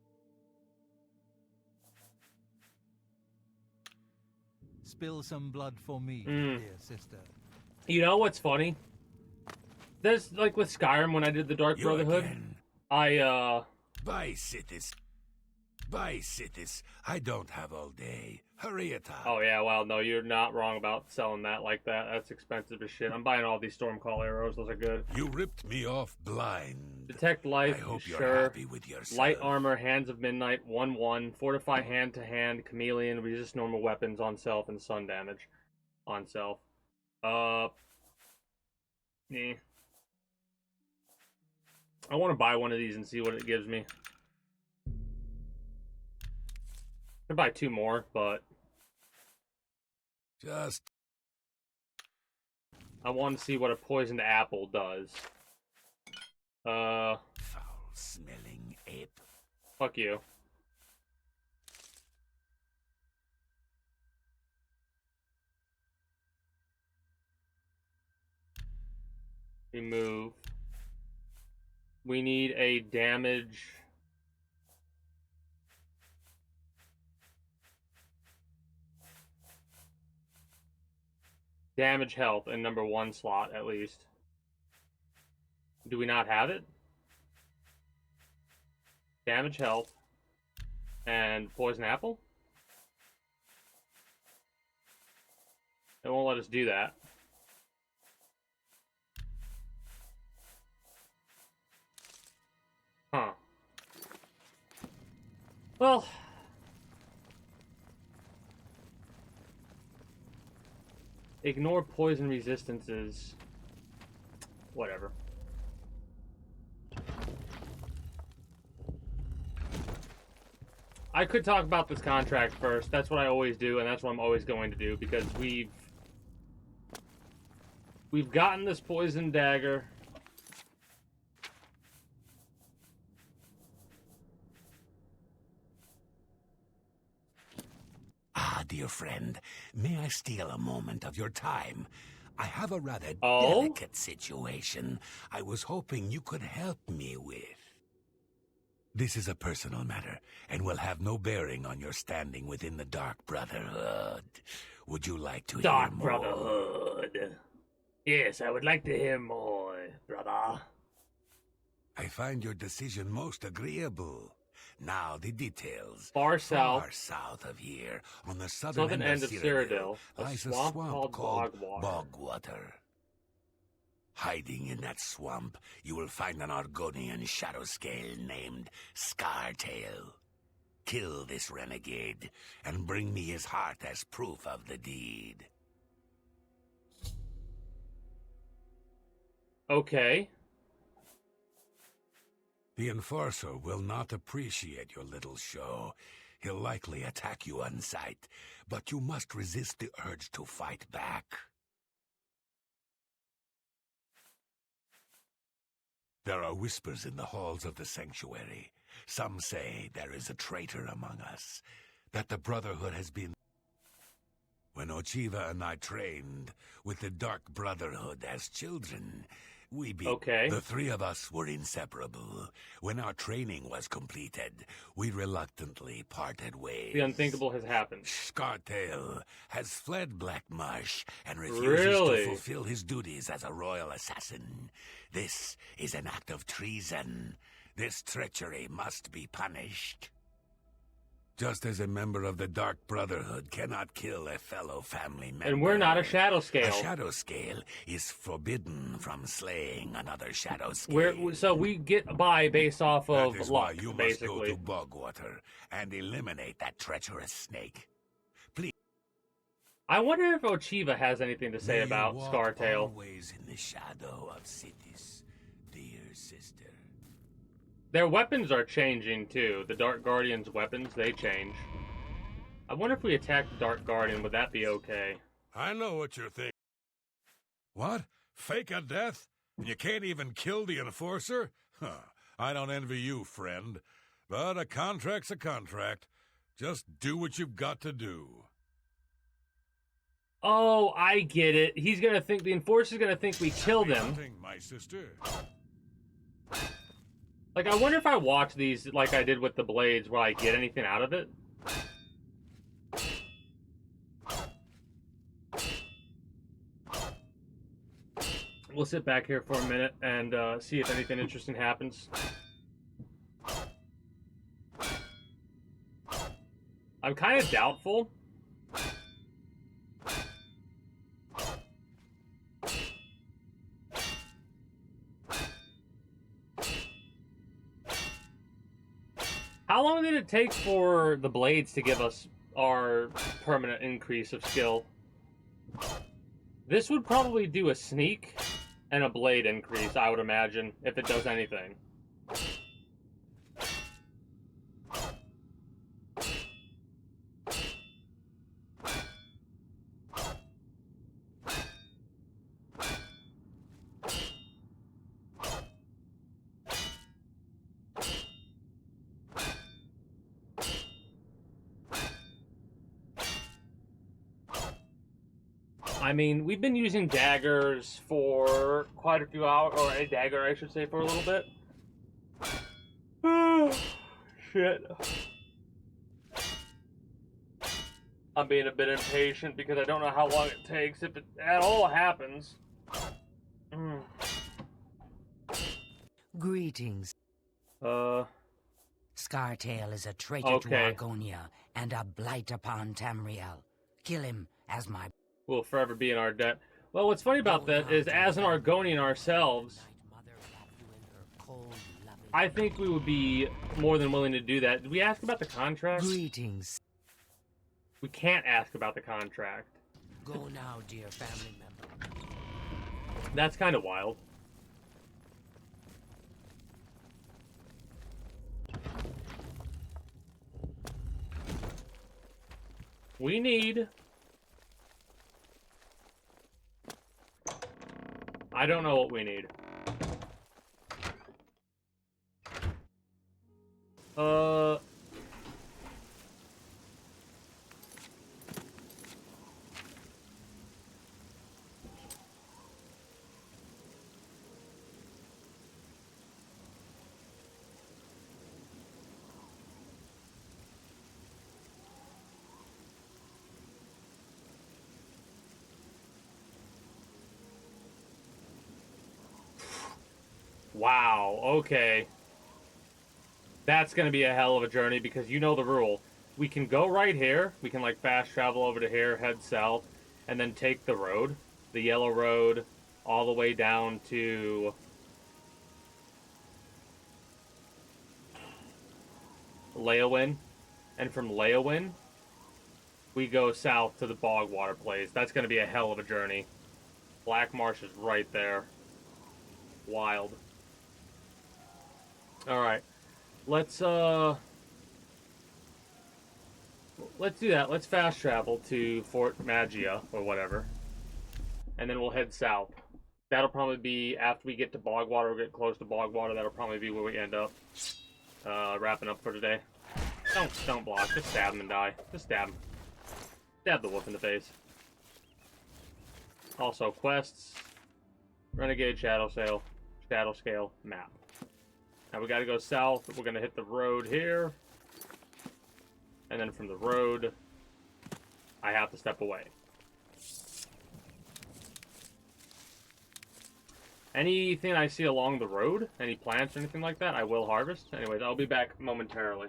Speaker 6: Spill some blood for me, dear sister.
Speaker 1: You know what's funny? There's, like, with Skyrim, when I did the Dark Brotherhood,
Speaker 10: again.
Speaker 1: I,
Speaker 10: Bye, Sithis. Bye, Sithis. I don't have all day. Hurry it up.
Speaker 1: Oh, yeah, well, no, you're not wrong about selling that like that. That's expensive as shit. I'm buying all these Stormcall arrows. Those are good.
Speaker 10: You ripped me off blind.
Speaker 1: Detect life,
Speaker 10: I hope
Speaker 1: sure.
Speaker 10: you're happy with yourself.
Speaker 1: Light armor, Hands of Midnight, 1/1. Fortify hand-to-hand, chameleon, resist normal weapons on self, and sun damage on self. Yeah. I want to buy one of these and see what it gives me. I'd buy 2 more, but... I want to see what a poisoned apple does.
Speaker 10: Foul-smelling ape.
Speaker 1: Fuck you. Remove. We need a damage. Damage health in number 1 slot, at least. Do we not have it? Damage health. And poison apple? It won't let us do that. Huh. Well... Ignore poison resistances. Whatever. I could talk about this contract first. That's what I always do, and that's what I'm always going to do, because we've gotten this poison dagger.
Speaker 10: Ah, dear friend, may I steal a moment of your time? I have a rather
Speaker 1: Oh?
Speaker 10: delicate situation I was hoping you could help me with. This is a personal matter, and will have no bearing on your standing within the Dark Brotherhood. Would you like to
Speaker 1: Dark
Speaker 10: hear more?
Speaker 1: Brotherhood. Yes, I would like to hear more, brother.
Speaker 10: I find your decision most agreeable. Now the details.
Speaker 1: Far south
Speaker 10: of here, on the southern
Speaker 1: end of Cyrodiil, a
Speaker 10: lies a
Speaker 1: swamp
Speaker 10: swamp
Speaker 1: called
Speaker 10: called
Speaker 1: Bogwater.
Speaker 10: Bogwater. Hiding in that swamp, you will find an Argonian shadow scale named Scartail. Kill this renegade, and bring me his heart as proof of the deed.
Speaker 1: Okay.
Speaker 10: The Enforcer will not appreciate your little show. He'll likely attack you on sight, but you must resist the urge to fight back. There are whispers in the halls of the sanctuary. Some say there is a traitor among us, that the Brotherhood has been... When Ochiva and I trained with the Dark Brotherhood as children, the three of us were inseparable. When our training was completed, we reluctantly parted ways.
Speaker 1: The unthinkable has happened.
Speaker 10: Scartail has fled Black Marsh and refuses to fulfill his duties as a royal assassin. This is an act of treason. This treachery must be punished. Just as a member of the Dark Brotherhood cannot kill a fellow family member.
Speaker 1: And we're not a shadow scale.
Speaker 10: A shadow scale is forbidden from slaying another shadow scale.
Speaker 1: So we get by based off of
Speaker 10: That is
Speaker 1: luck,
Speaker 10: why you
Speaker 1: basically.
Speaker 10: must go to Bogwater and eliminate that treacherous snake. Please.
Speaker 1: I wonder if Ochiva has anything to say about Scartail.
Speaker 10: Always in the shadow of cities, dear sister.
Speaker 1: Their weapons are changing, too. The Dark Guardian's weapons, they change. I wonder if we attack the Dark Guardian, would that be okay?
Speaker 11: I know what you're thinking. What? Fake a death? And you can't even kill the Enforcer? Huh. I don't envy you, friend. But a contract's a contract. Just do what you've got to do.
Speaker 1: Oh, I get it. He's gonna think, the Enforcer's gonna think we killed him.
Speaker 11: My sister.
Speaker 1: Like, I wonder if I watch these like I did with the blades, will I get anything out of it? We'll sit back here for a minute and see if anything interesting happens. I'm kind of doubtful. How long did it take for the blades to give us our permanent increase of skill? This would probably do a sneak and a blade increase, I would imagine, if it does anything. I mean, we've been using daggers for quite a few hours, or a dagger, I should say, for a little bit. Shit. I'm being a bit impatient because I don't know how long it takes, if it at all happens.
Speaker 9: Greetings. Scartail is a traitor to Argonia and a blight upon Tamriel. Kill him as my...
Speaker 1: Will forever be in our debt. Well, what's funny about that is, as an Argonian ourselves, I think we would be more than willing to do that. Did we ask about the contract?
Speaker 9: Greetings.
Speaker 1: We can't ask about the contract.
Speaker 9: Go now, dear family member.
Speaker 1: That's kind of wild. We need... I don't know what we need. Wow, okay. That's gonna be a hell of a journey, because you know the rule. We can go right here, we can like fast travel over to here, head south, and then take the road, the yellow road, all the way down to... Leowin. And from Leowin, we go south to the Bogwater place. That's gonna be a hell of a journey. Black Marsh is right there. Wild. Alright. Let's do that. Let's fast travel to Fort Magia, or whatever. And then we'll head south. That'll probably be, after we get to Bogwater, or get close to Bogwater, that'll probably be where we end up. Wrapping up for today. Don't block. Just stab him and die. Just stab him. Stab the wolf in the face. Also, quests. Renegade Shadow Scale map. Now we gotta go south. We're gonna hit the road here. And then from the road, I have to step away. Anything I see along the road, any plants or anything like that, I will harvest. Anyways, I'll be back momentarily.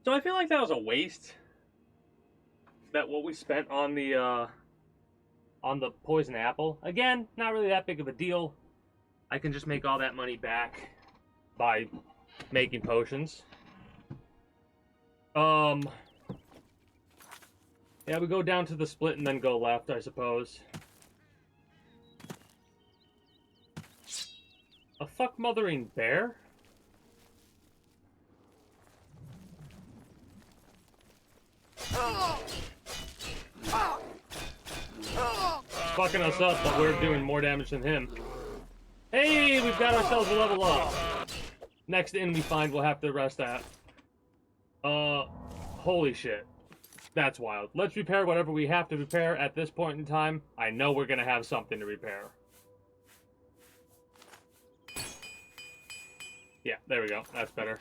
Speaker 1: So I feel like that was a waste. That what we spent on the poison apple. Again, not really that big of a deal. I can just make all that money back by making potions. Yeah, we go down to the split and then go left, I suppose. A fuck mothering bear? Fucking us up, but we're doing more damage than him. Hey, we've got ourselves a level up. Next inn we find, we'll have to rest at. Holy shit. That's wild. Let's repair whatever we have to repair at this point in time. I know we're gonna have something to repair. Yeah, there we go. That's better.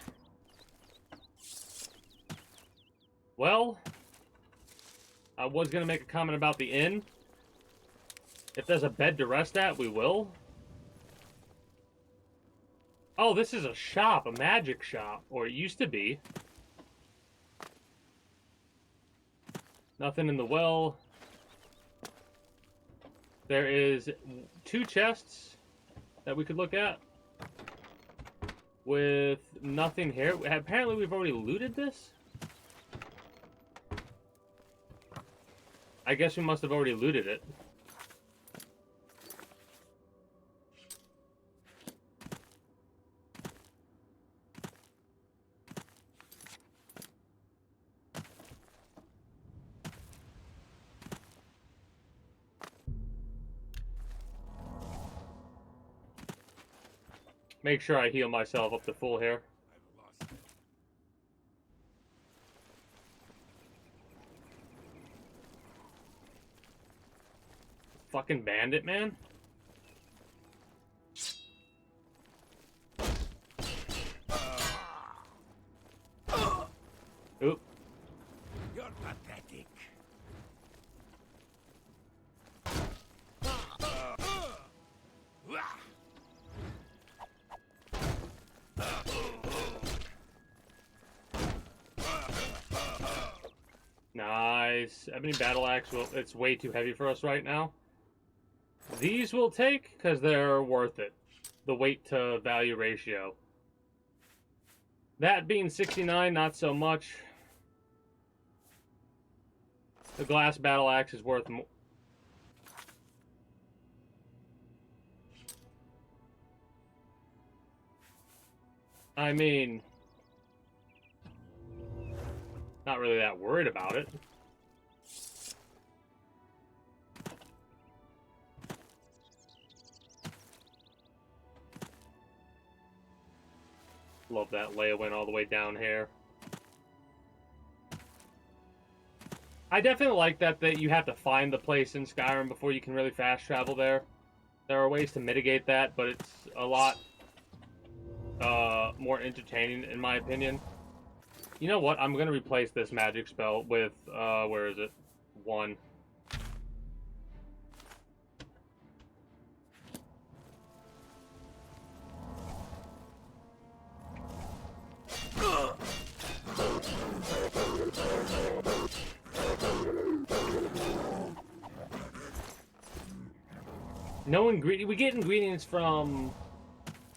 Speaker 1: Well, I was gonna make a comment about the inn. If there's a bed to rest at, we will. Oh, this is a shop, a magic shop. Or it used to be. Nothing in the well. There is 2 chests that we could look at. With nothing here. Apparently we've already looted this? I guess we must have already looted it. Make sure I heal myself up to full here. Fucking bandit, man. Oop.
Speaker 10: You're pathetic.
Speaker 1: Nice. Ebony battle axe, well, it's way too heavy for us right now. These we'll take because they're worth it. The weight to value ratio. That being 69, not so much. The glass battle axe is worth more. I mean, not really that worried about it. Love that Leia went all the way down here. I definitely like that you have to find the place in Skyrim before you can really fast travel there. There are ways to mitigate that, but it's a lot more entertaining in my opinion. You know what? I'm going to replace this magic spell with, where is it? 1. No ingredient. We get ingredients from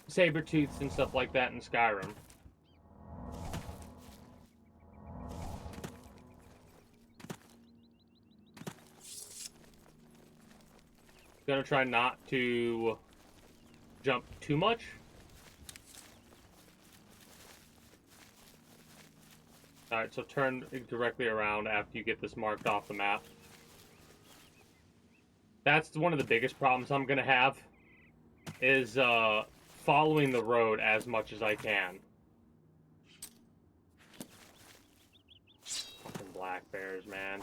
Speaker 1: saber-tooths and stuff like that in Skyrim. Gonna try not to jump too much. Alright, so turn directly around after you get this marked off the map. That's one of the biggest problems I'm gonna have, is following the road as much as I can. Fucking black bears, man.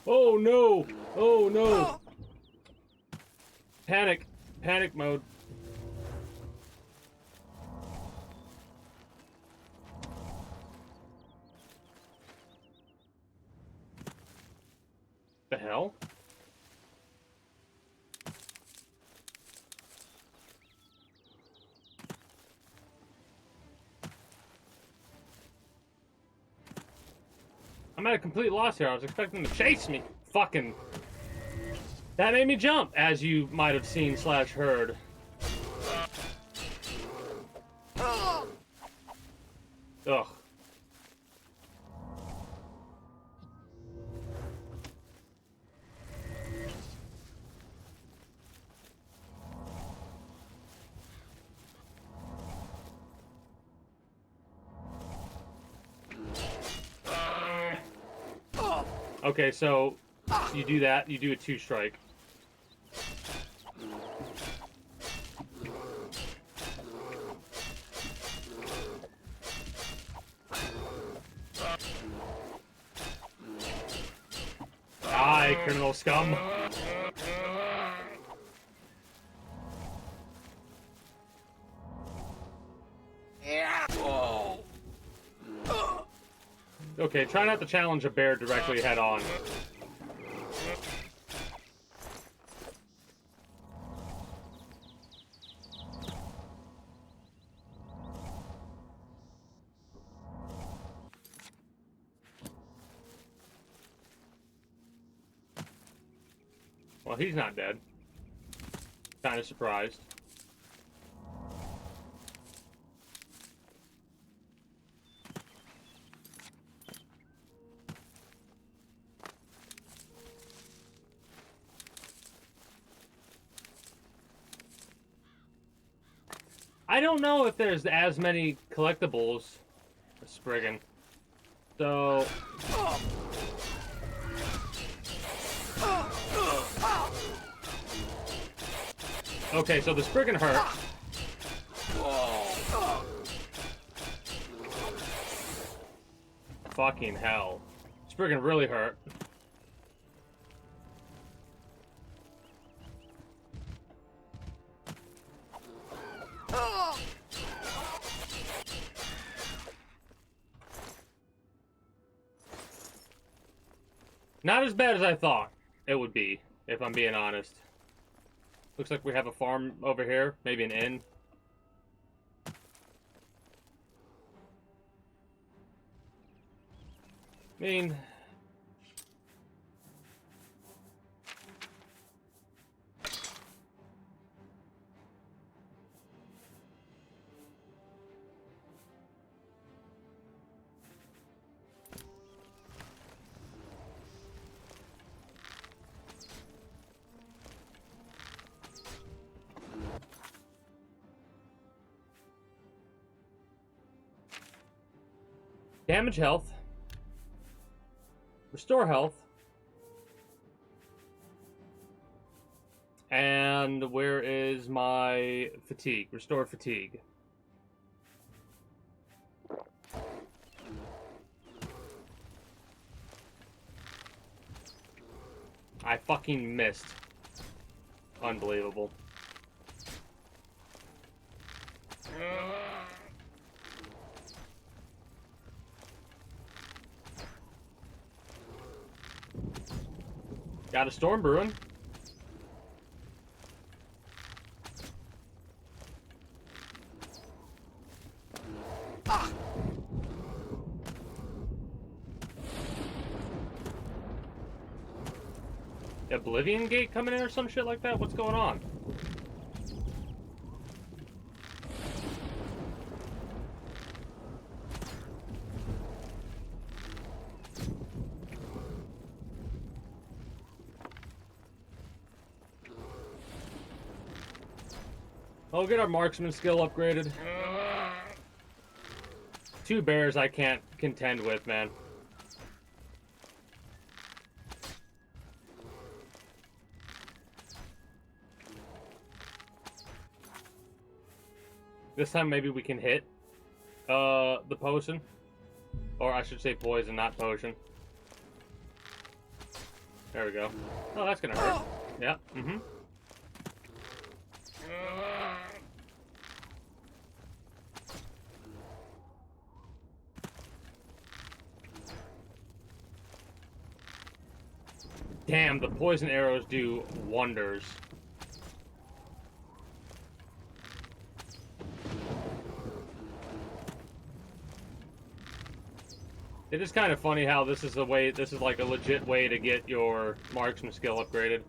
Speaker 1: Oh no! Oh no! Panic! Panic mode. The hell? I'm at a complete loss here. I was expecting to chase me. Fucking... That made me jump, as you might have seen / heard. Ugh. Okay, so you do that, you do a 2-strike. Die, criminal scum. Okay, try not to challenge a bear directly head on. Well, he's not dead. Kind of surprised. I don't know if there's as many collectibles as Spriggan. So... Okay, so the Spriggan hurt. Fucking hell. Spriggan really hurt. Not as bad as I thought it would be, if I'm being honest. Looks like we have a farm over here, maybe an inn. I mean... Damage health. Restore health. And where is my fatigue? Restore fatigue. I fucking missed. Unbelievable. Got a storm brewing. Oblivion gate coming in or some shit like that? What's going on? I'll get our marksman skill upgraded. 2 bears I can't contend with, man. This time maybe we can hit the potion. Or I should say poison, not potion. There we go. Oh, that's gonna hurt. Yeah, mm-hmm. Damn, the poison arrows do wonders. It is kind of funny how this is like a legit way to get your marksman skill upgraded.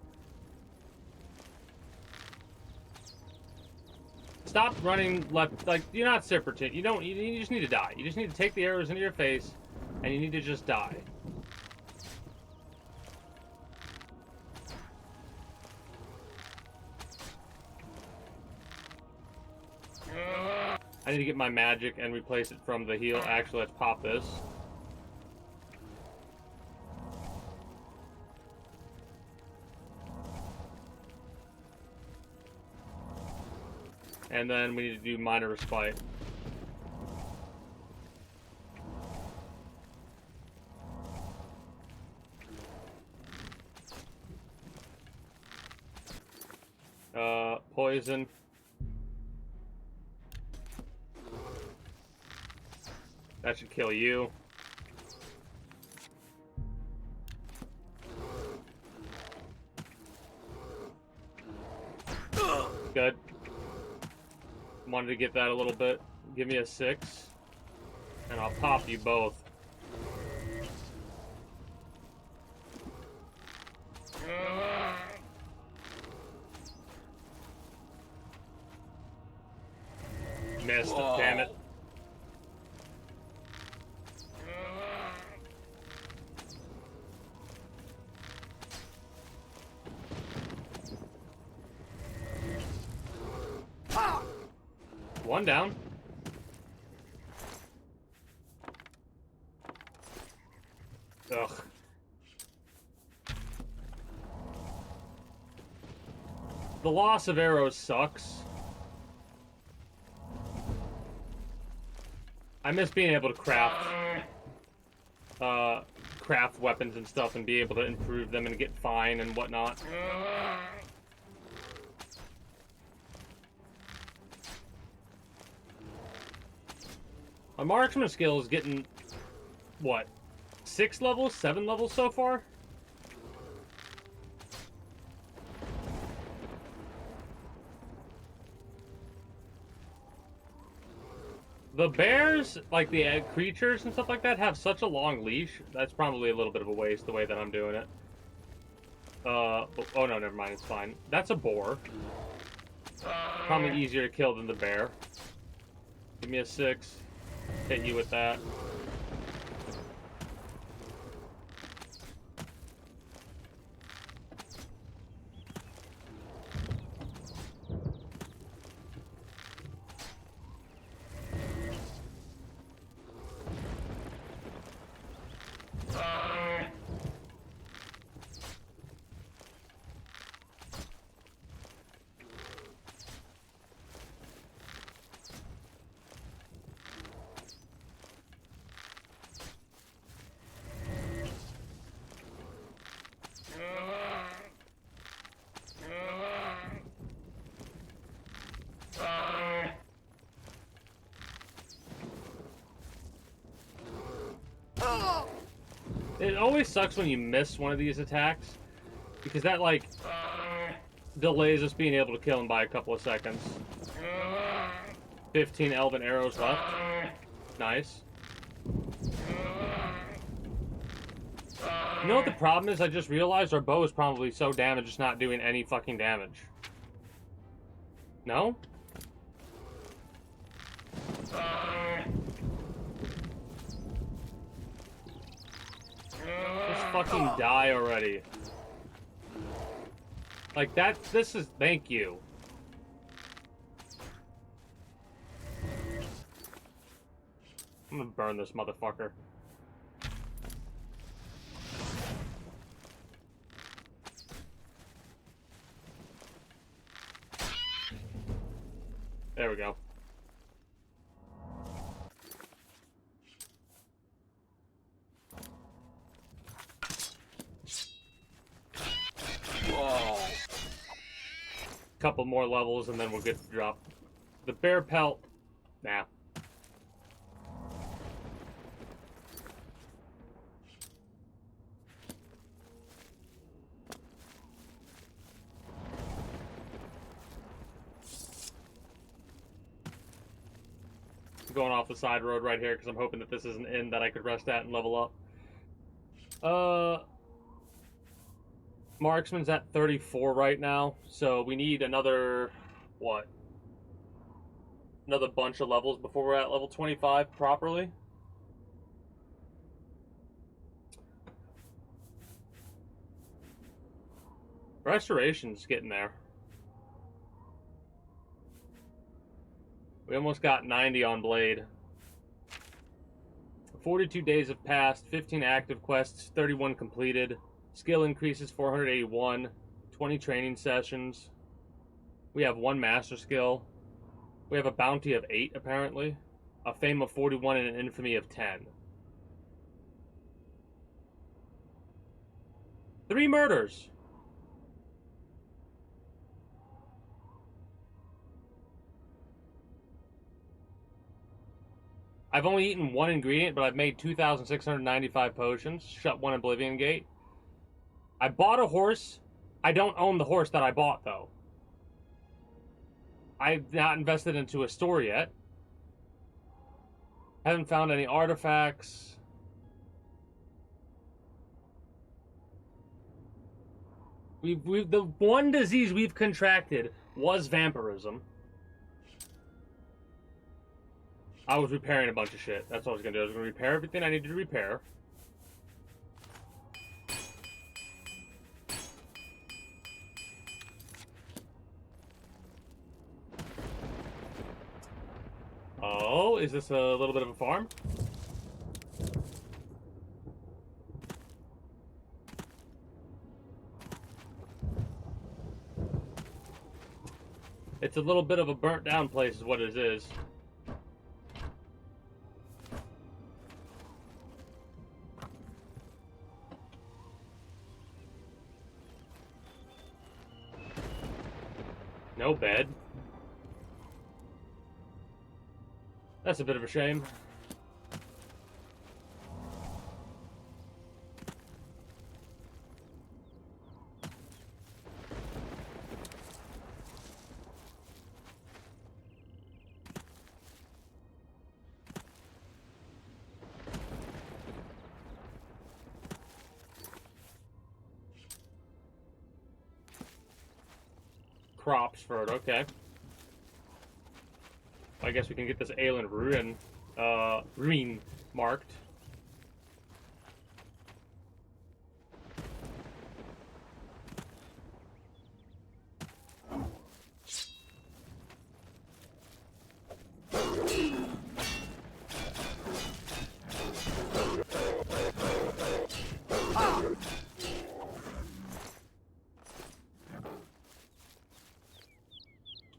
Speaker 1: Stop running left, like, you're not Sipperton. You just need to die. You just need to take the arrows into your face, and you need to just die. I need to get my magic and replace it from the heal. Actually, let's pop this. And then we need to do minor respite. Poison. That should kill you. Good. Wanted to get that a little bit. Give me a 6. And I'll pop you both. Missed, damn it. One down. Ugh. The loss of arrows sucks. I miss being able to craft weapons and stuff and be able to improve them and get fine and whatnot. My marksman skill is getting, what, 6 levels, 7 levels so far? The bears, like the egg creatures and stuff like that, have such a long leash. That's probably a little bit of a waste the way that I'm doing it. Oh no, never mind, it's fine. That's a boar. Probably easier to kill than the bear. Give me a 6. Hit you with that. It always sucks when you miss one of these attacks, because that, like, delays us being able to kill him by a couple of seconds. 15 elven arrows left. Nice. You know what the problem is? I just realized our bow is probably so damaged it's not doing any fucking damage. No? Just fucking die already. Like that, this is, thank you. I'm gonna burn this motherfucker. There we go. Couple more levels and then we'll get to drop the bear pelt. Nah. going off the side road right here because I'm hoping that this is an inn that I could rest at and level up. Marksman's at 34 right now, so we need another, what? Another bunch of levels before we're at level 25 properly. Restoration's getting there. We almost got 90 on Blade. 42 days have passed, 15 active quests, 31 completed. Skill increases 481, 20 training sessions. We have 1 master skill. We have a bounty of 8, apparently. A fame of 41 and an infamy of 10. 3 murders! I've only eaten 1 ingredient, but I've made 2,695 potions. Shut 1 Oblivion gate. I bought a horse. I don't own the horse that I bought, though. I've not invested into a store yet. Haven't found any artifacts. The one disease we've contracted was vampirism. I was repairing a bunch of shit. That's what I was going to do. I was going to repair everything I needed to repair. Oh, is this a little bit of a farm? It's a little bit of a burnt down place is what it is. No bed. That's a bit of a shame. Crops for it, okay. I guess we can get this Aelin ruin marked.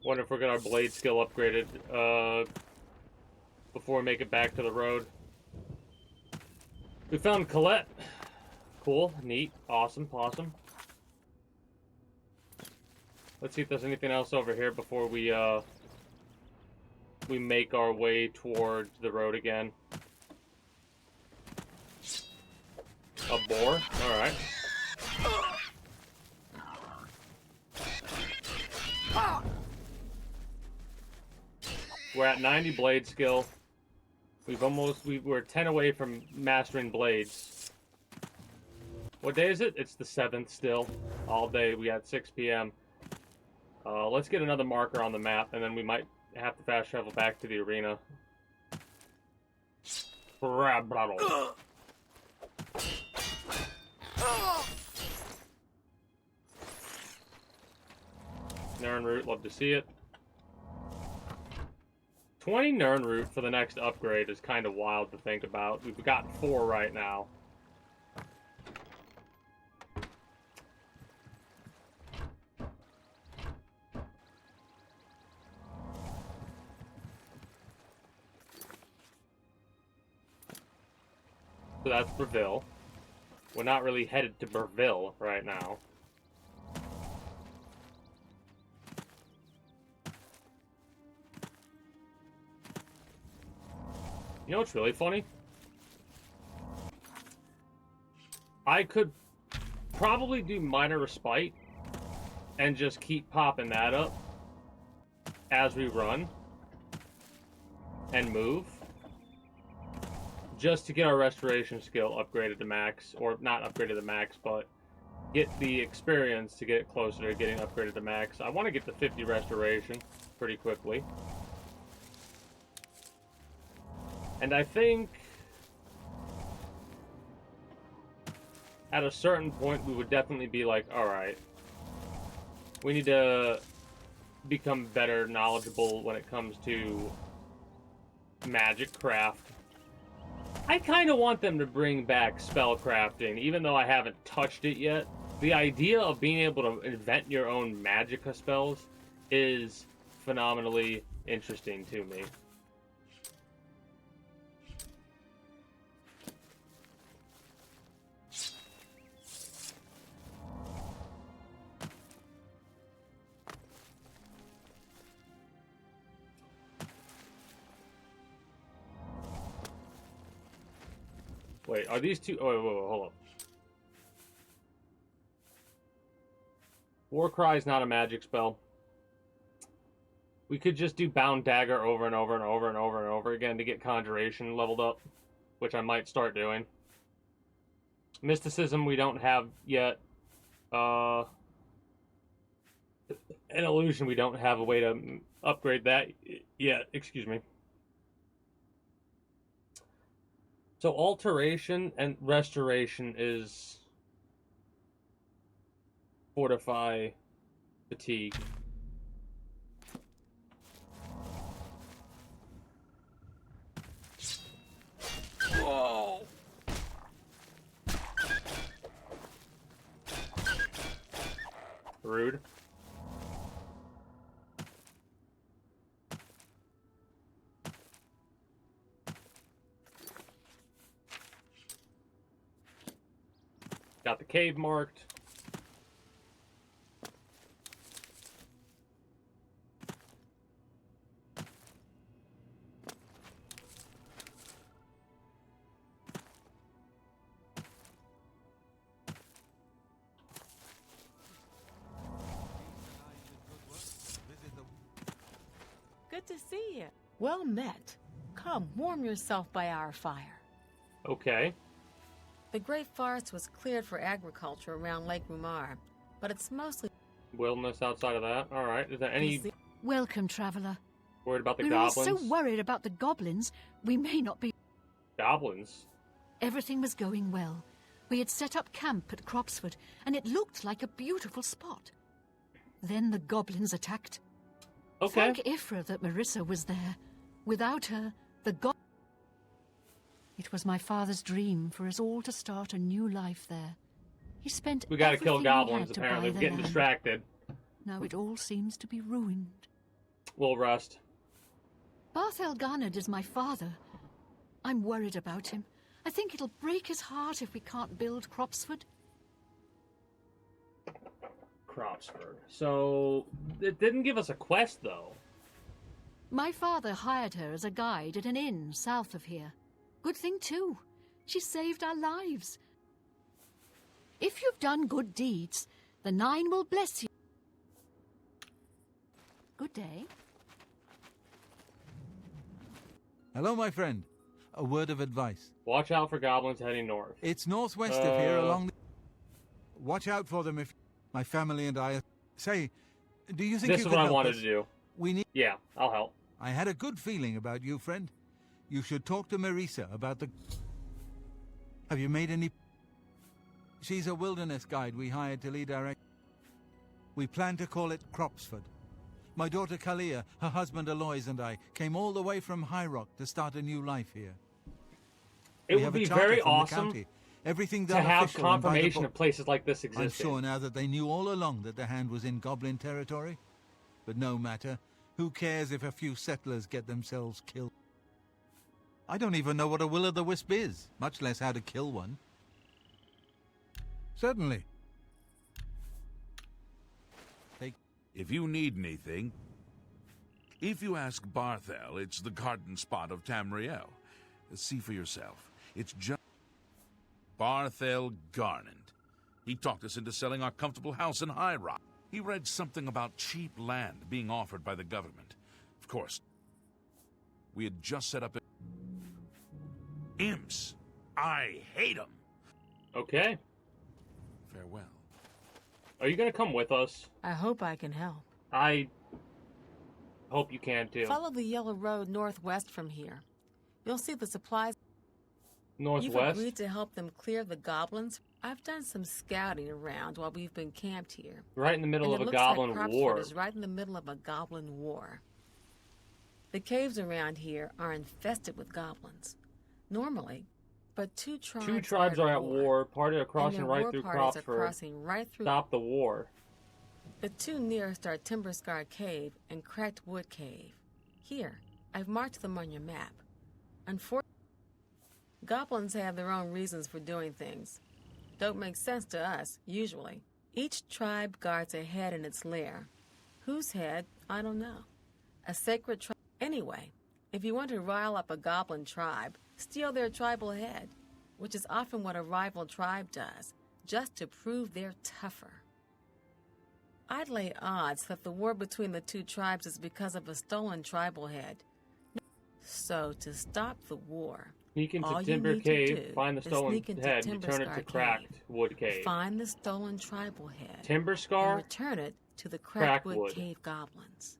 Speaker 1: Wonder if we'll get our blade skill upgraded before we make it back to the road. We found Colette. Cool, neat, awesome, awesome. Let's see if there's anything else over here before we make our way towards the road again. A boar? Alright. We're at 90 blade skill. We're 10 away from mastering blades. What day is it? It's the 7th still. All day. We got 6 p.m. Let's get another marker on the map, and then we might have to fast travel back to the arena. Nern route, love to see it. 20 Nern root for the next upgrade is kind of wild to think about. We've got 4 right now. So that's Breville. We're not really headed to Breville right now. You know what's really funny? I could probably do Minor Respite and just keep popping that up as we run. and move, just to get our restoration skill upgraded to max, or not upgraded to max, but get the experience to get it closer to getting upgraded to max. I want to get the 50 restoration pretty quickly. And I think at a certain point we would definitely be like, alright, we need to become better knowledgeable when it comes to magic craft. I kind of want them to bring back spell crafting, even though I haven't touched it yet. The idea of being able to invent your own magica spells is phenomenally interesting to me. Wait, are these two... Oh, wait, hold up. Warcry is not a magic spell. We could just do Bound Dagger over and over and over and over and over again to get Conjuration leveled up, which I might start doing. Mysticism we don't have yet. An Illusion we don't have a way to upgrade that yet. Excuse me. So Alteration and Restoration is Fortify, Fatigue. Whoa! Rude. Got the cave marked.
Speaker 5: Good to see you. Well met. Come, warm yourself by our fire.
Speaker 1: Okay.
Speaker 5: The Great Forest was cleared for agriculture around Lake Rumar, but it's mostly
Speaker 1: Wilderness outside of that. All right. Is there any
Speaker 2: Welcome, traveler.
Speaker 1: worried about the
Speaker 2: We were all
Speaker 1: goblins?
Speaker 2: so worried about the goblins, we may not be.
Speaker 1: Goblins?
Speaker 2: Everything was going well. We had set up camp at Cropsford, and it looked like a beautiful spot. Then the goblins attacked.
Speaker 1: Okay.
Speaker 2: Thank Ifra that Marissa was there. Without her, the It was my father's dream for us all to start a new life there. He spent
Speaker 1: We gotta kill
Speaker 2: everything he
Speaker 1: goblins,
Speaker 2: had to
Speaker 1: apparently.
Speaker 2: buy
Speaker 1: We're
Speaker 2: the
Speaker 1: getting
Speaker 2: land.
Speaker 1: distracted.
Speaker 2: Now it all seems to be ruined.
Speaker 1: We'll rest.
Speaker 2: Barth Elgarnad is my father. I'm worried about him. I think it'll break his heart if we can't build Cropsford.
Speaker 1: Cropsford. So, it didn't give us a quest, though.
Speaker 2: My father hired her as a guide at an inn south of here. Good thing, too. She saved our lives. If you've done good deeds, the Nine will bless you. Good day.
Speaker 6: Hello, my friend. A word of advice.
Speaker 1: Watch out for goblins heading north.
Speaker 6: It's northwest of here along the... Watch out for them if... My family and I... Say, do you think
Speaker 1: This
Speaker 6: you
Speaker 1: is
Speaker 6: could
Speaker 1: what I
Speaker 6: help
Speaker 1: wanted
Speaker 6: us?
Speaker 1: to do.
Speaker 6: We need...
Speaker 1: Yeah, I'll help.
Speaker 6: I had a good feeling about you, friend. You should talk to Marisa about the... Have you made any... She's a wilderness guide we hired to lead our... We plan to call it Cropsford. My daughter Kalia, her husband Aloys, and I came all the way from High Rock to start a new life here.
Speaker 1: It
Speaker 6: We
Speaker 1: would
Speaker 6: have a
Speaker 1: be
Speaker 6: charter
Speaker 1: very
Speaker 6: from the
Speaker 1: awesome
Speaker 6: county. Everything
Speaker 1: to
Speaker 6: done
Speaker 1: have
Speaker 6: official and by the
Speaker 1: confirmation
Speaker 6: book.
Speaker 1: of places like this
Speaker 6: I'm
Speaker 1: existing.
Speaker 6: sure now that they knew all along that the hand was in Goblin territory. But no matter. Who cares if a few settlers get themselves killed? I don't even know what a will-o'-the-wisp is, much less how to kill one. Certainly.
Speaker 8: If you need anything, if you ask Barthel, it's the garden spot of Tamriel. See for yourself. It's just Barthel Garland. He talked us into selling our comfortable house in High Rock. He read something about cheap land being offered by the government. Of course, We had just set up imps. I hate them.
Speaker 1: Okay.
Speaker 8: Farewell.
Speaker 1: Are you gonna come with us?
Speaker 5: I hope I can help.
Speaker 1: I hope you can too.
Speaker 5: Follow the yellow road northwest from here. You'll see the supplies.
Speaker 1: Northwest?
Speaker 5: You've agreed to help them clear the goblins. I've done some scouting around while we've been camped here.
Speaker 1: Right in the middle of a
Speaker 5: looks
Speaker 1: goblin
Speaker 5: like
Speaker 1: war.
Speaker 5: Cropsford is right in the middle of a goblin war. The caves around here are infested with goblins. Normally, but two tribes
Speaker 1: are at war. Party are crossing right through
Speaker 5: Cropsford.
Speaker 1: Cropsford.
Speaker 5: Right through.
Speaker 1: Stop the war.
Speaker 5: The two nearest are Timber Scar Cave and Cracked Wood Cave. Here, I've marked them on your map. Unfortunately, goblins have their own reasons for doing things. Don't make sense to us, usually. Each tribe guards a head in its lair. Whose head? I don't know. A sacred tribe. Anyway, if you want to rile up a goblin tribe, steal their tribal head, which is often what a rival tribe does, just to prove they're tougher. I'd lay odds that the war between the two tribes is because of a stolen tribal head. So, to stop the war,
Speaker 1: Sneak into
Speaker 5: all
Speaker 1: Timber
Speaker 5: you need
Speaker 1: Cave,
Speaker 5: to do
Speaker 1: find the
Speaker 5: is
Speaker 1: stolen
Speaker 5: sneak into
Speaker 1: head,
Speaker 5: Timber
Speaker 1: return it
Speaker 5: Scar
Speaker 1: to Cracked
Speaker 5: Cave.
Speaker 1: Wood Cave.
Speaker 5: Find the stolen tribal head.
Speaker 1: Timber
Speaker 5: And
Speaker 1: Scar?
Speaker 5: return it to the Crackwood
Speaker 1: Crackwood.
Speaker 5: Cave goblins.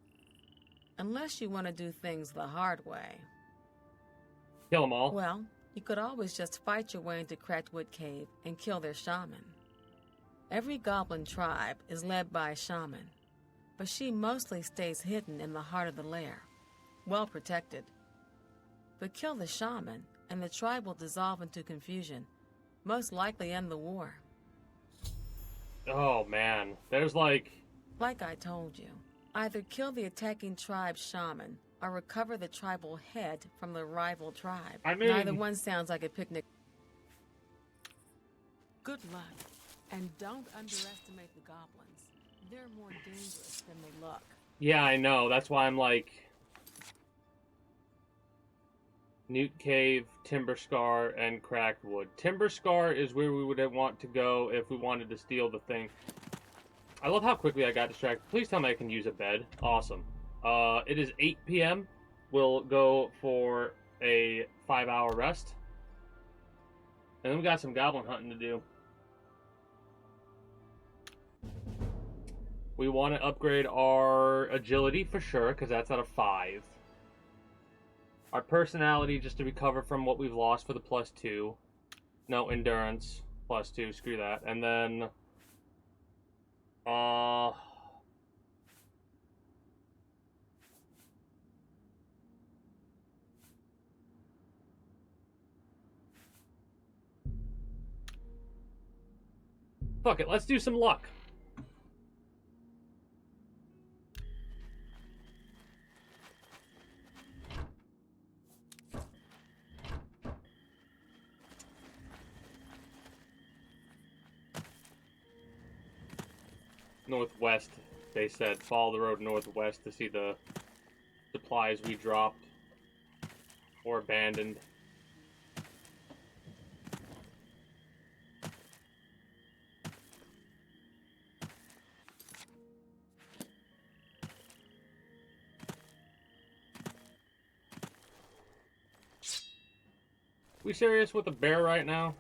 Speaker 5: Unless you want to do things the hard way.
Speaker 1: Kill them all.
Speaker 5: Well, you could always just fight your way into Crackwood Cave and kill their shaman. Every goblin tribe is led by a shaman, but she mostly stays hidden in the heart of the lair, well protected. But kill the shaman, and the tribe will dissolve into confusion, most likely end the war.
Speaker 1: Oh man, there's like
Speaker 5: I told you, either kill the attacking tribe's shaman or recover the tribal head from the rival tribe.
Speaker 1: I mean,
Speaker 5: neither one sounds like a picnic. Good luck, and don't underestimate the goblins. They're more dangerous than they look.
Speaker 1: yeah, I know. That's why I'm like Newt Cave, Timber Scar, and Cracked Wood. Timber Scar is where we would want to go if we wanted to steal the thing. I love how quickly I got distracted. Please tell me I can use a bed. Awesome. It is 8 p.m. We'll go for a 5-hour rest. And then we got some goblin hunting to do. We want to upgrade our agility for sure, because that's at a 5. Our personality, just to recover from what we've lost for the +2. No, endurance, +2, screw that. And then, fuck it, let's do some luck. Northwest, they said. Follow the road northwest to see the supplies we dropped or abandoned. We serious with a bear right now?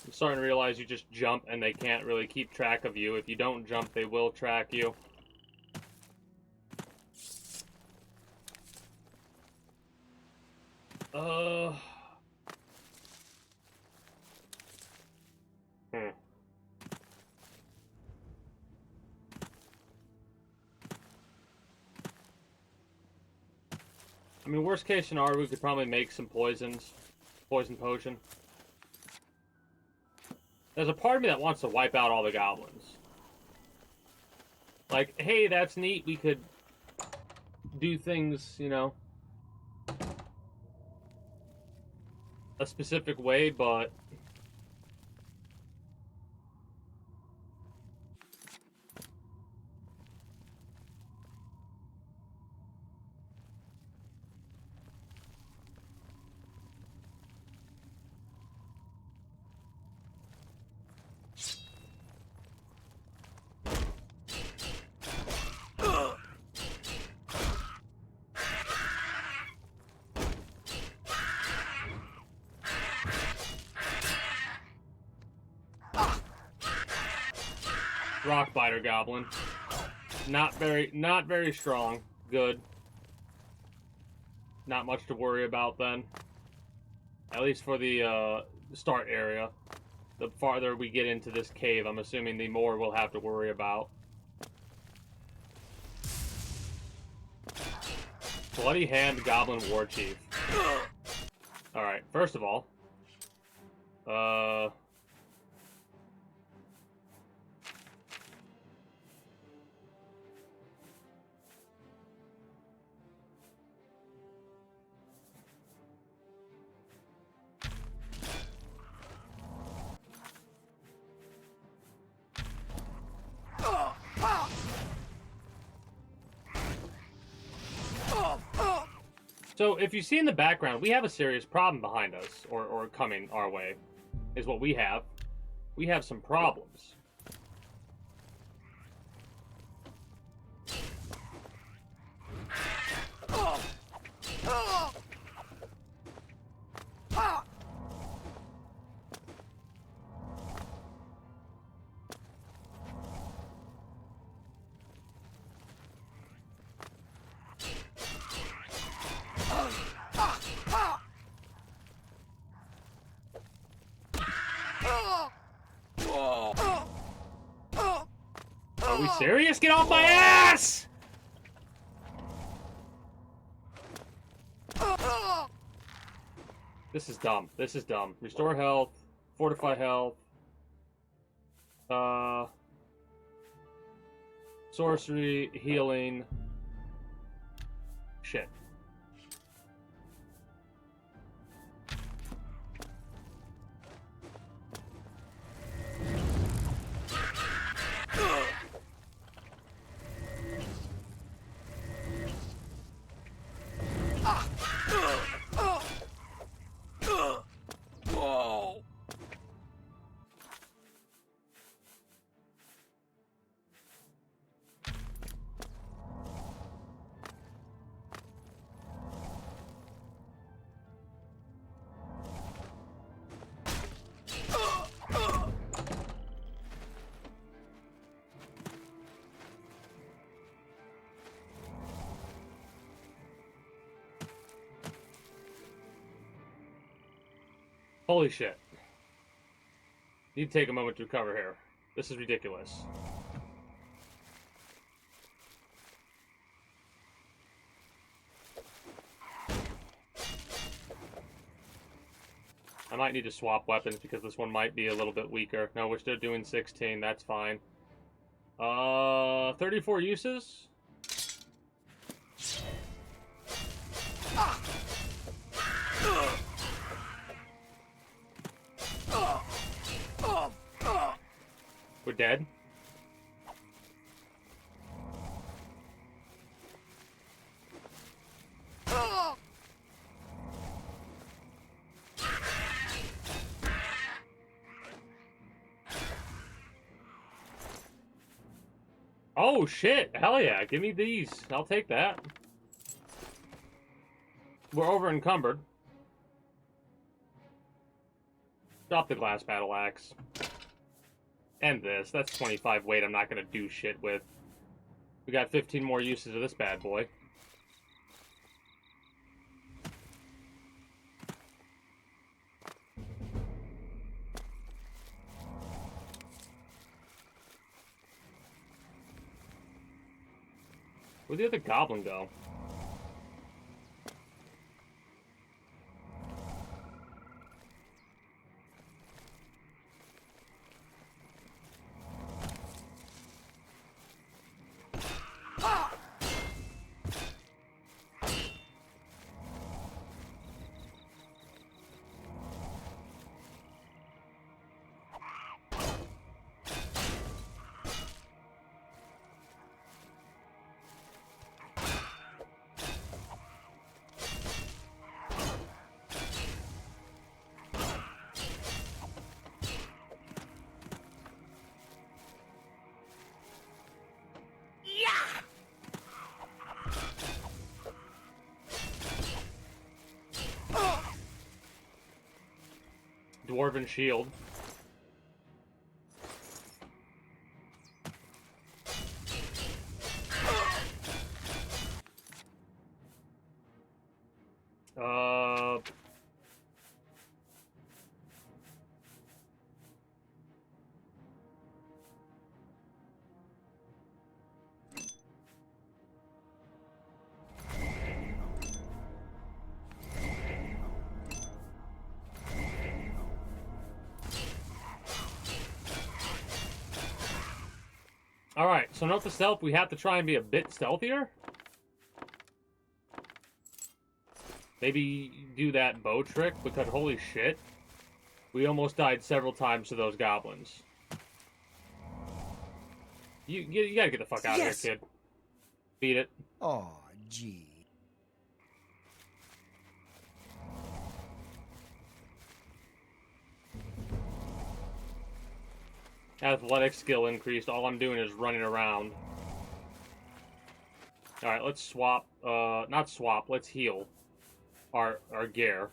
Speaker 1: I'm starting to realize you just jump and they can't really keep track of you. If you don't jump, they will track you. I mean, worst case scenario, we could probably make some poison potion. There's a part of me that wants to wipe out all the goblins. Like, hey, that's neat, we could do things, you know, a specific way, but Rockbiter Goblin. Not very strong. Good. Not much to worry about then. At least for the start area. The farther we get into this cave, I'm assuming the more we'll have to worry about. Bloody Hand Goblin War Chief. Alright, first of all, so, if you see in the background, we have a serious problem behind us, or coming our way, is what we have. We have some problems. Are we serious? Get off my ass! This is dumb. This is dumb. Restore health. Fortify health. Sorcery. Healing. Shit. Holy shit. Need to take a moment to recover here. This is ridiculous. I might need to swap weapons because this one might be a little bit weaker. No, we're still doing 16. That's fine. 34 uses? We're dead. Oh shit, hell yeah, give me these. I'll take that. We're over encumbered. Drop the glass battle axe. And this. That's 25 weight I'm not gonna do shit with. We got 15 more uses of this bad boy. Where'd the other goblin go? Dwarven shield. Alright, so note the stealth, we have to try and be a bit stealthier. Maybe do that bow trick, because holy shit. We almost died several times to those goblins. You gotta get the fuck out of here, kid. Beat it.
Speaker 4: Aw, gee.
Speaker 1: Athletic skill increased. All I'm doing is running around. Alright, let's swap. Not swap. Let's heal our gear.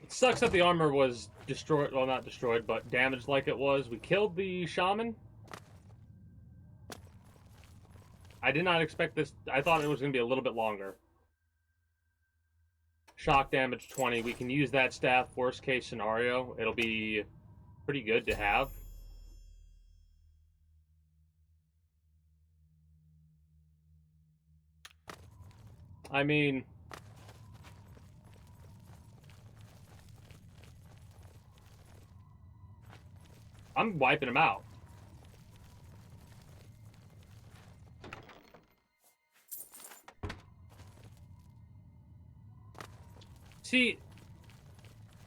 Speaker 1: It sucks that the armor was destroyed. Well, not destroyed, but damaged like it was. We killed the shaman. I did not expect this. I thought it was going to be a little bit longer. Shock damage 20. We can use that staff, worst case scenario. It'll be pretty good to have. I mean, I'm wiping them out. See,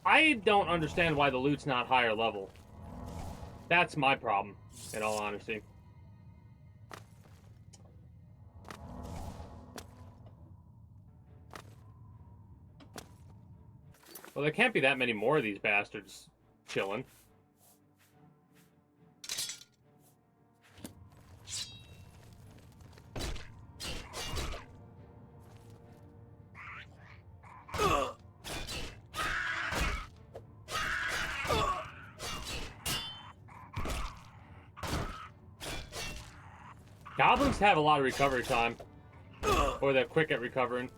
Speaker 1: I don't understand why the loot's not higher level. That's my problem, in all honesty. Well, there can't be that many more of these bastards chilling. Goblins have a lot of recovery time. Or they're quick at recovering.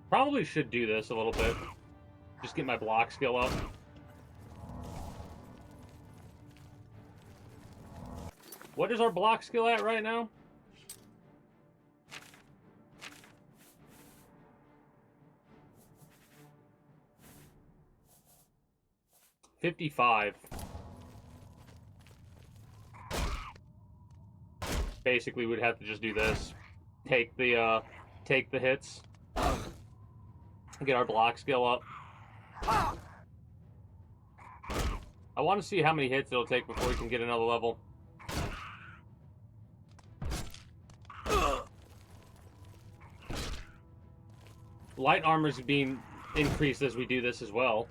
Speaker 1: Probably should do this a little bit. Just get my block skill up. What is our block skill at right now? $55. Basically, we'd have to just do this. Take the hits. Get our block skill up. I want to see how many hits it'll take before we can get another level. Light armor's being increased as we do this as well.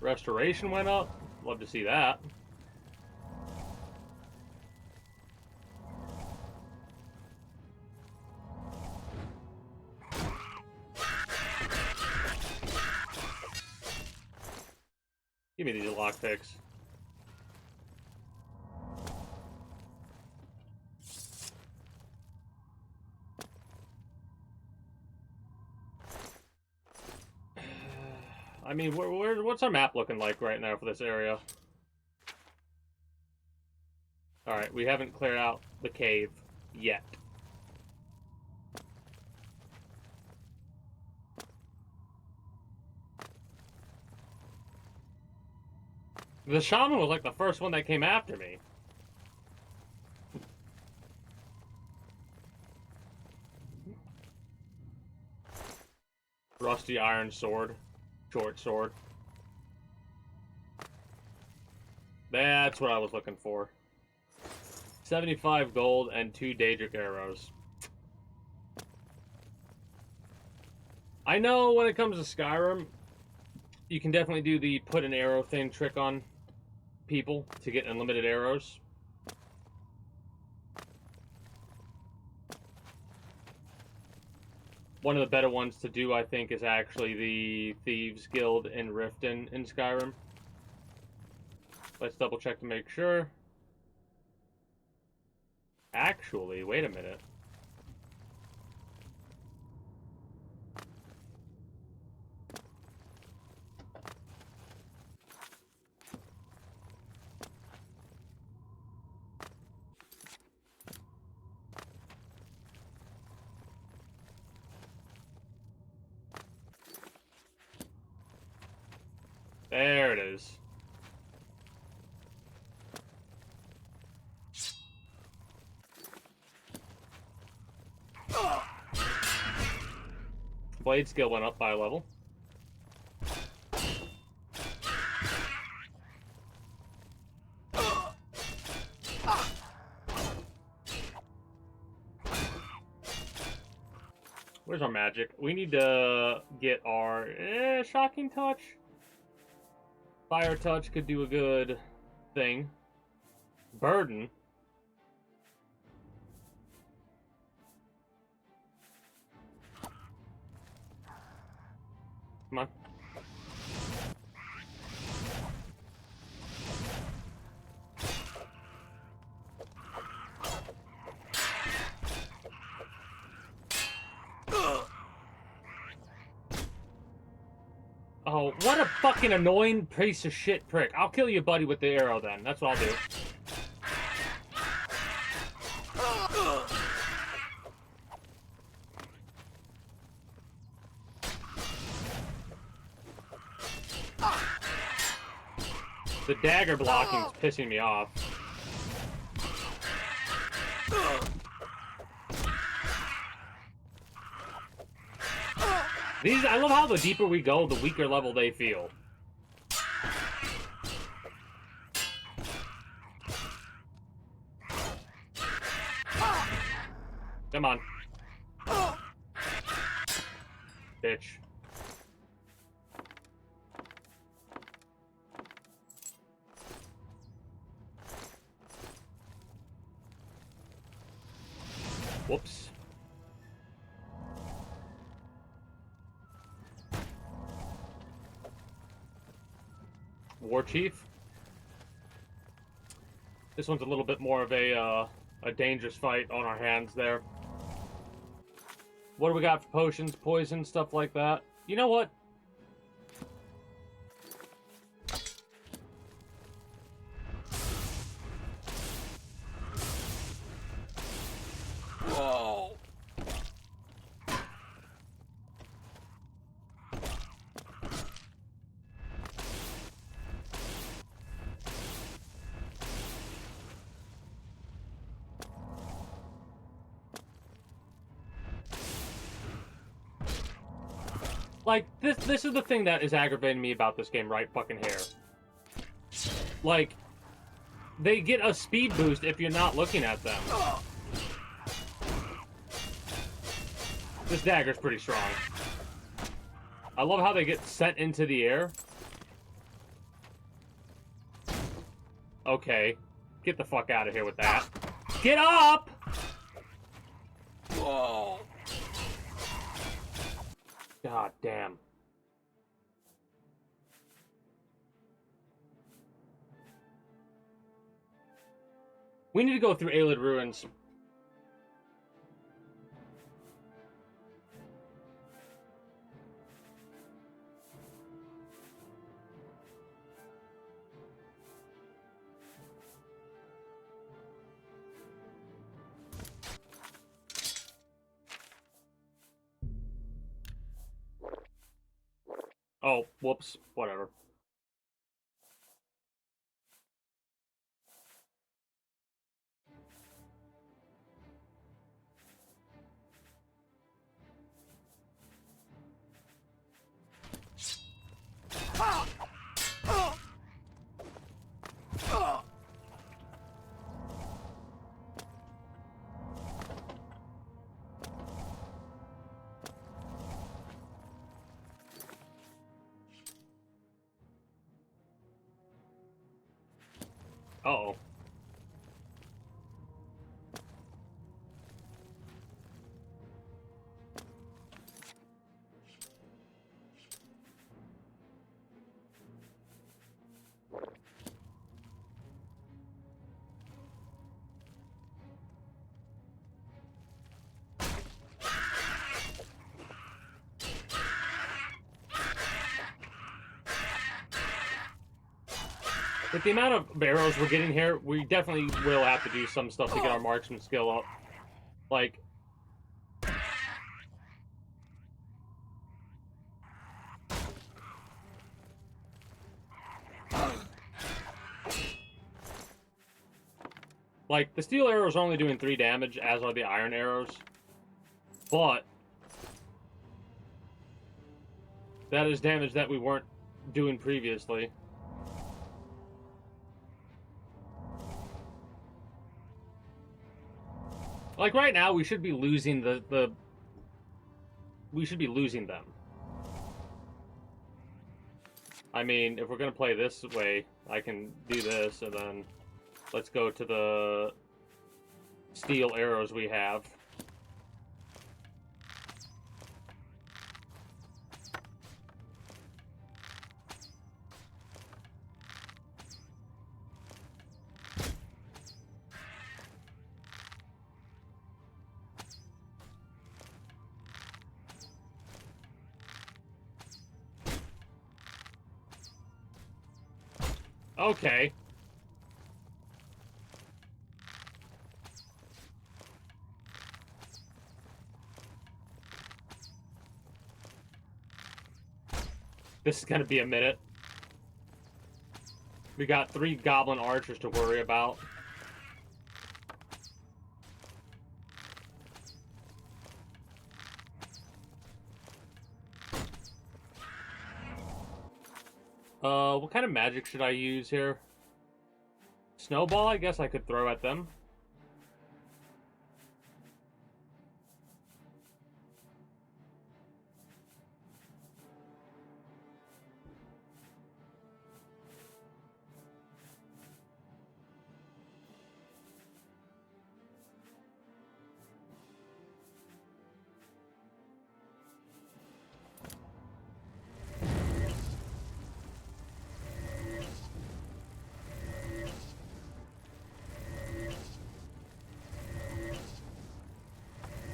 Speaker 1: Restoration went up. Love to see that. Give me these lockpicks. I mean, what's our map looking like right now for this area? Alright, we haven't cleared out the cave yet. The shaman was like the first one that came after me. Rusty iron sword. Short sword. That's what I was looking for. 75 gold and 2 Daedric arrows. I know when it comes to Skyrim, you can definitely do the put an arrow thing trick on people to get unlimited arrows. One of the better ones to do, I think, is actually the Thieves Guild in Riften in Skyrim. Let's double check to make sure. Actually, wait a minute. There it is. Blade skill went up by a level. Where's our magic? We need to get our shocking touch. Fire touch could do a good thing. Burden. Come on. Oh, what a fucking annoying piece of shit prick. I'll kill you, buddy, with the arrow then. That's what I'll do. The dagger blocking is pissing me off. These, I love how the deeper we go, the weaker level they feel. Come on. Bitch. Whoops. War Chief. This one's a little bit more of a dangerous fight on our hands there. What do we got for potions, poison, stuff like that? You know what? Whoa. Like, this is the thing that is aggravating me about this game right fucking here. Like, they get a speed boost if you're not looking at them. This dagger's pretty strong. I love how they get sent into the air. Okay. Get the fuck out of here with that. Get up! Whoa. God damn. We need to go through Aelid Ruins. Oh, whoops. Whatever. Uh-oh. With the amount of arrows we're getting here, we definitely will have to do some stuff to get our marksman skill up. Like... Like, the steel arrows are only doing 3 damage, as are the iron arrows. But... that is damage that we weren't doing previously. Like, right now, we should be losing we should be losing them. I mean, if we're gonna play this way, I can do this, and then... let's go to the steel arrows we have. Okay. This is gonna be a minute. We got 3 goblin archers to worry about. What kind of magic should I use here? Snowball, I guess I could throw at them.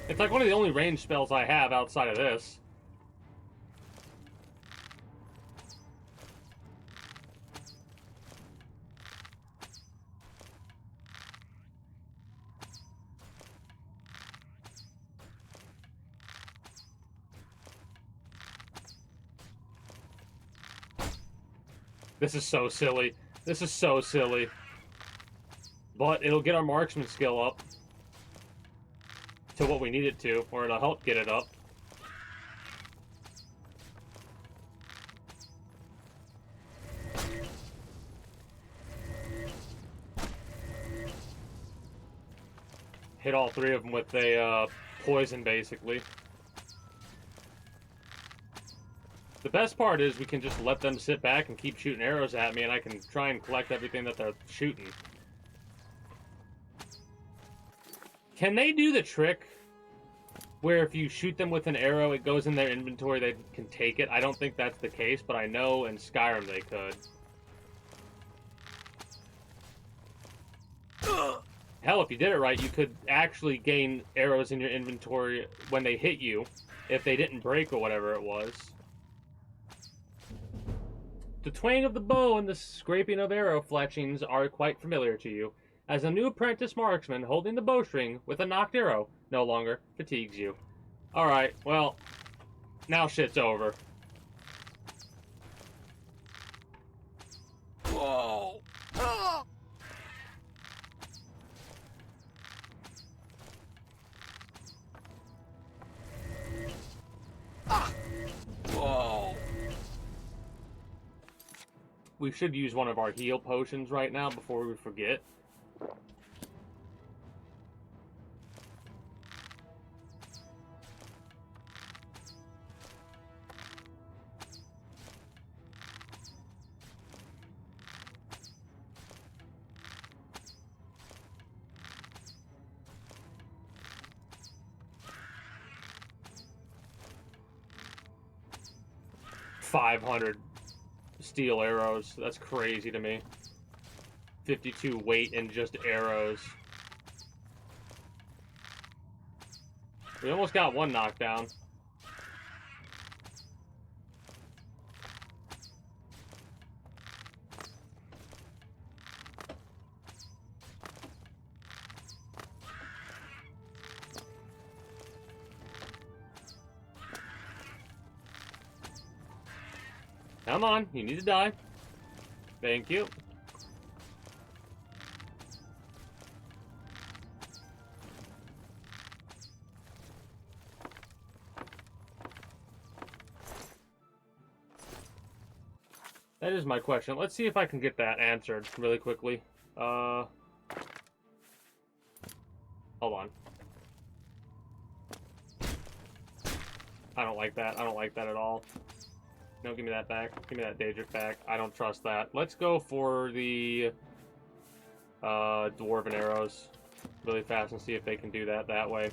Speaker 1: It's like one of the only ranged spells I have outside of this. This is so silly. This is so silly. But it'll get our marksman skill up to what we need it to, or it'll help get it up. Hit all 3 of them with a poison, basically. The best part is we can just let them sit back and keep shooting arrows at me, and I can try and collect everything that they're shooting. Can they do the trick where if you shoot them with an arrow, it goes in their inventory, they can take it? I don't think that's the case, but I know in Skyrim they could. Hell, if you did it right, you could actually gain arrows in your inventory when they hit you, if they didn't break or whatever it was. The twang of the bow and the scraping of arrow fletchings are quite familiar to you, as a new apprentice marksman holding the bowstring with a knocked arrow no longer fatigues you. Alright, well, now shit's over.
Speaker 11: Whoa! Ah! Ah! Whoa!
Speaker 1: We should use one of our heal potions right now before we forget. $500 steel arrows. That's crazy to me. 52 weight in just arrows. We almost got one knockdown. Come on, you need to die. Thank you. That is my question. Let's see if I can get that answered really quickly. Hold on. I don't like that. I don't like that at all. No, give me that back. Give me that Daedric back. I don't trust that. Let's go for the Dwarven arrows really fast and see if they can do that way.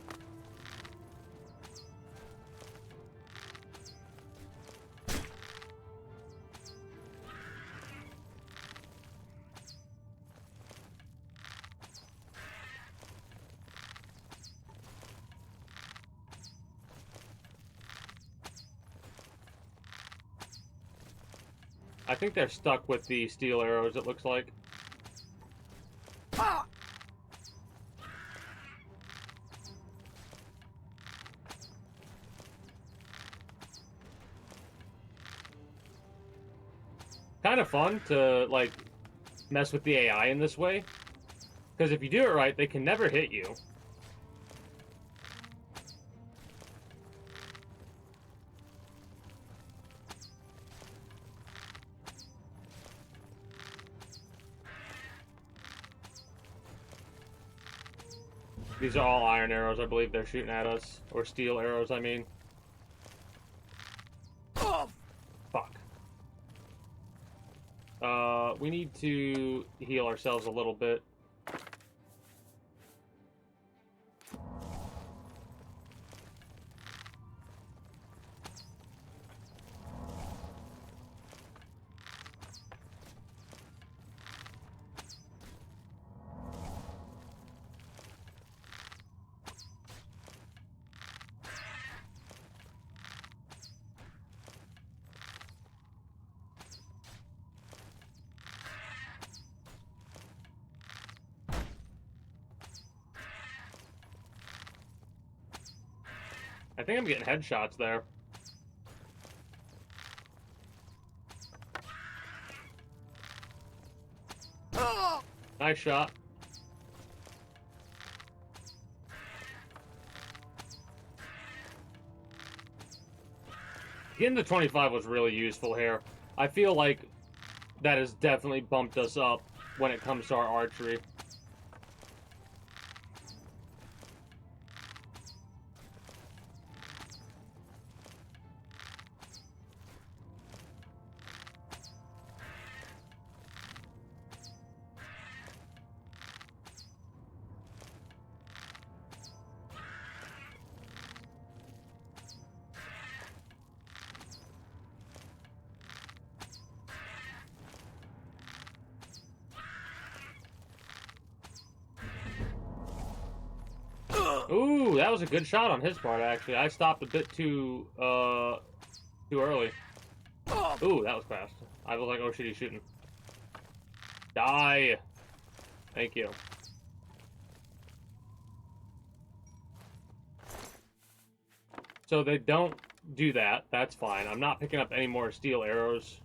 Speaker 1: I think they're stuck with the steel arrows, it looks like. Kind of fun to, like, mess with the AI in this way. Because if you do it right, they can never hit you. These are all iron arrows, I believe they're shooting at us. Or steel arrows, I mean. Oh, fuck. We need to heal ourselves a little bit. I think I'm getting headshots there. Nice shot. Getting the 25 was really useful here. I feel like that has definitely bumped us up when it comes to our archery. Ooh, that was a good shot on his part, actually. I stopped a bit too early. Ooh, that was fast. I was like, oh shit, he's shooting. Die! Thank you. So they don't do that. That's fine. I'm not picking up any more steel arrows.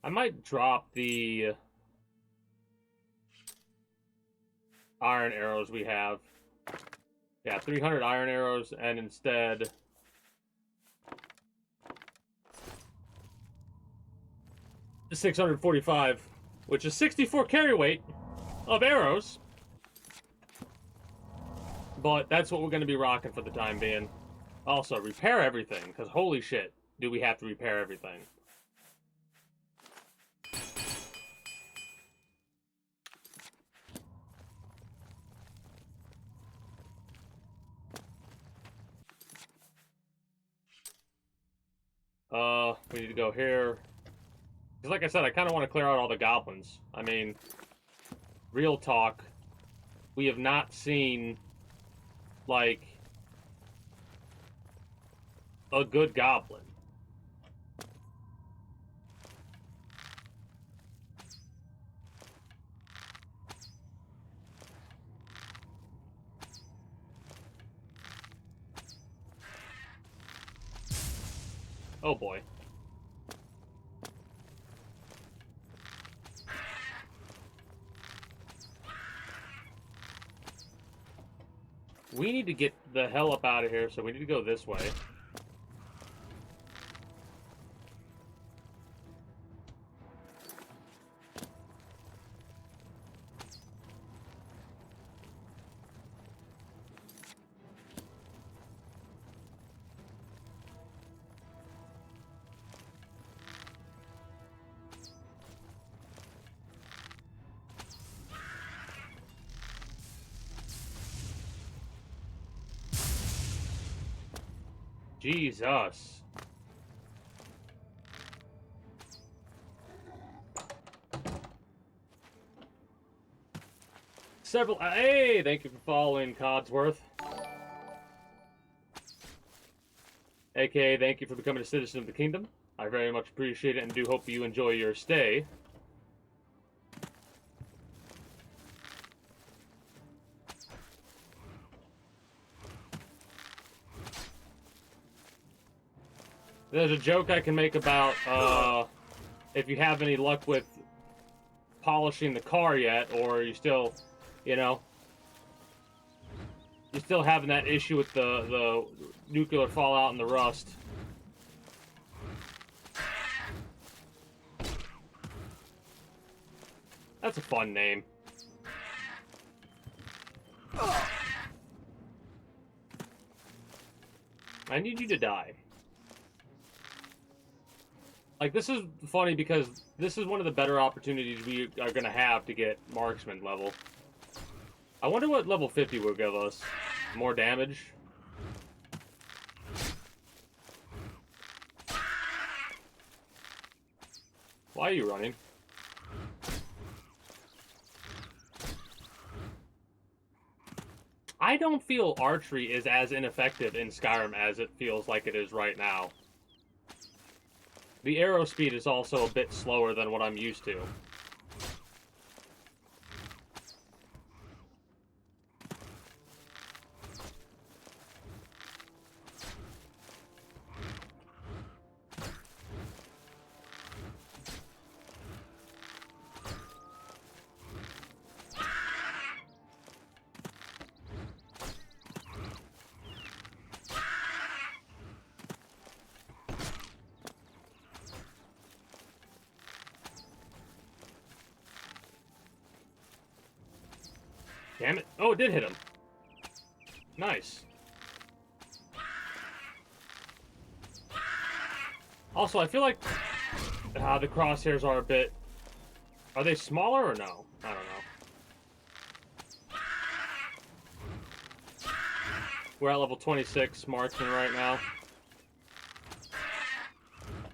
Speaker 1: I might drop the iron arrows we have. Yeah, 300 iron arrows, and instead the 645, which is 64 carry weight of arrows. But that's what we're going to be rocking for the time being. Also, repair everything, because holy shit, do we have to repair everything. We need to go here. Because like I said, I kind of want to clear out all the goblins. I mean, real talk, we have not seen, like, a good goblin. Oh boy. We need to get the hell up out of here, so we need to go this way. Jesus. Several. Hey, thank you for following, Codsworth. AKA, thank you for becoming a citizen of the kingdom. I very much appreciate it and do hope you enjoy your stay. There's a joke I can make about if you have any luck with polishing the car yet, or you still, you know, you're still having that issue with the nuclear fallout and the rust. That's a fun name. I need you to die. Like, this is funny because this is one of the better opportunities we are going to have to get marksman level. I wonder what level 50 will give us. More damage? Why are you running? I don't feel archery is as ineffective in Skyrim as it feels like it is right now. The arrow speed is also a bit slower than what I'm used to. Damn it. Oh, it did hit him. Nice. Also, I feel like the crosshairs are a bit... Are they smaller or no? I don't know. We're at level 26 marksman right now.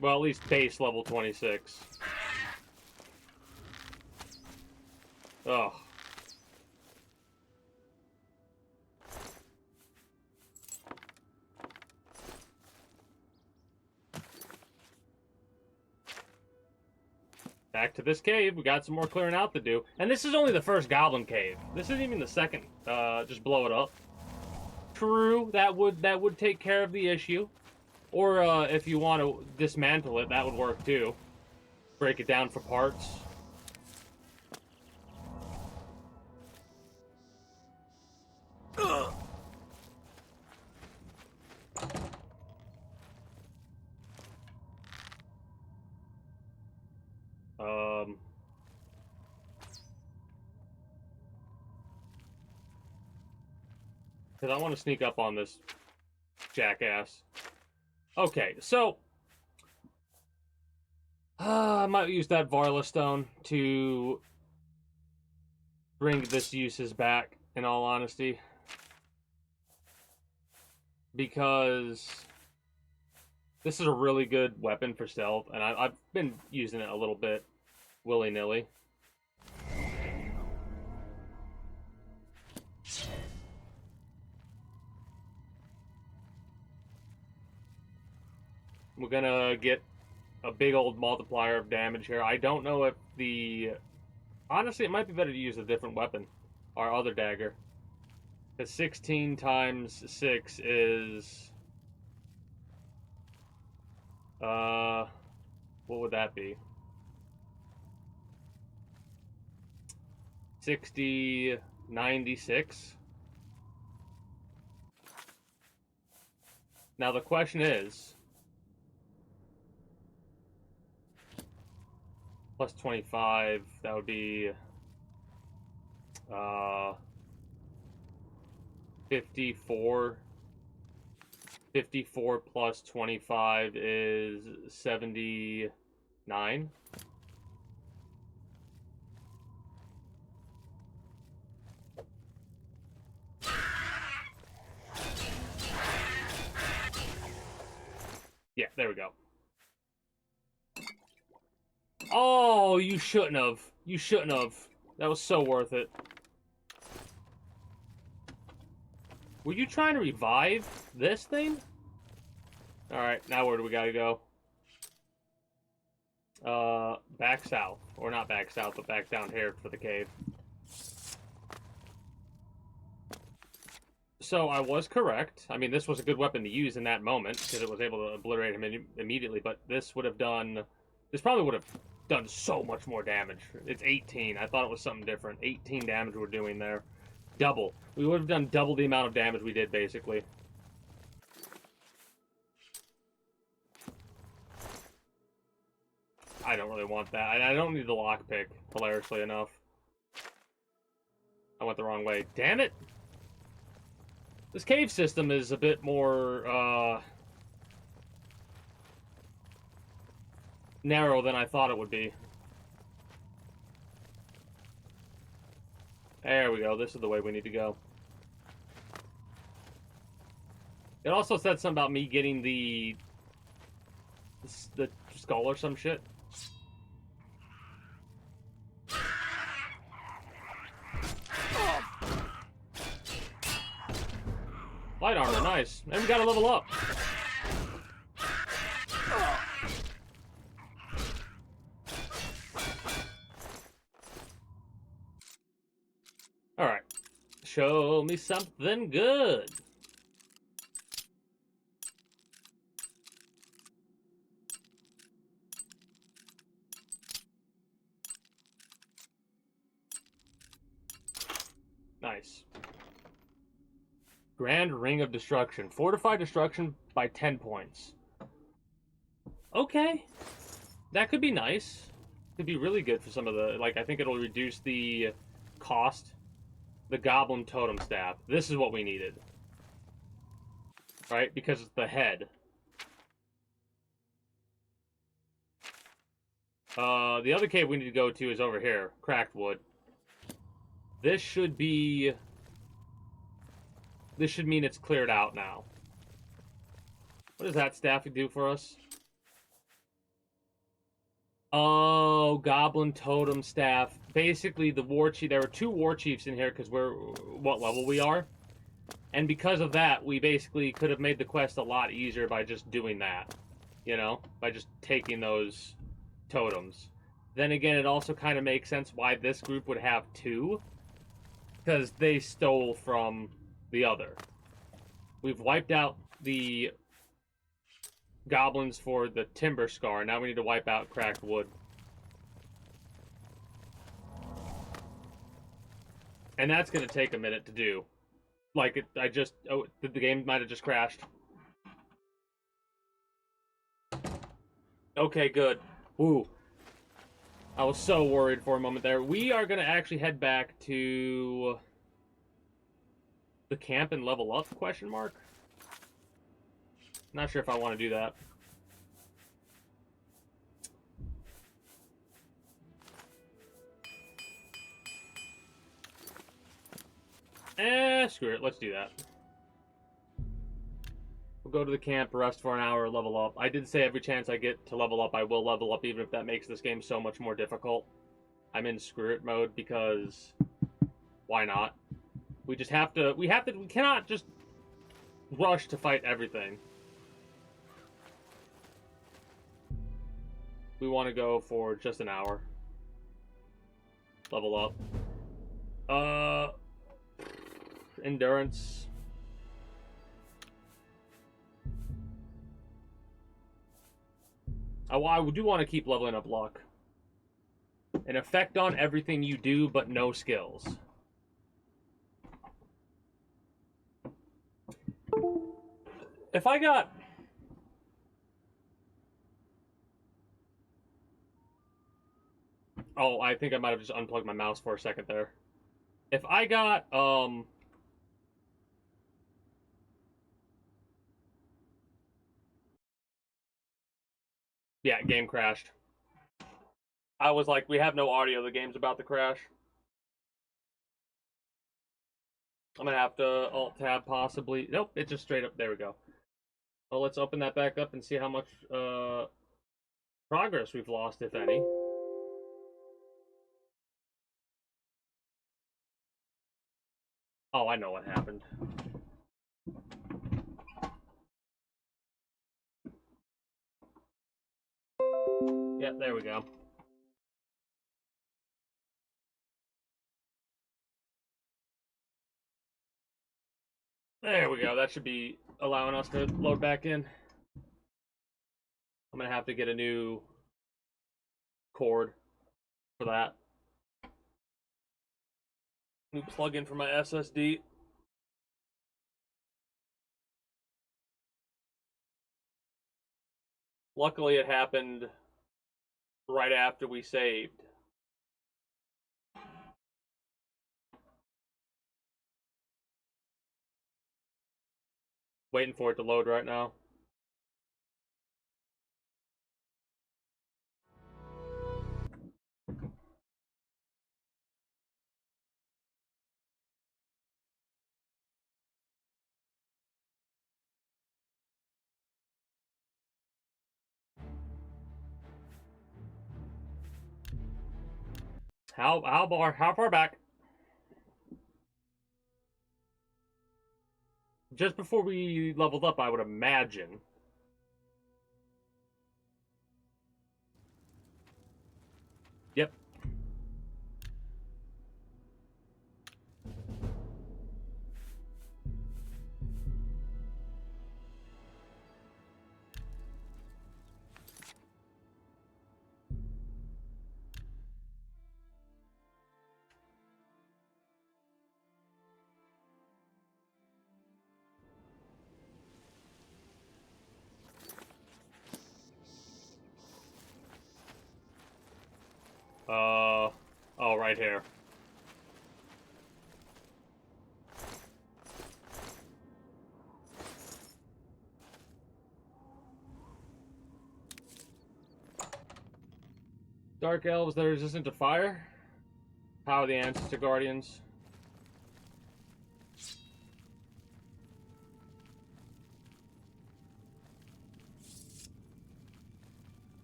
Speaker 1: Well, at least base level 26. Ugh. Back to this cave. We got some more clearing out to do. And this is only the first goblin cave. This isn't even the second. Just blow it up. True, that would take care of the issue. Or if you want to dismantle it, that would work too. Break it down for parts. Ugh. Because I want to sneak up on this jackass. Okay, so I might use that Varla stone to bring this uses back, in all honesty. Because this is a really good weapon for stealth, and I've been using it a little bit willy-nilly. We're gonna get a big old multiplier of damage here. I don't know if the... Honestly, it might be better to use a different weapon. Our other dagger. Because 16 times 6 is... What would that be? 60, 96. Now the question is, plus 25, that would be 54. 54 plus 25 is 79. Yeah, there we go. Oh, you shouldn't have. You shouldn't have. That was so worth it. Were you trying to revive this thing? Alright, now where do we gotta go? Back south. Or not back south, but back down here for the cave. So I was correct. I mean, this was a good weapon to use in that moment, because it was able to obliterate him immediately, but this would have done... This probably would have done so much more damage. It's 18. I thought it was something different. 18 damage we're doing there. Double. We would have done double the amount of damage we did, basically. I don't really want that. I don't need the lockpick, hilariously enough. I went the wrong way. Damn it! This cave system is a bit more, narrow than I thought it would be. There we go. This is the way we need to go. It also said something about me getting the skull or some shit. Light armor, nice. And we gotta level up. Alright. Show me something good. Nice. Grand Ring of Destruction. Fortify destruction by 10 points. Okay. That could be nice. Could be really good for some of the... Like, I think it'll reduce the cost. The Goblin Totem Staff. This is what we needed. Right? Because it's the head. The other cave we need to go to is over here. Cracked Wood. This should be... This should mean it's cleared out now. What does that staff do for us? Oh, Goblin Totem Staff. Basically, the war chief. There were 2 war chiefs in here because we're what level we are, and because of that, we basically could have made the quest a lot easier by just doing that. You know, by just taking those totems. Then again, it also kind of makes sense why this group would have 2, because they stole from the other. We've wiped out the goblins for the Timber Scar. Now we need to wipe out Cracked Wood. And that's going to take a minute to do. Like, oh, the game might have just crashed. Okay, good. Woo. I was so worried for a moment there. We are going to actually head back to... the camp and level up, question mark? Not sure if I want to do that. Screw it, let's do that. We'll go to the camp, rest for an hour, level up. I did say every chance I get to level up, I will level up, even if that makes this game so much more difficult. I'm in screw it mode because why not? We just have to, we cannot just rush to fight everything. We want to go for just an hour. Level up. Endurance. I do want to keep leveling up luck. An effect on everything you do, but no skills. If I got... Oh, I think I might have just unplugged my mouse for a second there. If I got, yeah, game crashed. I was like, we have no audio, the game's about to crash. I'm gonna have to alt-tab possibly. Nope, it just straight up, there we go. Well, let's open that back up and see how much, progress we've lost, if any. Oh, I know what happened. Yeah, there we go. There we go. That should be allowing us to load back in. I'm gonna have to get a new cord for that. New plug-in for my SSD. Luckily, it happened right after we saved. Waiting for it to load right now. How far back? Just before we leveled up, I would imagine. Yep. Oh, right here. Dark elves that are resistant to fire. Power the Ancestor Guardians.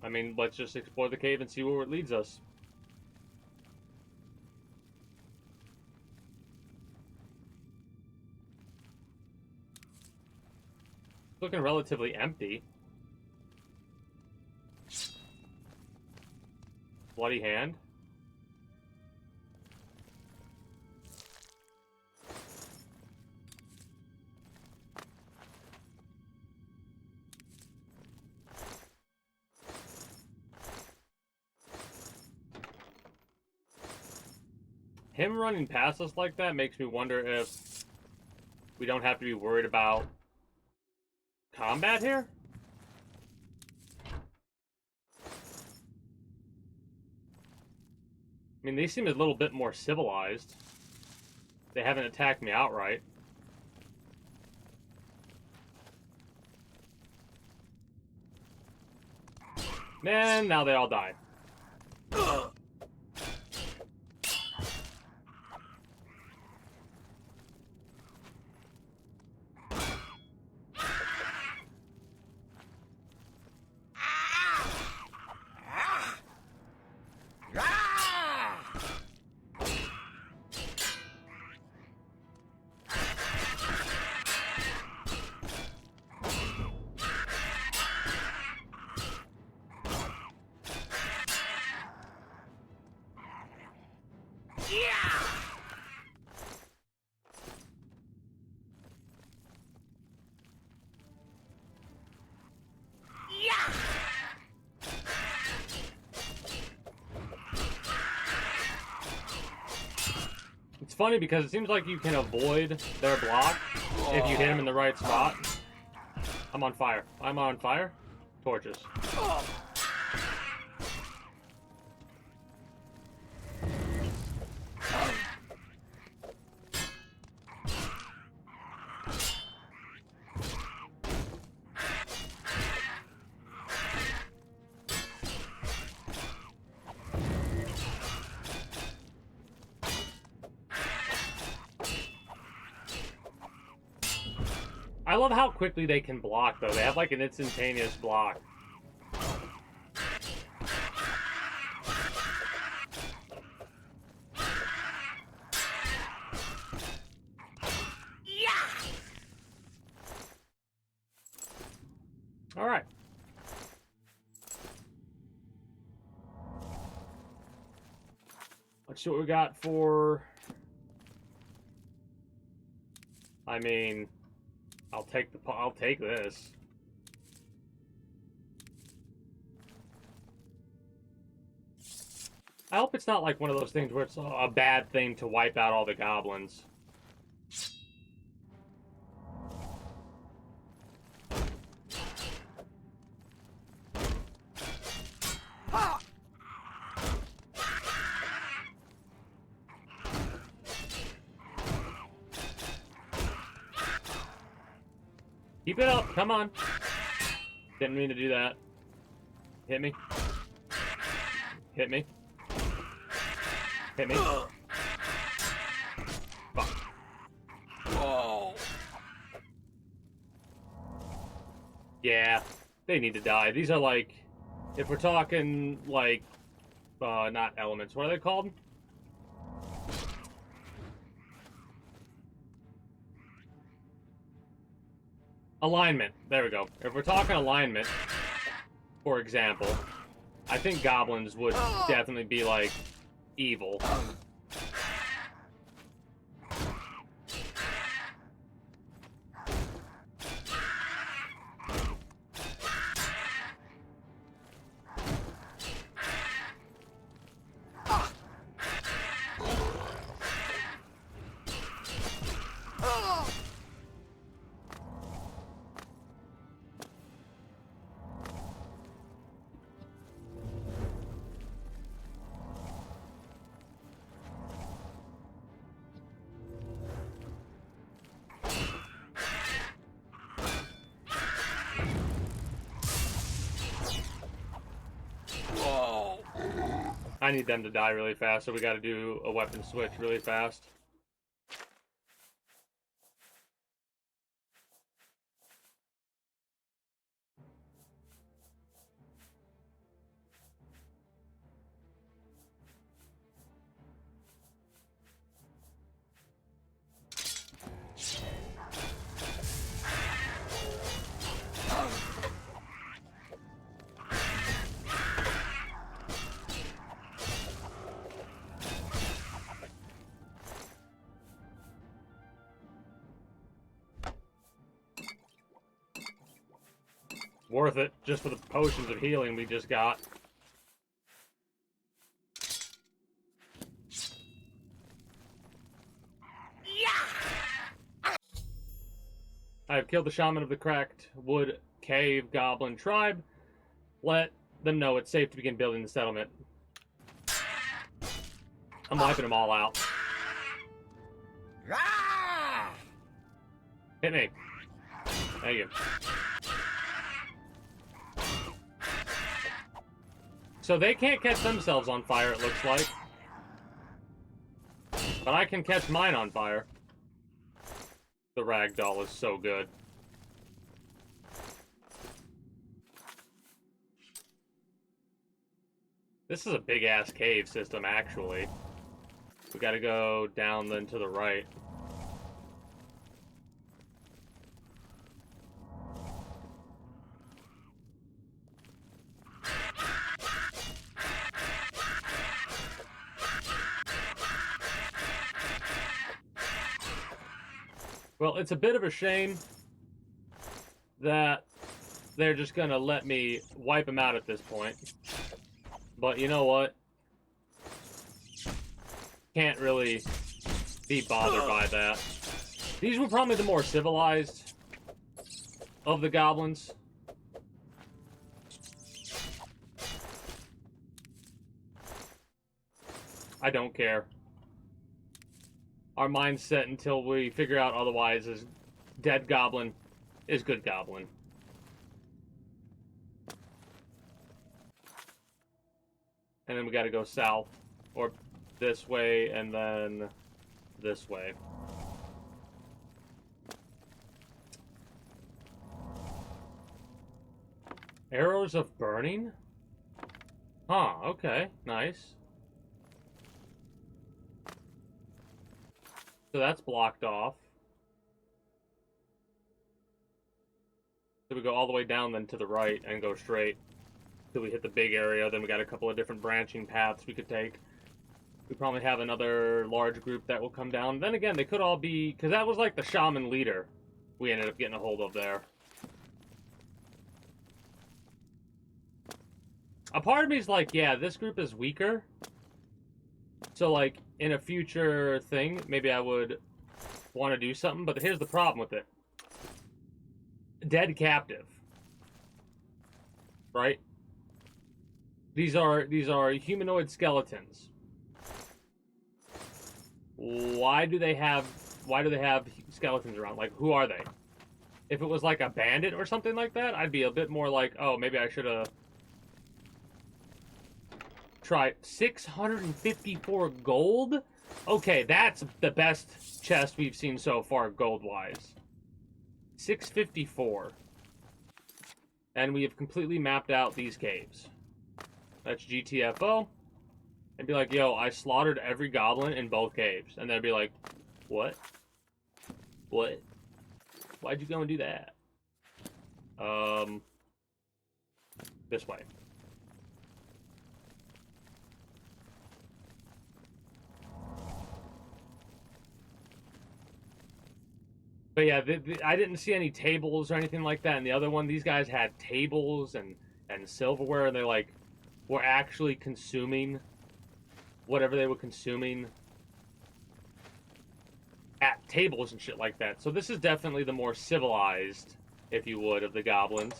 Speaker 1: I mean, let's just explore the cave and see where it leads us. Looking relatively empty. Bloody hand. Him running past us like that makes me wonder if we don't have to be worried about combat here? I mean, they seem a little bit more civilized. They haven't attacked me outright. Man, now they all die. Ugh. funny because it seems like you can avoid their block if you hit them in the right spot. I'm on fire. I'm on fire. Torches. I love how quickly they can block, though. They have, like, an instantaneous block. All right. Let's see what we got for... I mean... I'll take this. I hope it's not like one of those things where it's a bad thing to wipe out all the goblins. Keep it up, come on. Didn't mean to do that. Hit me. Hit me. Hit me. Fuck. Oh. Yeah, they need to die. These are like, if we're talking like, not elements, what are they called? Alignment. There we go. If we're talking alignment, for example, I think goblins would definitely be, like, evil. I need them to die really fast, so we gotta do a weapon switch really fast. Worth it, just for the potions of healing we just got. I have killed the shaman of the Cracked Wood Cave Goblin tribe. Let them know it's safe to begin building the settlement. I'm wiping them all out. Hit me. Thank you. So they can't catch themselves on fire, it looks like. But I can catch mine on fire. The ragdoll is so good. This is a big-ass cave system, actually. We gotta go down then to the right. Well, it's a bit of a shame that they're just gonna let me wipe them out at this point. But you know what? Can't really be bothered by that. These were probably the more civilized of the goblins. I don't care. Our mindset until we figure out otherwise is dead goblin is good goblin. And then we gotta go south, or this way, and then this way. Arrows of burning? Huh, okay, nice. So that's blocked off. So we go all the way down then to the right and go straight till we hit the big area. Then we got a couple of different branching paths we could take. We probably have another large group that will come down. Then again, they could all be... because that was like the shaman leader we ended up getting a hold of there. A part of me is like, yeah, this group is weaker. So, like, in a future thing, maybe I would want to do something. But here's the problem with it. Dead captive. Right? These are humanoid skeletons. Why do they have skeletons around? Like, who are they? If it was like a bandit or something like that, I'd be a bit more like, oh, maybe I should have tried. 654 gold? Okay, that's the best chest we've seen so far, gold-wise. 654. And we have completely mapped out these caves. That's GTFO. And be like, yo, I slaughtered every goblin in both caves. And they'd be like, what? What? Why'd you go and do that? This way. But yeah, I didn't see any tables or anything like that. And the other one, these guys had tables and silverware. And they're like, were actually consuming whatever they were consuming at tables and shit like that. So this is definitely the more civilized, if you would, of the goblins.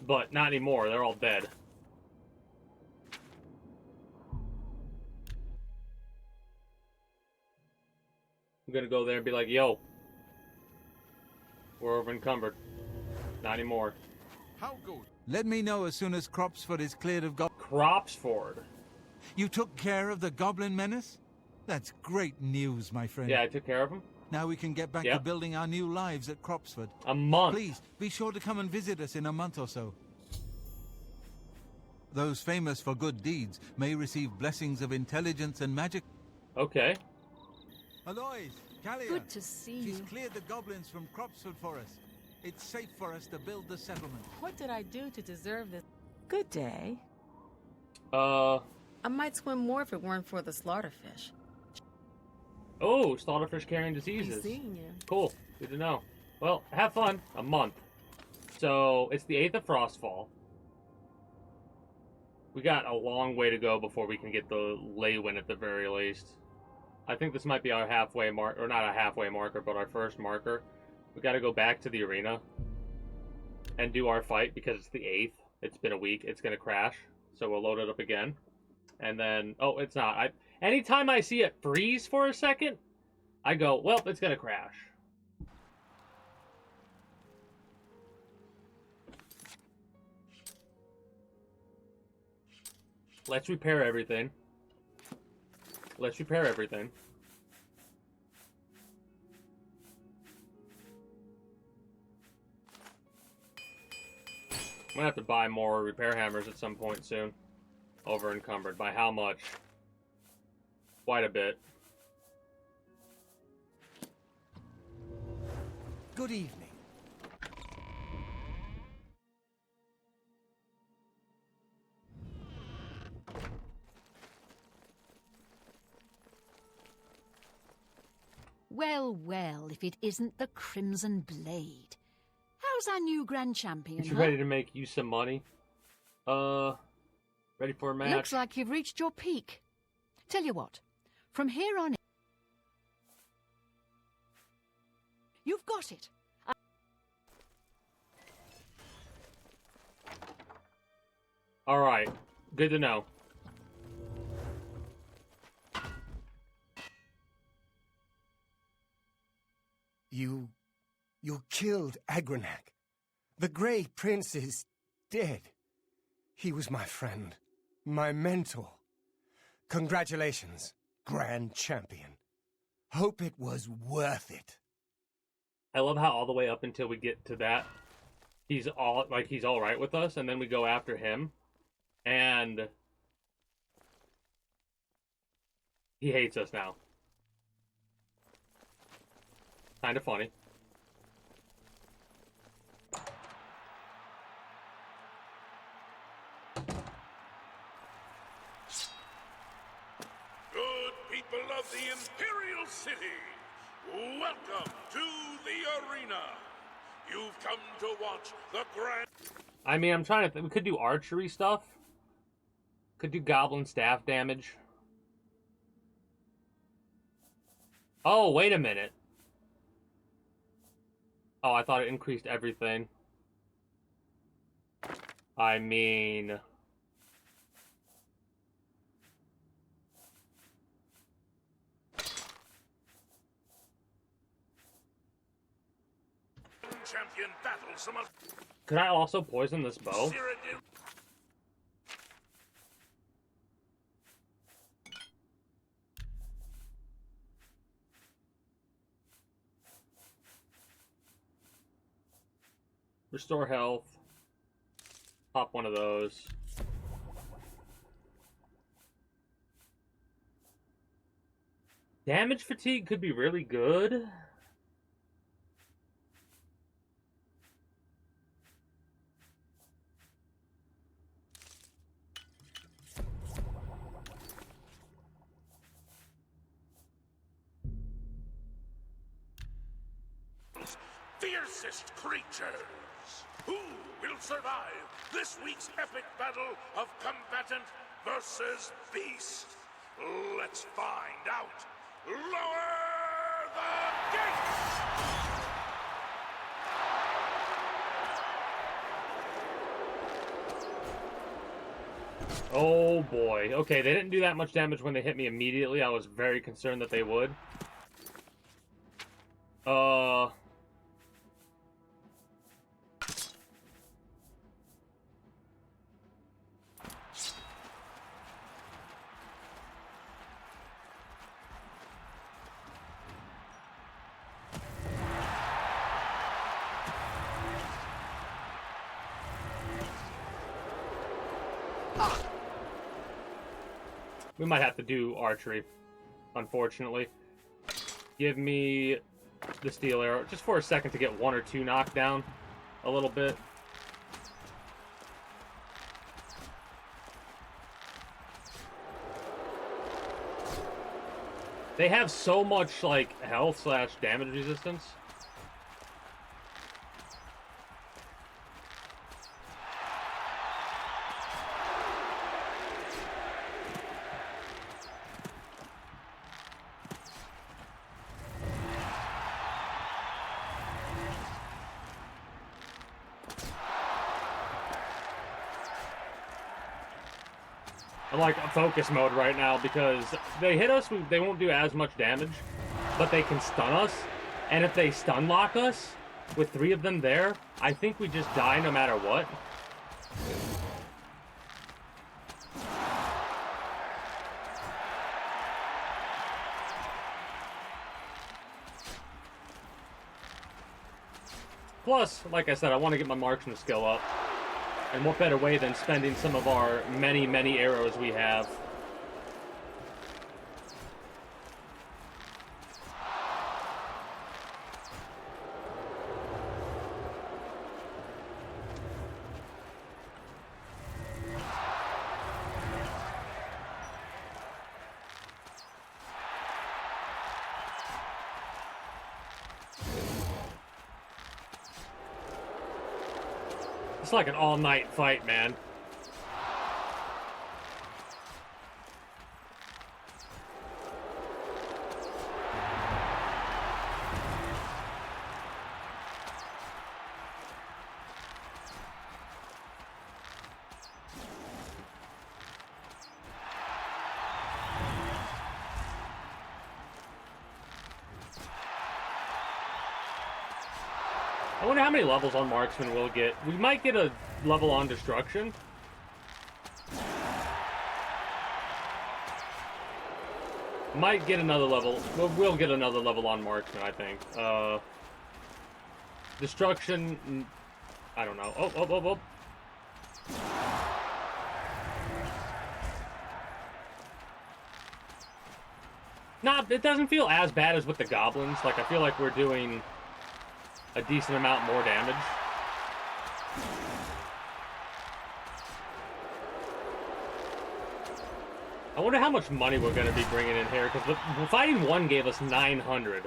Speaker 1: But not anymore. They're all dead. I'm gonna go there and be like, yo, we're over encumbered. Not anymore.
Speaker 3: How good?
Speaker 6: Let me know as soon as Cropsford is cleared of
Speaker 1: Cropsford?
Speaker 6: You took care of the goblin menace? That's great news, my friend.
Speaker 1: Yeah, I took care of him.
Speaker 6: Now we can get back to building our new lives at Cropsford.
Speaker 1: A month.
Speaker 6: Please, be sure to come and visit us in a month or so. Those famous for good deeds may receive blessings of intelligence and magic.
Speaker 1: Okay.
Speaker 6: Aloys, Callia.
Speaker 2: Good to see
Speaker 6: She's
Speaker 2: you.
Speaker 6: cleared the goblins from Cropsford for us. It's safe for us to build the settlement.
Speaker 5: What did I do to deserve this? Good day.
Speaker 1: I
Speaker 5: might swim more if it weren't for the slaughterfish.
Speaker 1: Oh, slaughterfish carrying diseases.
Speaker 5: I've seen you.
Speaker 1: Cool. Good to know. Well, have fun. A month. So, it's the 8th of Frostfall. We got a long way to go before we can get the Leywin at the very least. I think this might be our halfway mark, or not a halfway marker, but our first marker. We gotta go back to the arena and do our fight because it's the 8th. It's been a week. It's gonna crash. So we'll load it up again. And then, oh, it's not. Anytime I see it freeze for a second, I go, well, it's gonna crash. Let's repair everything. Let's repair everything. I'm gonna have to buy more repair hammers at some point soon. Over encumbered. By how much? Quite a bit.
Speaker 4: Good evening.
Speaker 2: Well, well, if it isn't the Crimson Blade. How's our new Grand Champion,
Speaker 1: You ready to make you some money? Ready for a match?
Speaker 2: Looks like you've reached your peak. Tell you what, From here on in, you've got it.
Speaker 1: All right, good to know.
Speaker 4: You killed Agranak. The Grey Prince is dead. He was my friend, my mentor. Congratulations, Grand Champion. Hope it was worth it.
Speaker 1: I love how all the way up until we get to that, he's all right with us, and then we go after him, and he hates us now. Kind of funny.
Speaker 8: Good people of the Imperial City, welcome to the arena. You've come to watch the grand...
Speaker 1: I mean, I'm trying to we could do archery stuff. Could do goblin staff damage. Oh, wait a minute. Oh, I thought it increased everything. I mean...
Speaker 8: Champion battles among...
Speaker 1: Could I also poison this bow? Restore health. Pop one of those. Damage fatigue could be really good.
Speaker 8: Fiercest creatures. Who will survive this week's epic battle of combatant versus beast? Let's find out. Lower the gates!
Speaker 1: Oh boy. Okay, they didn't do that much damage when they hit me immediately. I was very concerned that they would. We might have to do archery, unfortunately. Give me the steel arrow, just for a second to get one or two knocked down a little bit. They have so much, like, health / damage resistance. I'm like focus mode right now because they hit us, they won't do as much damage, but they can stun us. And if they stun lock us with 3 of them there, I think we just die no matter what. Plus, like I said, I want to get my marksman skill up. And what better way than spending some of our many, many arrows we have. It's like an all-night fight, man. I wonder how many levels on Marksman we'll get. We might get a level on Destruction. Might get another level. We'll get another level on Marksman, I think. Destruction... I don't know. Oh. It doesn't feel as bad as with the goblins. Like, I feel like we're doing a decent amount more damage. I wonder how much money we're going to be bringing in here, because the fighting one gave us 900.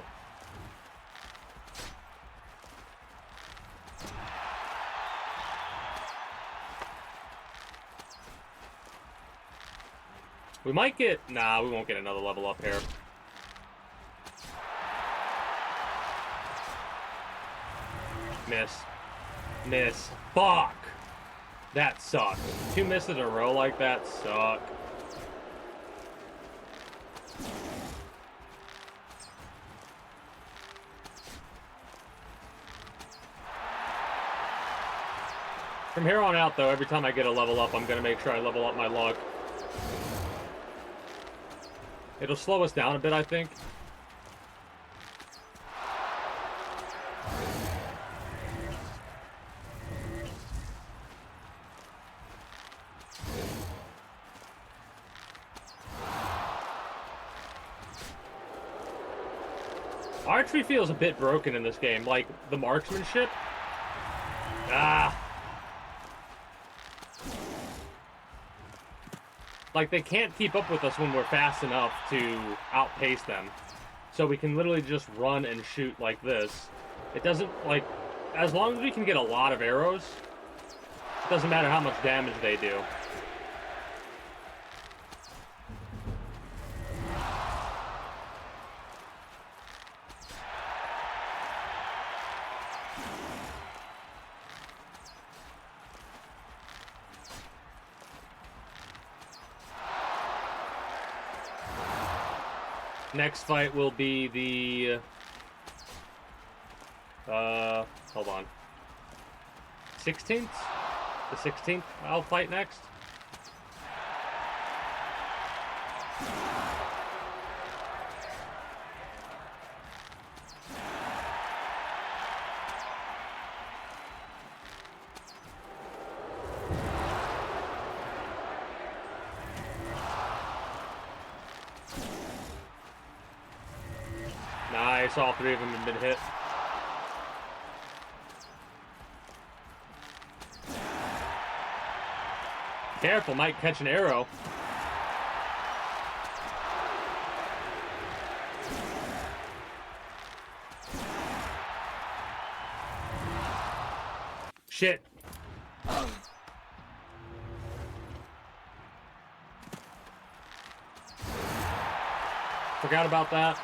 Speaker 1: We might get... Nah, we won't get another level up here. Miss. Fuck! That sucked. 2 misses in a row like that suck. From here on out, though, every time I get a level up, I'm going to make sure I level up my luck. It'll slow us down a bit, I think. Archery feels a bit broken in this game, like the marksmanship. Like, they can't keep up with us when we're fast enough to outpace them. So we can literally just run and shoot like this. It doesn't, like, as long as we can get a lot of arrows, it doesn't matter how much damage they do. Next fight will be the... hold on. 16th? The 16th I'll fight next. Nice, all 3 of them have been hit. Careful, might catch an arrow. Shit. Forgot about that.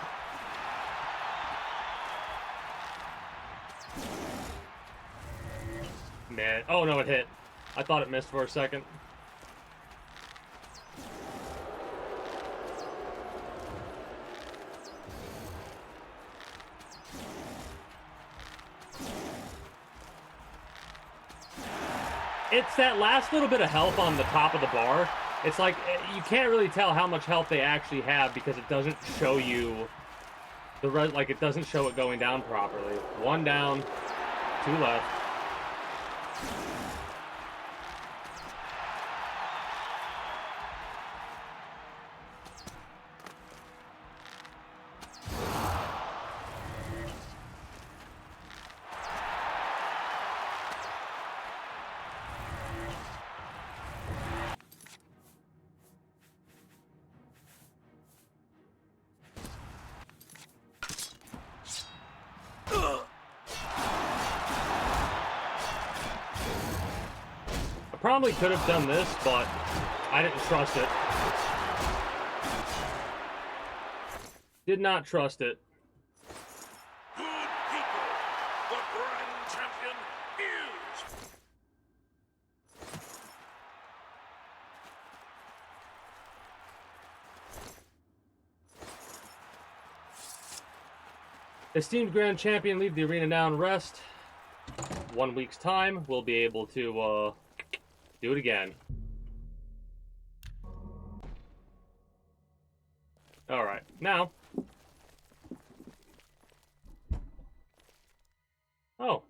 Speaker 1: Man. Oh, no, it hit. I thought it missed for a second. It's that last little bit of health on the top of the bar. It's like, you can't really tell how much health they actually have because it doesn't show you like, it doesn't show it going down properly. 1 down, 2 left. Probably could have done this, but I didn't trust it. Did not trust it.
Speaker 8: Good people, the grand champion is...
Speaker 1: Esteemed grand champion, leave the arena now and rest. 1 week's time, we'll be able to do it again. Alright, now. Oh.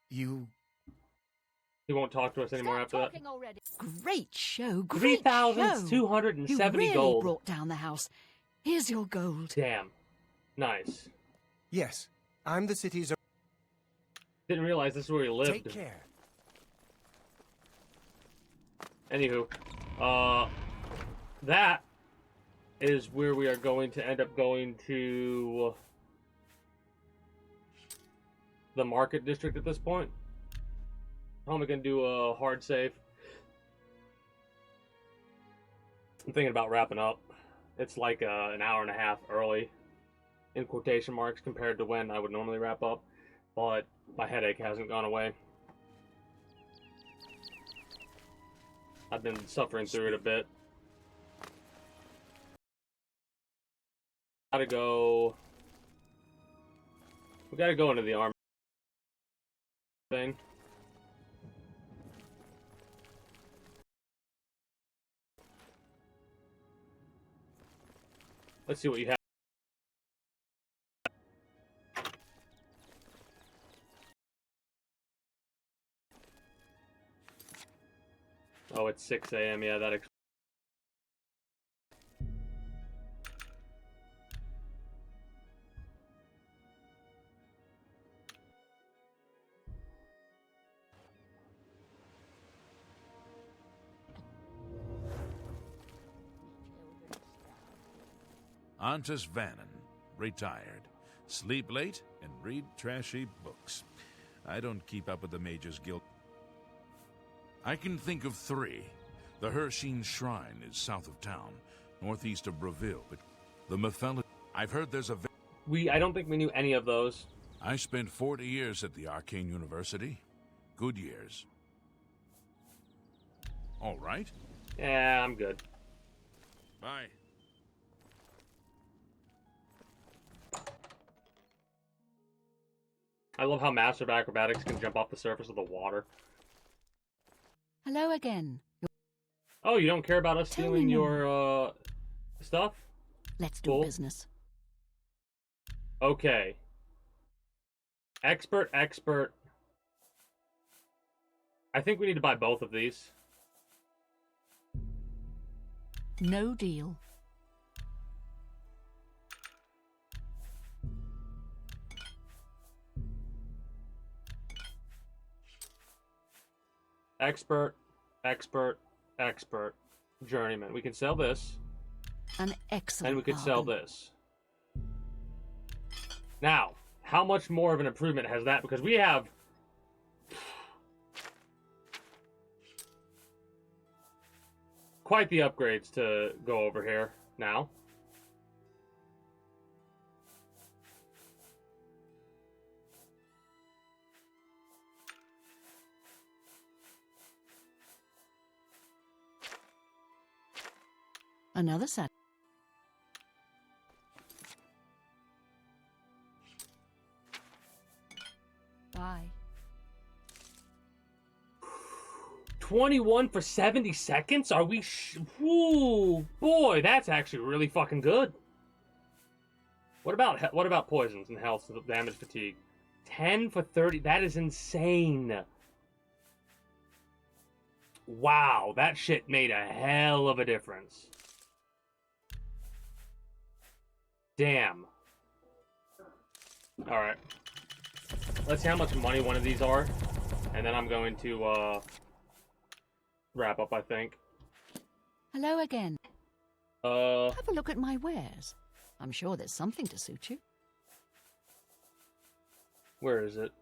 Speaker 1: He won't talk to us anymore after that.
Speaker 2: Already. Great show, great show.
Speaker 1: 3,270
Speaker 2: you really
Speaker 1: gold.
Speaker 2: Brought down the house. Here's your gold.
Speaker 1: Damn. Nice.
Speaker 4: Yes, I'm the city's...
Speaker 1: Didn't realize this is where he lived.
Speaker 4: Take care.
Speaker 1: Anywho, that is where we are going to end up going to the market district at this point. I'm going to do a hard save. I'm thinking about wrapping up. It's like an hour and a half early, in quotation marks, compared to when I would normally wrap up. But my headache hasn't gone away. I've been suffering through it a bit. We gotta go into the armor thing. Let's see what you have. Oh, it's 6 a.m. Yeah, that explains.
Speaker 8: Antus Vannon, retired. Sleep late and read trashy books. I don't keep up with the Mages Guild. I can think of 3. The Hersheen Shrine is south of town, northeast of Breville, but the Mephill... I've heard there's a...
Speaker 1: I don't think we knew any of those.
Speaker 8: I spent 40 years at the Arcane University. Good years. All right?
Speaker 1: Yeah, I'm good.
Speaker 8: Bye.
Speaker 1: I love how Master of Acrobatics can jump off the surface of the water.
Speaker 2: Hello again.
Speaker 1: Oh, you don't care about us
Speaker 2: Tell
Speaker 1: stealing
Speaker 2: me
Speaker 1: your, stuff?
Speaker 2: Let's do business.
Speaker 1: Okay. Expert. I think we need to buy both of these.
Speaker 2: No deal.
Speaker 1: Expert. Journeyman. We can sell this.
Speaker 2: An excellent
Speaker 1: And we could sell
Speaker 2: bargain.
Speaker 1: this. Now, how much more of an improvement has that? Because we have... quite the upgrades to go over here now.
Speaker 2: Another set. Bye.
Speaker 1: 21 for 70 seconds? Are we... Ooh, boy, that's actually really fucking good. What about poisons and health, damage, fatigue? 10 for 30. That is insane. Wow, that shit made a hell of a difference. Damn. Alright. Let's see how much money one of these are. And then I'm going to, wrap up, I think.
Speaker 2: Hello again.
Speaker 1: Have
Speaker 2: a look at my wares. I'm sure there's something to suit you.
Speaker 1: Where is it?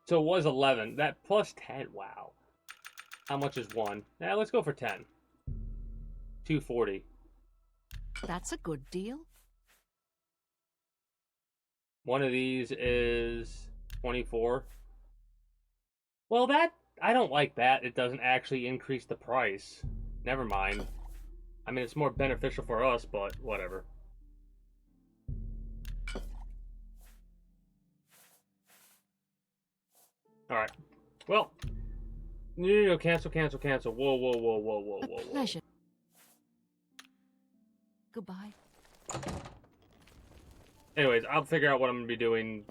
Speaker 1: So it was 11. That plus 10. Wow. How much is 1? Yeah, let's go for 10. 240.
Speaker 2: That's a good deal.
Speaker 1: One of these is 24. Well, I don't like that. It doesn't actually increase the price. Never mind. I mean, it's more beneficial for us, but whatever. Alright. Well. No, cancel. Whoa.
Speaker 2: A pleasure. Goodbye.
Speaker 1: Anyways, I'll figure out what I'm going to be doing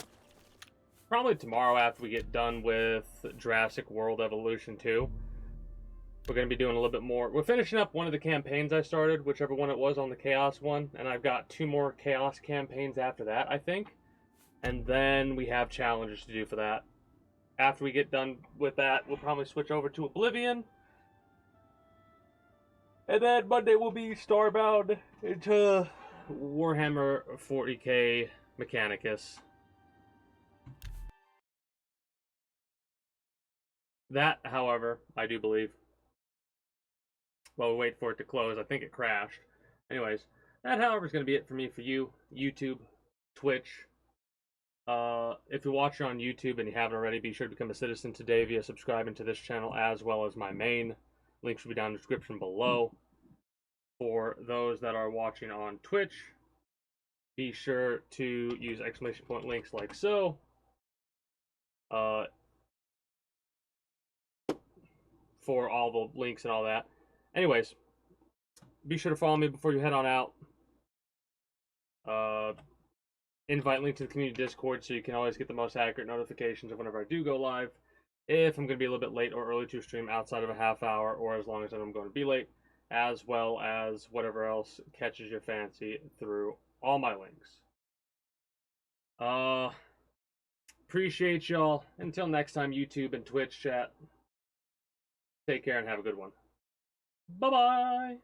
Speaker 1: probably tomorrow after we get done with Jurassic World Evolution 2. We're going to be doing a little bit more. We're finishing up one of the campaigns I started, whichever one it was on the Chaos one, and I've got 2 more Chaos campaigns after that, I think. And then we have challenges to do for that. After we get done with that, we'll probably switch over to Oblivion. And then Monday will be Starbound into Warhammer 40k Mechanicus. That, however, I do believe. While we wait for it to close, I think it crashed. Anyways, that, however, is going to be it for me, for you, YouTube, Twitch. If you're watching on YouTube and you haven't already, be sure to become a citizen today via subscribing to this channel as well as my main. Links will be down in the description below. For those that are watching on Twitch, be sure to use exclamation point links like so. For all the links and all that. Anyways, be sure to follow me before you head on out. Invite link to the community Discord so you can always get the most accurate notifications of whenever I do go live. If I'm going to be a little bit late or early to stream outside of a half hour, or as long as I'm going to be late, as well as whatever else catches your fancy through all my links. Appreciate y'all. Until next time, YouTube and Twitch chat. Take care and have a good one. Bye-bye.